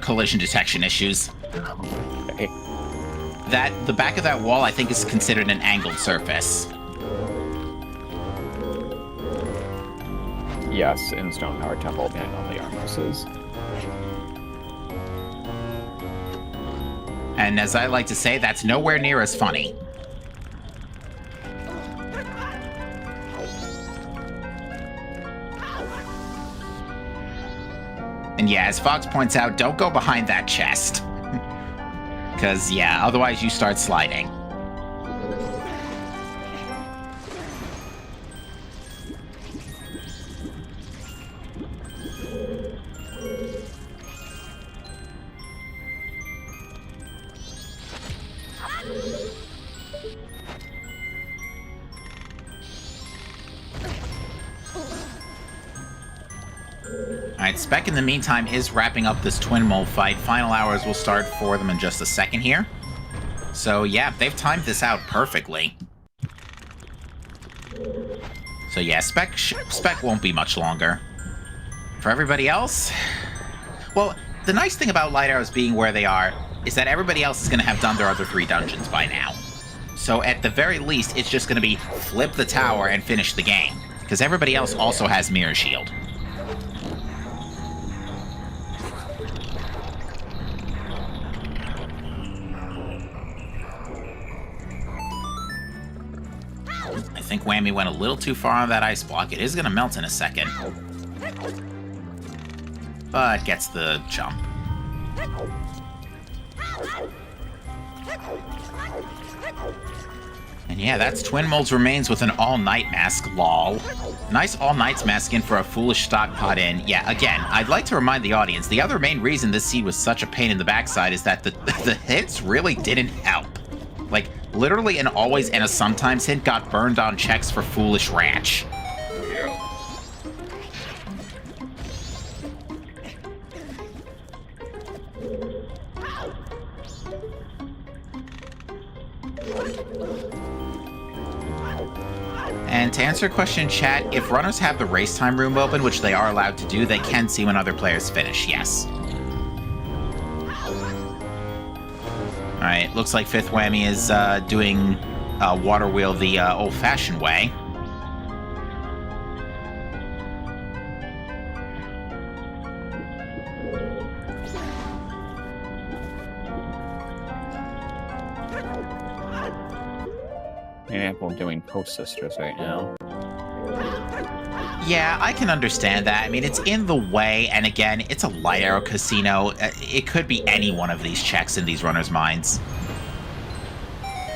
Collision detection issues. Okay. The back of that wall, I think, is considered an angled surface. Yes, in Stone Tower Temple, behind all the armhouses. And as I like to say, that's nowhere near as funny. And yeah, as Fox points out, don't go behind that chest. Because, yeah, otherwise you start sliding. Alright, Spec in the meantime is wrapping up this Twin Mole fight. Final hours will start for them in just a second here. So yeah, they've timed this out perfectly. So yeah, Spec won't be much longer. For everybody else, well, the nice thing about light arrows being where they are is that everybody else is going to have done their other 3 dungeons by now. So at the very least, it's just going to be flip the tower and finish the game. Because everybody else also has Mirror Shield. I think Whammy went a little too far on that ice block. It is going to melt in a second. But gets the jump. And yeah, that's Twin Mole's remains with an all-night mask, lol. Nice all-nights mask in for a foolish stock pot in. Yeah, again, I'd like to remind the audience, the other main reason this seed was such a pain in the backside is that the hits really didn't help. Like, literally an always and a sometimes hint got burned on checks for foolish ranch. And to answer your question, chat, if runners have the race time room open, which they are allowed to do, they can see when other players finish, yes. Alright, looks like Fifth Whammy is doing Water Wheel the old-fashioned way. Pineapple doing Post Sisters right now. Yeah, I can understand that. I mean, it's in the way, and again, it's a light arrow casino. It could be any one of these checks in these runners' minds.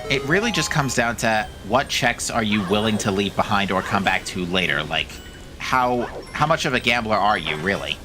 It really just comes down to what checks are you willing to leave behind or come back to later. Like, how much of a gambler are you, really?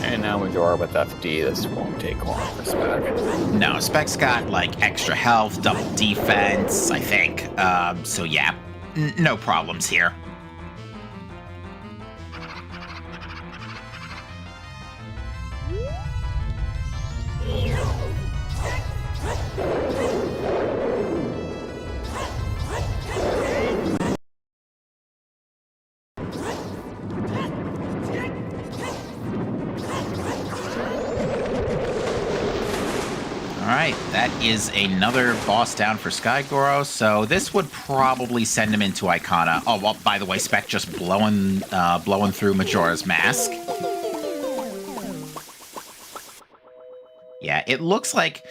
And now Majora with FD, this won't take long for Spec. No, Spec's got, like, extra health, double defense, I think. So yeah, no problems here. Alright, that is another boss down for Skygoro, so this would probably send him into Icona. Oh, well, by the way, Spec just blowing through Majora's Mask. Yeah, it looks like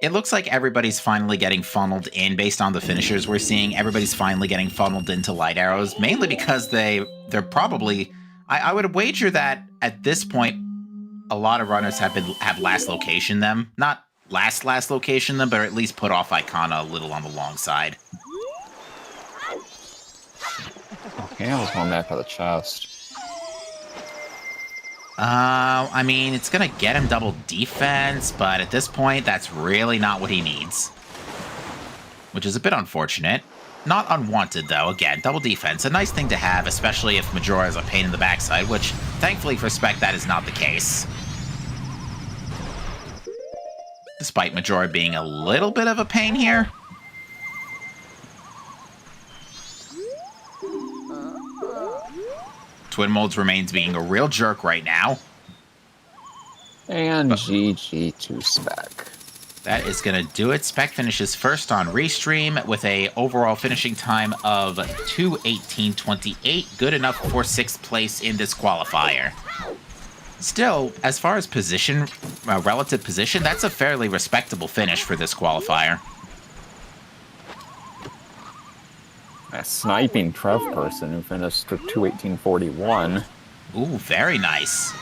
everybody's finally getting funneled in based on the finishers we're seeing. Everybody's finally getting funneled into light arrows, mainly because they're probably... I would wager that at this point, a lot of runners have last location them. Not last location them, but at least put off Icona a little on the long side. Okay, I was going back for the chest. I mean, it's gonna get him double defense, but at this point, that's really not what he needs. Which is a bit unfortunate. Not unwanted, though. Again, double defense, a nice thing to have, especially if Majora is a pain in the backside, which, thankfully for Spec, that is not the case. Despite Majora being a little bit of a pain here. Twin Molds remains being a real jerk right now. And GG to Spec. That is going to do it. Spec finishes first on Restream with a overall finishing time of 2:18.28. Good enough for 6th place in this qualifier. Still, as far as position, relative position, that's a fairly respectable finish for this qualifier. A sniping Trev person who finished with 2:18.41. Ooh, very nice.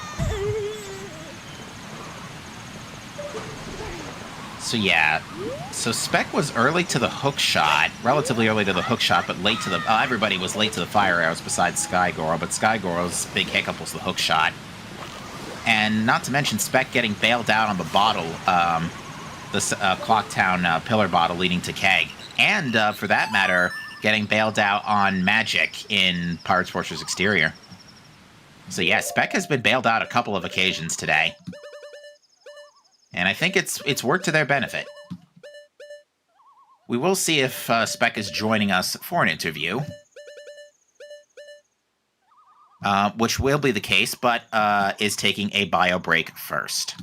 So yeah, so Spec was early to the hook shot, relatively early to the hook shot, but late to the... everybody was late to the fire arrows besides Skygoro, but Skygoro's big hiccup was the hook shot. And not to mention Spec getting bailed out on the bottle, the Clocktown pillar bottle leading to Keg. And, for that matter, getting bailed out on Magic in Pirates Fortress Exterior. So yeah, Spec has been bailed out a couple of occasions today. And I think it's worked to their benefit. We will see if Spec is joining us for an interview. Which will be the case, but is taking a bio break first.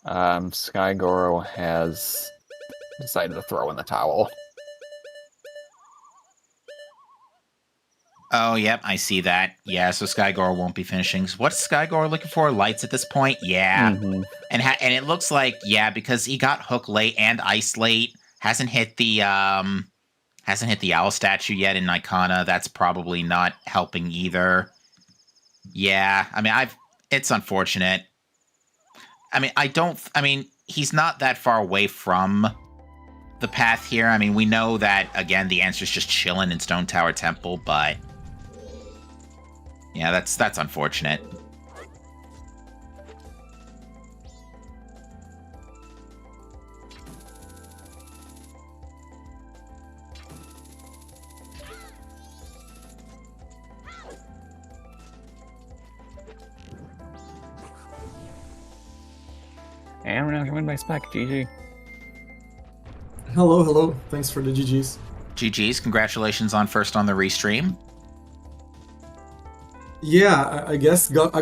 Skygoro has decided to throw in the towel. Oh, yep, I see that. Yeah, so Skygoro won't be finishing. What's Skygoro looking for? Lights at this point? Yeah. Mm-hmm. And it looks like, yeah, because he got Hook late and Ice late, hasn't hit the owl statue yet in Icona. That's probably not helping either. Yeah, I mean, it's unfortunate. I mean, he's not that far away from the path here. I mean, we know that, again, the answer's just chilling in Stone Tower Temple, but yeah, that's unfortunate. And we're now joined by Spec. GG. Hello. Thanks for the GGs. GG's, congratulations on first on the restream. Yeah, I guess I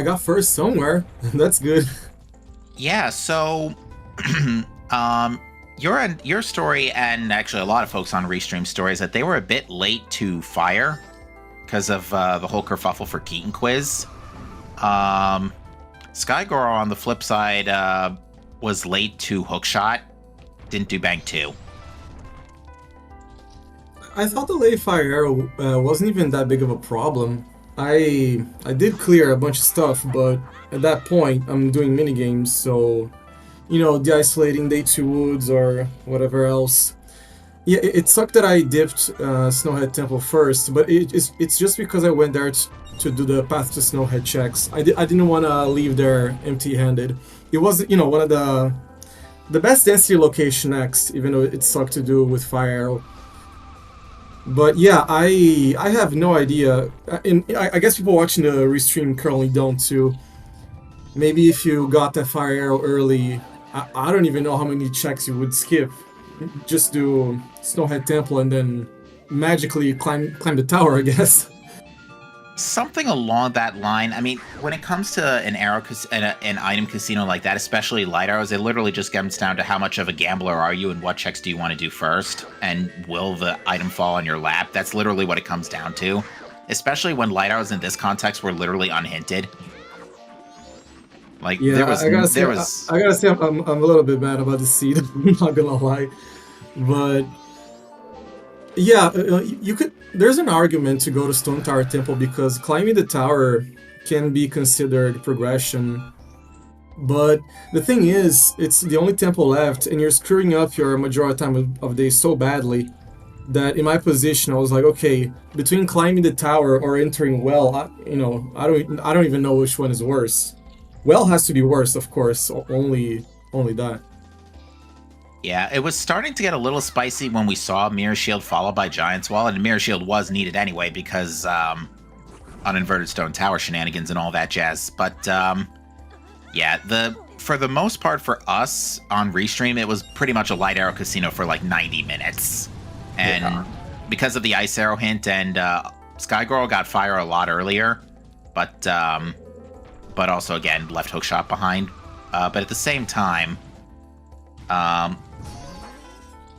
got first somewhere. That's good. Yeah, so your story, and actually a lot of folks on restream stories, that they were a bit late to fire because of the whole kerfuffle for Keaton quiz. Skygoro, on the flip side, was late to hookshot. Didn't do bank 2. I thought the late fire arrow wasn't even that big of a problem. I did clear a bunch of stuff, but at that point I'm doing minigames, so de-isolating day 2 woods or whatever else. Yeah, it sucked that I dipped Snowhead Temple first, but it's just because I went there to do the Path to Snowhead checks. I didn't want to leave there empty-handed. It was, one of the best density location next, even though it sucked to do with Fire Arrow. But yeah, I have no idea. I guess people watching the restream currently don't too. Maybe if you got that Fire Arrow early, I don't even know how many checks you would skip. Just do Snowhead Temple and then magically climb the tower, I guess. Something along that line. I mean, when it comes to an item casino like that, especially light arrows, it literally just comes down to how much of a gambler are you and what checks do you want to do first, and will the item fall on your lap? That's literally what it comes down to. Especially when light arrows in this context were literally unhinted. Like, yeah, I gotta say, I'm a little bit mad about the seed. I'm not gonna lie, but yeah, you could. There's an argument to go to Stone Tower Temple because climbing the tower can be considered progression. But the thing is, it's the only temple left, and you're screwing up your majority time of day so badly that in my position, I was like, okay, between climbing the tower or entering well, I don't even know which one is worse. Well has to be worse, of course. Only that. Yeah, it was starting to get a little spicy when we saw Mirror Shield followed by Giant's Wall, and Mirror Shield was needed anyway because uninverted stone tower shenanigans and all that jazz. But yeah, for the most part for us on Restream, it was pretty much a light arrow casino for like 90 minutes. And because of the ice arrow hint, and Skygirl got fire a lot earlier, but also again left hookshot behind. But at the same time,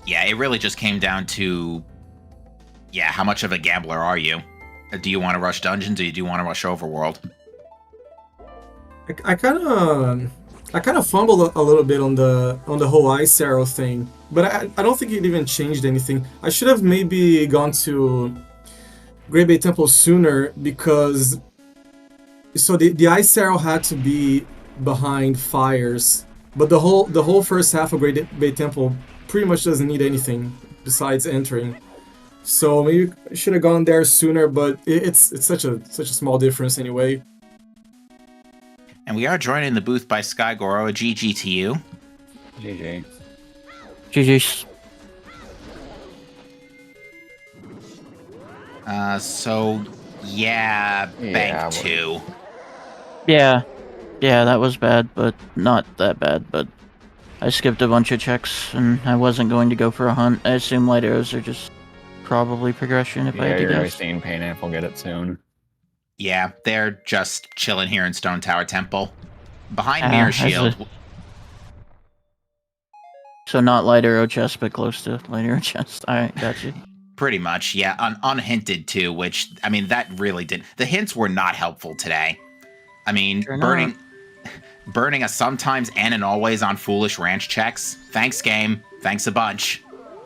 yeah, it really just came down to, yeah, how much of a gambler are you? Do you want to rush dungeons, or do you want to rush overworld? I kind of fumbled a little bit on the whole ice arrow thing, but I don't think it even changed anything. I should have maybe gone to Great Bay Temple sooner because the ice arrow had to be behind fires, but the whole first half of Great Bay Temple pretty much doesn't need anything besides entering. So maybe I should have gone there sooner, but it's such a small difference anyway. And we are joined in the booth by Skygoro, a GG to you. GG. GG's. So yeah, bank 2. Yeah, that was bad, but not that bad. But I skipped a bunch of checks, and I wasn't going to go for a hunt. I assume light arrows are just probably progression if I had to you're guess. seeing Painapple get it soon. Yeah, they're just chilling here in Stone Tower Temple. Behind Mirror Shield. So not light arrow chest, but close to light arrow chest. Alright, gotcha. Pretty much, yeah. Unhinted too, which, I mean, that really did. The hints were not helpful today. I mean, Sure burning a sometimes and an always on foolish ranch checks. Thanks, game. Thanks a bunch.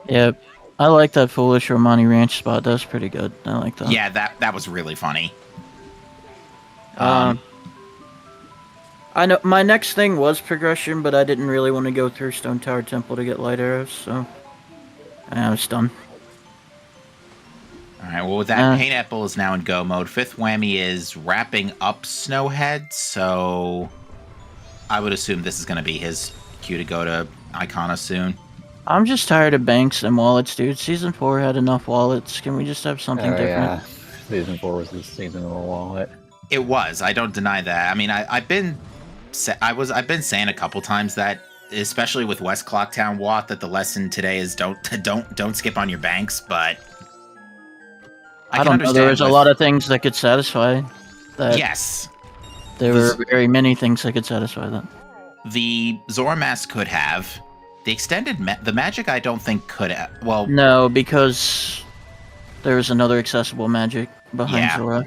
Yep. I like that foolish Romani Ranch spot. That's pretty good. I like that. Yeah, that was really funny. I know my next thing was progression, but I didn't really want to go through Stone Tower Temple to get light arrows, so I was done. Alright, well with that, Painapple is now in go mode. Fifth Whammy is wrapping up Snowhead, so I would assume this is going to be his cue to go to Icona soon. I'm just tired of banks and wallets, dude. Season 4 had enough wallets. Can we just have something different? Yeah. Season 4 was the season of the wallet. It was. I don't deny that. I mean, I've been I've been saying a couple times that, especially with West Clocktown Watt, that the lesson today is don't skip on your banks. But I don't know. There was a lot of things that could satisfy that. Yes, there were very many things that could satisfy that. The Zora Mask could have. The extended the magic, I don't think could have. Well, no, because there was another accessible magic behind Zora.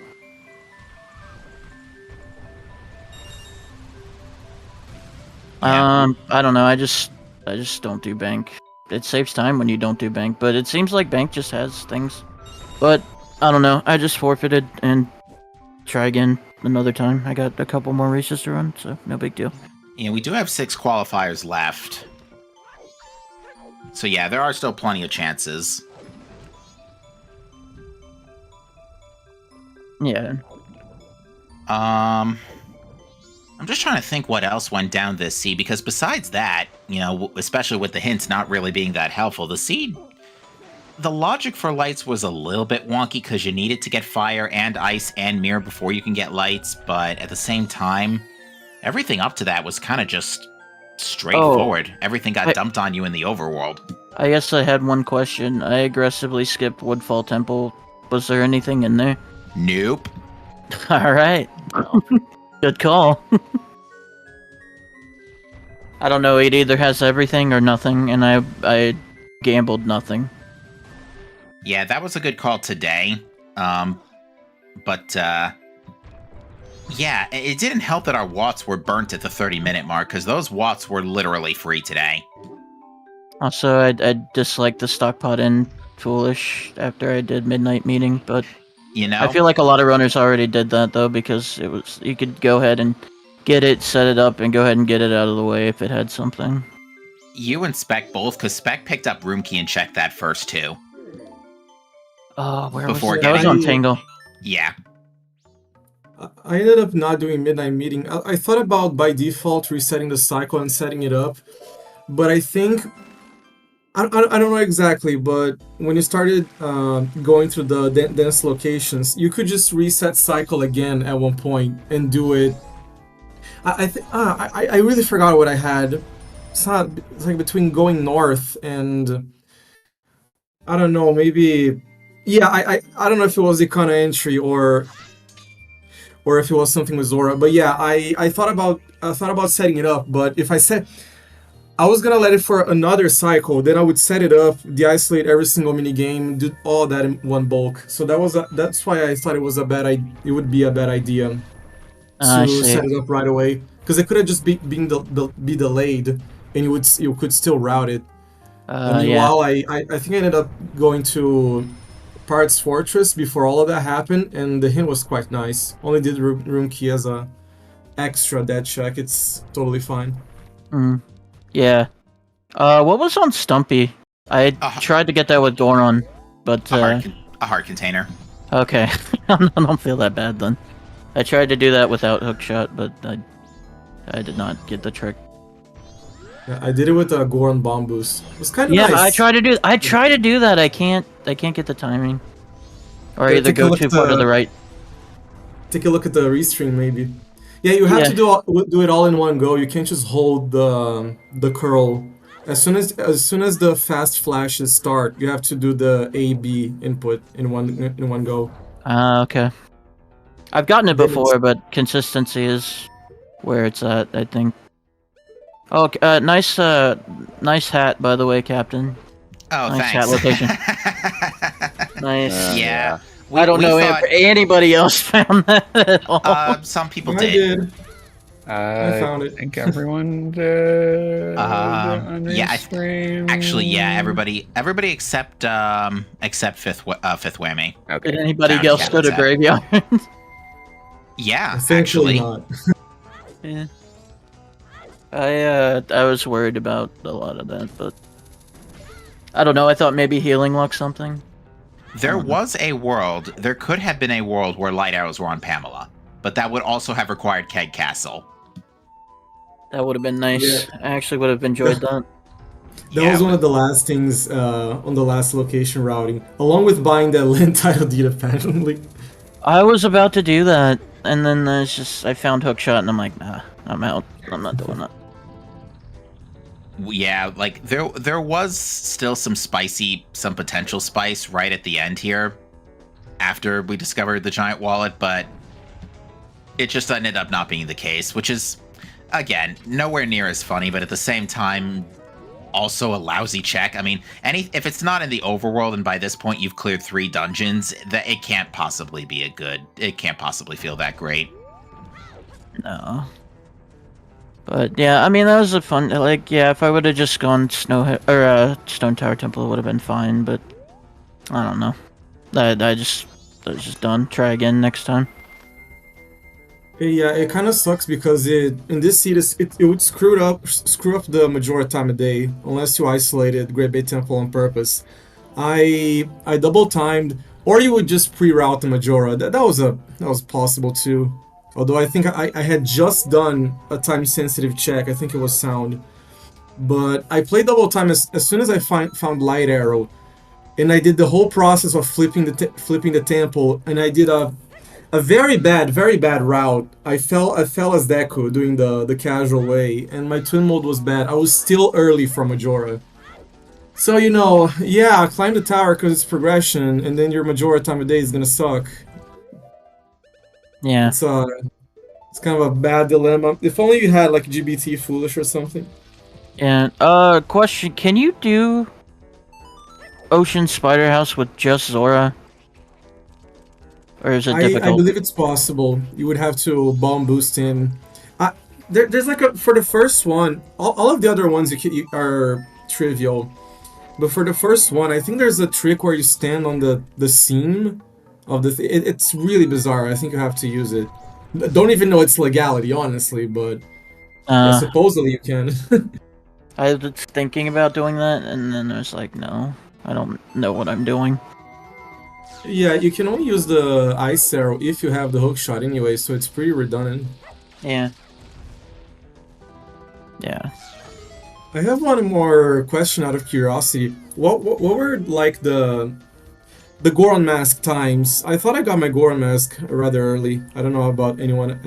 Yeah. I don't know. I just don't do bank. It saves time when you don't do bank, but it seems like bank just has things. But I don't know. I just forfeited and try again another time. I got a couple more races to run, so no big deal. Yeah, we do have 6 qualifiers left. So yeah, there are still plenty of chances. Yeah. I'm just trying to think what else went down this seed, because besides that, you know, especially with the hints not really being that helpful, the seed, the logic for lights was a little bit wonky because you needed to get fire and ice and mirror before you can get lights, but at the same time, everything up to that was kind of just straightforward. Everything got dumped on you in the overworld. I guess I had one question. I aggressively skipped Woodfall Temple. Was there anything in there? Nope. Alright. Good call. I don't know, it either has everything or nothing, and I gambled nothing. Yeah, that was a good call today. Yeah, it didn't help that our watts were burnt at the 30-minute mark, because those watts were literally free today. Also, I disliked the stockpot in Foolish after I did Midnight Meeting, but you know, I feel like a lot of runners already did that, though, because you could go ahead and get it, set it up, and go ahead and get it out of the way if it had something. You and Spec both, because Spec picked up Room Key and checked that first, too. Oh, where Before was it? That was on Tangle. Yeah. I ended up not doing Midnight Meeting. I thought about, by default, resetting the cycle and setting it up, but I think... I don't know exactly, but when you started going through the dense locations, you could just reset cycle again at one point and do it. I really forgot what I had. It's like between going north and I don't know, maybe I don't know if it was the Icona entry or if it was something with Zora, but yeah, I thought about setting it up, but if I was gonna let it for another cycle, then I would set it up, de-isolate every single minigame, do all that in one bulk. So that's why I thought it would be a bad idea to set it up right away, because it could have just be delayed, and you could still route it. Meanwhile, I think I ended up going to Pirate's Fortress before all of that happened, and the hint was quite nice. Only did Room Key as a extra dead check. It's totally fine. Yeah. What was on Stumpy? I tried to get that with Goron, but... a heart container. Okay. I don't feel that bad, then. I tried to do that without hookshot, but I did not get the trick. Yeah, I did it with a Goron bomb boost. It was kind of nice. Yeah, I try to do that. I can't get the timing. Or either go too far to the right. Take a look at the restream, maybe. Yeah, you have to do it all in one go. You can't just hold the curl. As soon as the fast flashes start, you have to do the A/B input in one go. Okay. I've gotten it before, but consistency is where it's at, I think. Oh, nice hat, by the way, Captain. Oh, nice thanks. Hat location. Nice. Yeah. I don't know if anybody else found that at all. Some people I did. I found it. I think everyone did. Everybody except fifth whammy. Okay. Did anybody else go to graveyard? Yeah, actually. Not. Yeah. I was worried about a lot of that, but I don't know. I thought maybe healing luck something. There could have been a world where light arrows were on Pamela, but that would also have required Keg Castle. That would have been nice. Yeah. I actually would have enjoyed that. That was one of the last things on the last location routing, along with buying that land title deed apparently. I was about to do that, and then I found Hookshot, and I'm like, nah, I'm out. I'm not doing that. Yeah, like there was still some potential spice right at the end here after we discovered the giant wallet, but it just ended up not being the case, which is, again, nowhere near as funny, but at the same time, also a lousy check. I mean, if it's not in the overworld and by this point you've cleared 3 dungeons, that it can't possibly be it can't possibly feel that great. No. But yeah, I mean that was a fun. Like, yeah, if I would have just gone Stone Tower Temple, it would have been fine. But I don't know. I was just done. Try again next time. Yeah, it kind of sucks because in this seed it would screw up the majority time of day unless you isolated Great Bay Temple on purpose. I double timed, or you would just pre-route the Majora. That was possible too. Although I think I had just done a time-sensitive check. I think it was sound. But I played double time as soon as I found Light Arrow. And I did the whole process of flipping the temple. And I did a very bad route. I fell as Deku doing the casual way. And my twin mode was bad. I was still early for Majora. So, you know, yeah, climb the tower because it's progression. And then your Majora time of day is gonna suck. Yeah. It's kind of a bad dilemma. If only you had like GBT Foolish or something. And question: can you do Ocean Spider House with just Zora, or is it difficult? I believe it's possible. You would have to bomb boost him. There's like for the first one, all of the other ones are trivial, but for the first one, I think there's a trick where you stand on the seam of the it's really bizarre. I think you have to use it. Don't even know its legality, honestly, but yeah, supposedly you can. I was thinking about doing that, and then I was like, no, I don't know what I'm doing. Yeah, you can only use the Ice Arrow if you have the hook shot anyway, so it's pretty redundant. Yeah. Yeah. I have one more question out of curiosity. What were like the Goron Mask times? I thought I got my Goron Mask rather early. I don't know about anyone.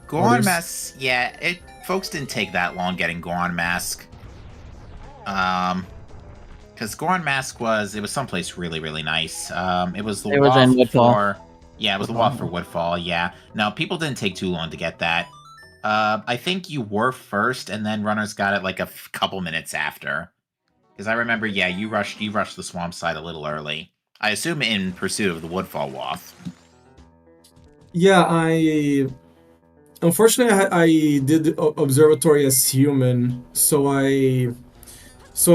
Goron Mask, yeah, folks didn't take that long getting Goron Mask. Because Goron Mask was someplace really, really nice. It was the waft for... Yeah, it was the waft for Woodfall, yeah. No, people didn't take too long to get that. I think you were first, and then runners got it like a couple minutes after. Because I remember, yeah, you rushed the swamp side a little early. I assume in pursuit of the Woodfall waft. Yeah, unfortunately I did observatory as human, so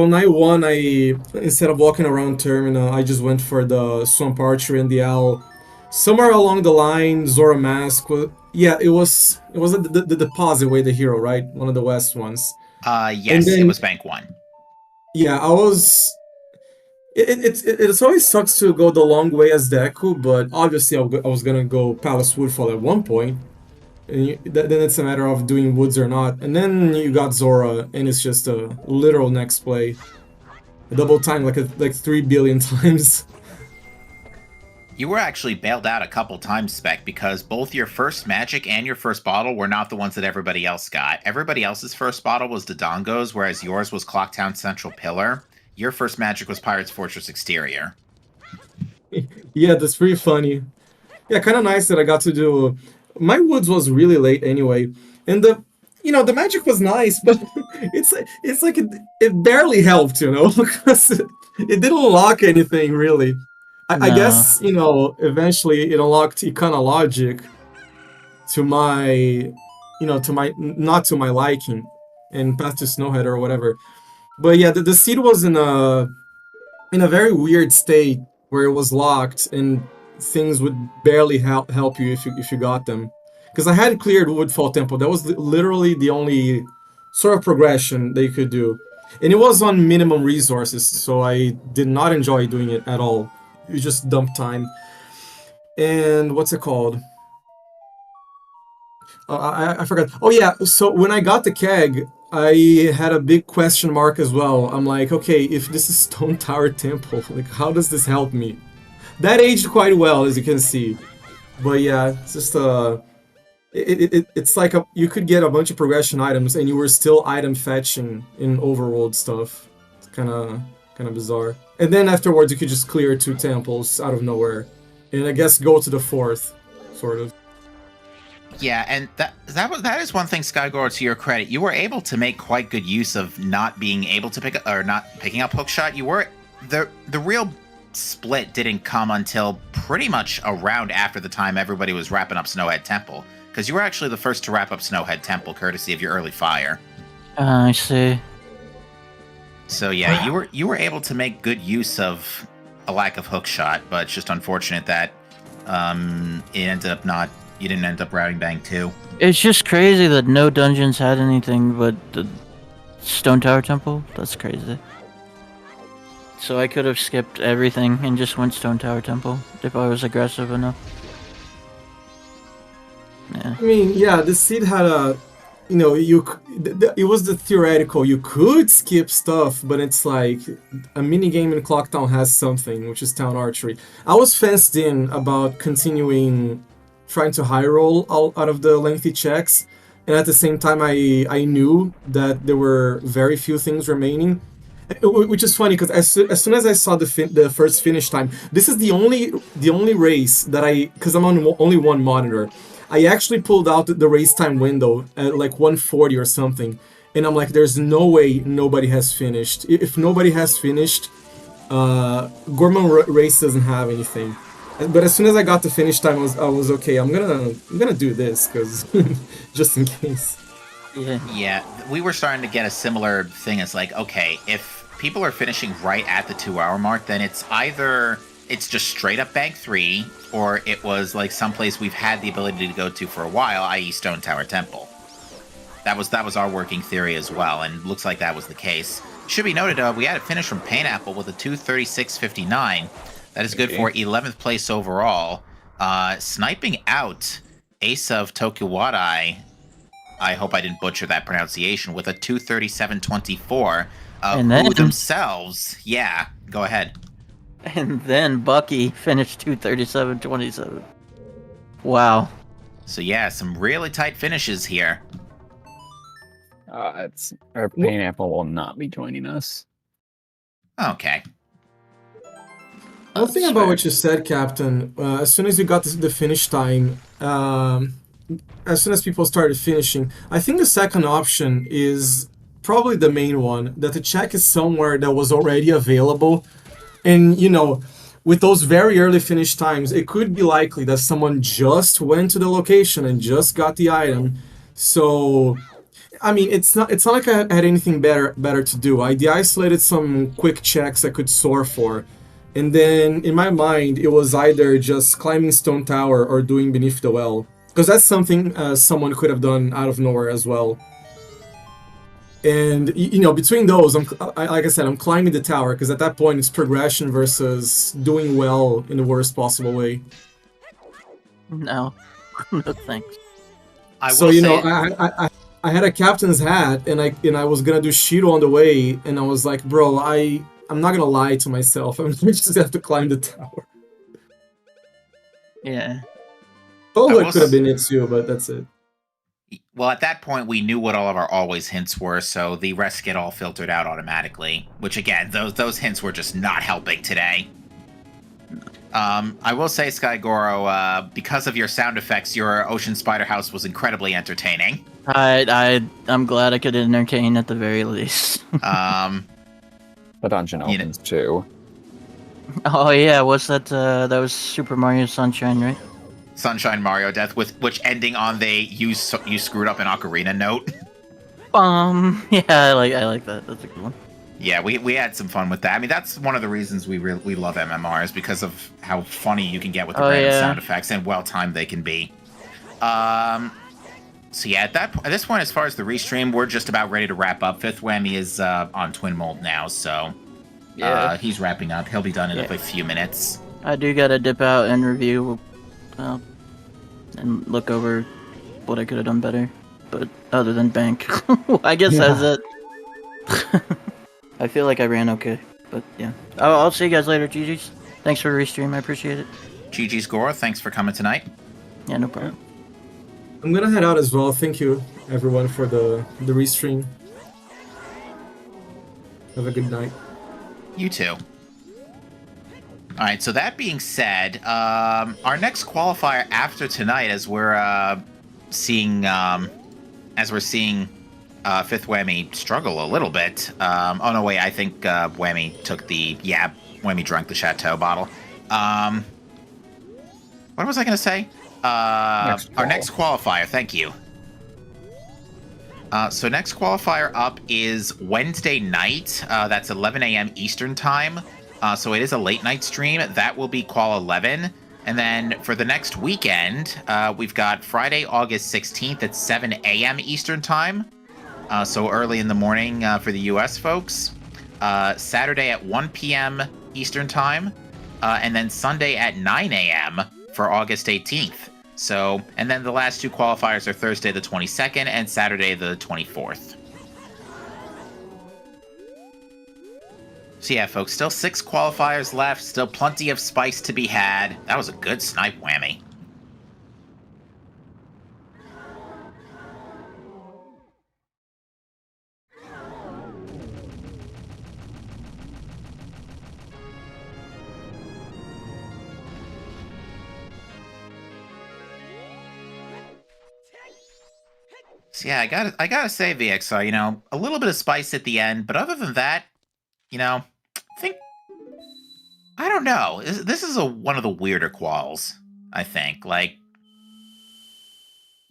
night 1 instead of walking around Terminal, I just went for the Swamp Archer and the Owl. Somewhere along the line, Zora Mask yeah, it was the deposit way, the hero, right? One of the west ones. Yes, then, it was Bank 1. Yeah, I was... It always sucks to go the long way as Deku, but obviously I was gonna go Palace Woodfall at one point. And then it's a matter of doing woods or not. And then you got Zora, and it's just a literal next play. A double time like 3 billion times. You were actually bailed out a couple times, Spec, because both your first magic and your first bottle were not the ones that everybody else got. Everybody else's first bottle was Dodongos, whereas yours was Clocktown Central Pillar. Your first magic was Pirate's Fortress Exterior. Yeah, that's pretty funny. Yeah, kind of nice that I got to do... My woods was really late anyway, and the magic was nice, but it's like it barely helped, because it didn't unlock anything really. I guess eventually it unlocked Ikana Logic to my, not to my liking, and Path to Snowhead or whatever. But yeah, the seed was in a very weird state where it was locked and things would barely help you if you got them. Because I had cleared Woodfall Temple. That was literally the only sort of progression they could do. And it was on minimum resources, so I did not enjoy doing it at all. It was just dump time. And what's it called? I forgot. Oh yeah, so when I got the keg, I had a big question mark as well. I'm like, okay, if this is Stone Tower Temple, like how does this help me? That aged quite well, as you can see. But yeah, it's just it's like you could get a bunch of progression items and you were still item fetching in overworld stuff. It's kind of bizarre. And then afterwards you could just clear 2 temples out of nowhere, and I guess go to the 4th, sort of. Yeah, and that is one thing, Skygore, to your credit. You were able to make quite good use of not being able to not picking up hookshot. You were the real split didn't come until pretty much around after the time everybody was wrapping up Snowhead Temple, because you were actually the first to wrap up Snowhead Temple, courtesy of your early fire. I see. So yeah, you were able to make good use of a lack of hookshot, but it's just unfortunate that it ended up not. You didn't end up routing Bang 2. It's just crazy that no dungeons had anything but the Stone Tower Temple. That's crazy. So I could have skipped everything and just went Stone Tower Temple if I was aggressive enough. Yeah. I mean, yeah, the seed had a, you know, it was the theoretical. You could skip stuff, but it's like a mini game in Clocktown has something, which is Town Archery. I was fenced in about continuing trying to high roll out of the lengthy checks, and at the same time I knew that there were very few things remaining, which is funny because as soon as I saw the first finish time, this is the only race that because I'm on only one monitor, I actually pulled out the race time window at like 140 or something, and I'm like, there's no way nobody has finished. If nobody has finished, Gorman Race doesn't have anything. But as soon as I got the finish time, I was okay. I'm gonna do this because just in case. Yeah, we were starting to get a similar thing. It's like, okay, if people are finishing right at the 2-hour mark, then it's either it's just straight up Bank 3, or it was like someplace we've had the ability to go to for a while, i.e. Stone Tower Temple. That was our working theory as well, and looks like that was the case. Should be noted, we had a finish from Painapple with a 2:36.59. That is good for 11th place overall. Sniping out Ace of Tokiwadai, I hope I didn't butcher that pronunciation, with a 2:37.24. And then, who themselves, yeah, go ahead. And then Bucky finished 2:37.27. Wow. So yeah, some really tight finishes here. Our Pineapple will not be joining us. Okay. One thing about what you said, Captain, as soon as you got the finish time, as soon as people started finishing, I think the second option is probably the main one, that the check is somewhere that was already available. And, you know, with those very early finish times, it could be likely that someone just went to the location and just got the item. So, I mean, it's not like I had anything better to do. I de-isolated some quick checks I could soar for. And then, in my mind, it was either just climbing Stone Tower or doing Beneath the Well. Because that's something someone could have done out of nowhere as well. And, you know, between those, like I said, I'm climbing the tower, because at that point, it's progression versus doing well in the worst possible way. No. No thanks. So, you know, I had a captain's hat, and I was going to do Shiro on the way, and I was like, bro, I'm not gonna lie to myself. I'm just have to climb the tower. Yeah. Oh, it could have been it too, but that's it. Well, at that point, we knew what all of our always hints were, so the rest get all filtered out automatically. Which, again, those hints were just not helping today. I will say, Skygoro, because of your sound effects, your Ocean Spider House was incredibly entertaining. I'm glad I could entertain at the very least. The dungeon opens too. Oh yeah, what's that? That was Super Mario Sunshine, right? Sunshine Mario Death, with which ending on the you screwed up an ocarina note. Yeah, I like that. That's a good one. Yeah, we had some fun with that. I mean, that's one of the reasons we love MMRs, because of how funny you can get with the random sound effects and well timed they can be. So yeah, at this point, as far as the restream, we're just about ready to wrap up. Fifth Whammy is on Twin Mold now, so he's wrapping up. He'll be done in a few minutes. I do gotta dip out and review and look over what I could have done better. But other than Bank, I guess that's it. I feel like I ran okay, but yeah. I'll see you guys later, GG's. Thanks for the restream, I appreciate it. GG's Gore, thanks for coming tonight. Yeah, no problem. I'm gonna head out as well. Thank you, everyone, for the restream. Have a good night. You too. All right, so that being said, our next qualifier after tonight, as we're seeing Fifth Whammy struggle a little bit. Oh no, wait, I think Whammy took Whammy drank the Chateau bottle. What was I going to say? Our next qualifier, thank you. So next qualifier up is Wednesday night. That's 11 a.m. Eastern time. So it is a late night stream. That will be Qual 11. And then for the next weekend, we've got Friday, August 16th at 7 a.m. Eastern time. So early in the morning for the US folks. Saturday at 1 p.m. Eastern time. And then Sunday at 9 a.m. for August 18th. So, and then the last two qualifiers are Thursday the 22nd and Saturday the 24th. So yeah, folks, still 6 qualifiers left, still plenty of spice to be had. That was a good snipe whammy. So yeah, I gotta say, VXR, you know, a little bit of spice at the end, but other than that, you know, I don't know. This is one of the weirder quals, I think. Like,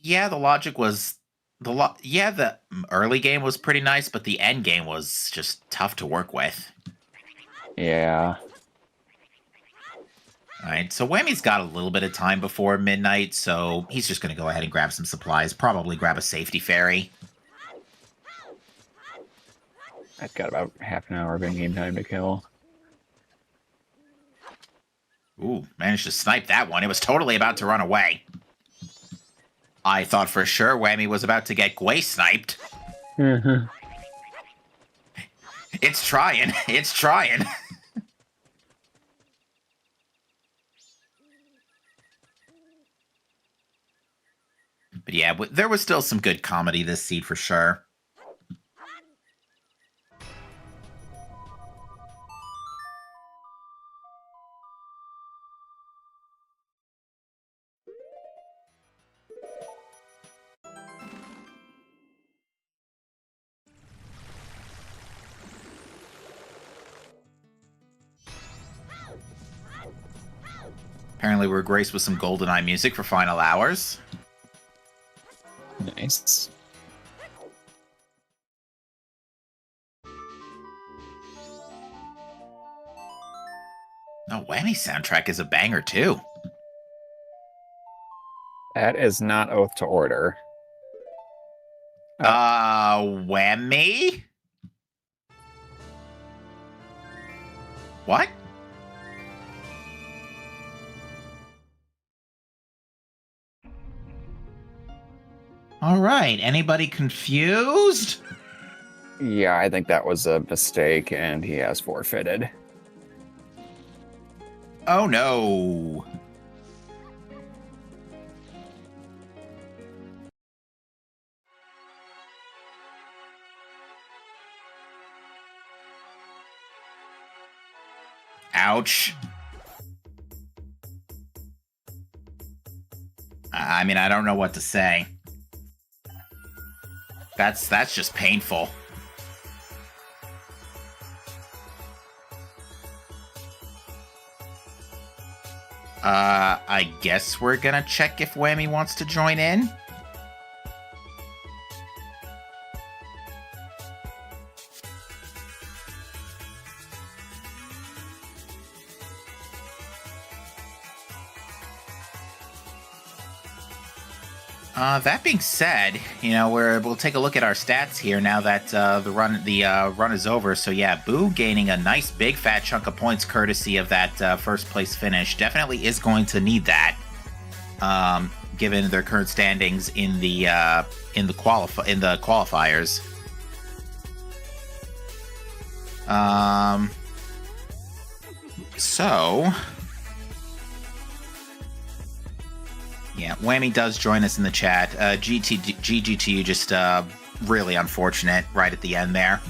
yeah, the logic was the early game was pretty nice, but the end game was just tough to work with. Yeah. All right, so Whammy's got a little bit of time before midnight, so he's just going to go ahead and grab some supplies, probably grab a safety ferry. I've got about half an hour of in-game time to kill. Ooh, managed to snipe that one. It was totally about to run away. I thought for sure Whammy was about to get Gwei sniped. It's trying. It's trying. But yeah, there was still some good comedy this seed for sure. Apparently we're graced with some GoldenEye music for final hours. Nice. No, Whammy soundtrack is a banger too. That is not Oath to Order. Whammy? What? All right, anybody confused? Yeah, I think that was a mistake, and he has forfeited. Oh no. Ouch. I mean, I don't know what to say. That's just painful. I guess we're gonna check if Whammy wants to join in. That being said, you know, we'll take a look at our stats here now that the run is over. So yeah, Boo gaining a nice big fat chunk of points courtesy of that first place finish. Definitely is going to need that, given their current standings in the qualifiers. Yeah, Whammy does join us in the chat. GGTU just really unfortunate right at the end there.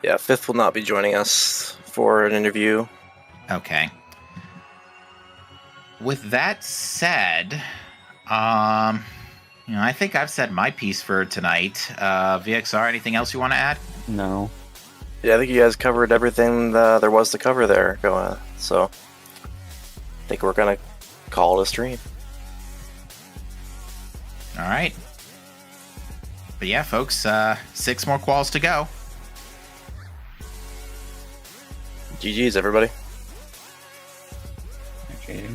Yeah, Fifth will not be joining us for an interview. Okay. With that said, I think I've said my piece for tonight. VXR, anything else you want to add? No. Yeah, I think you guys covered everything there was to cover there. So, I think we're gonna call it a stream. All right. But yeah, folks, 6 more quals to go. GG's, everybody. Okay.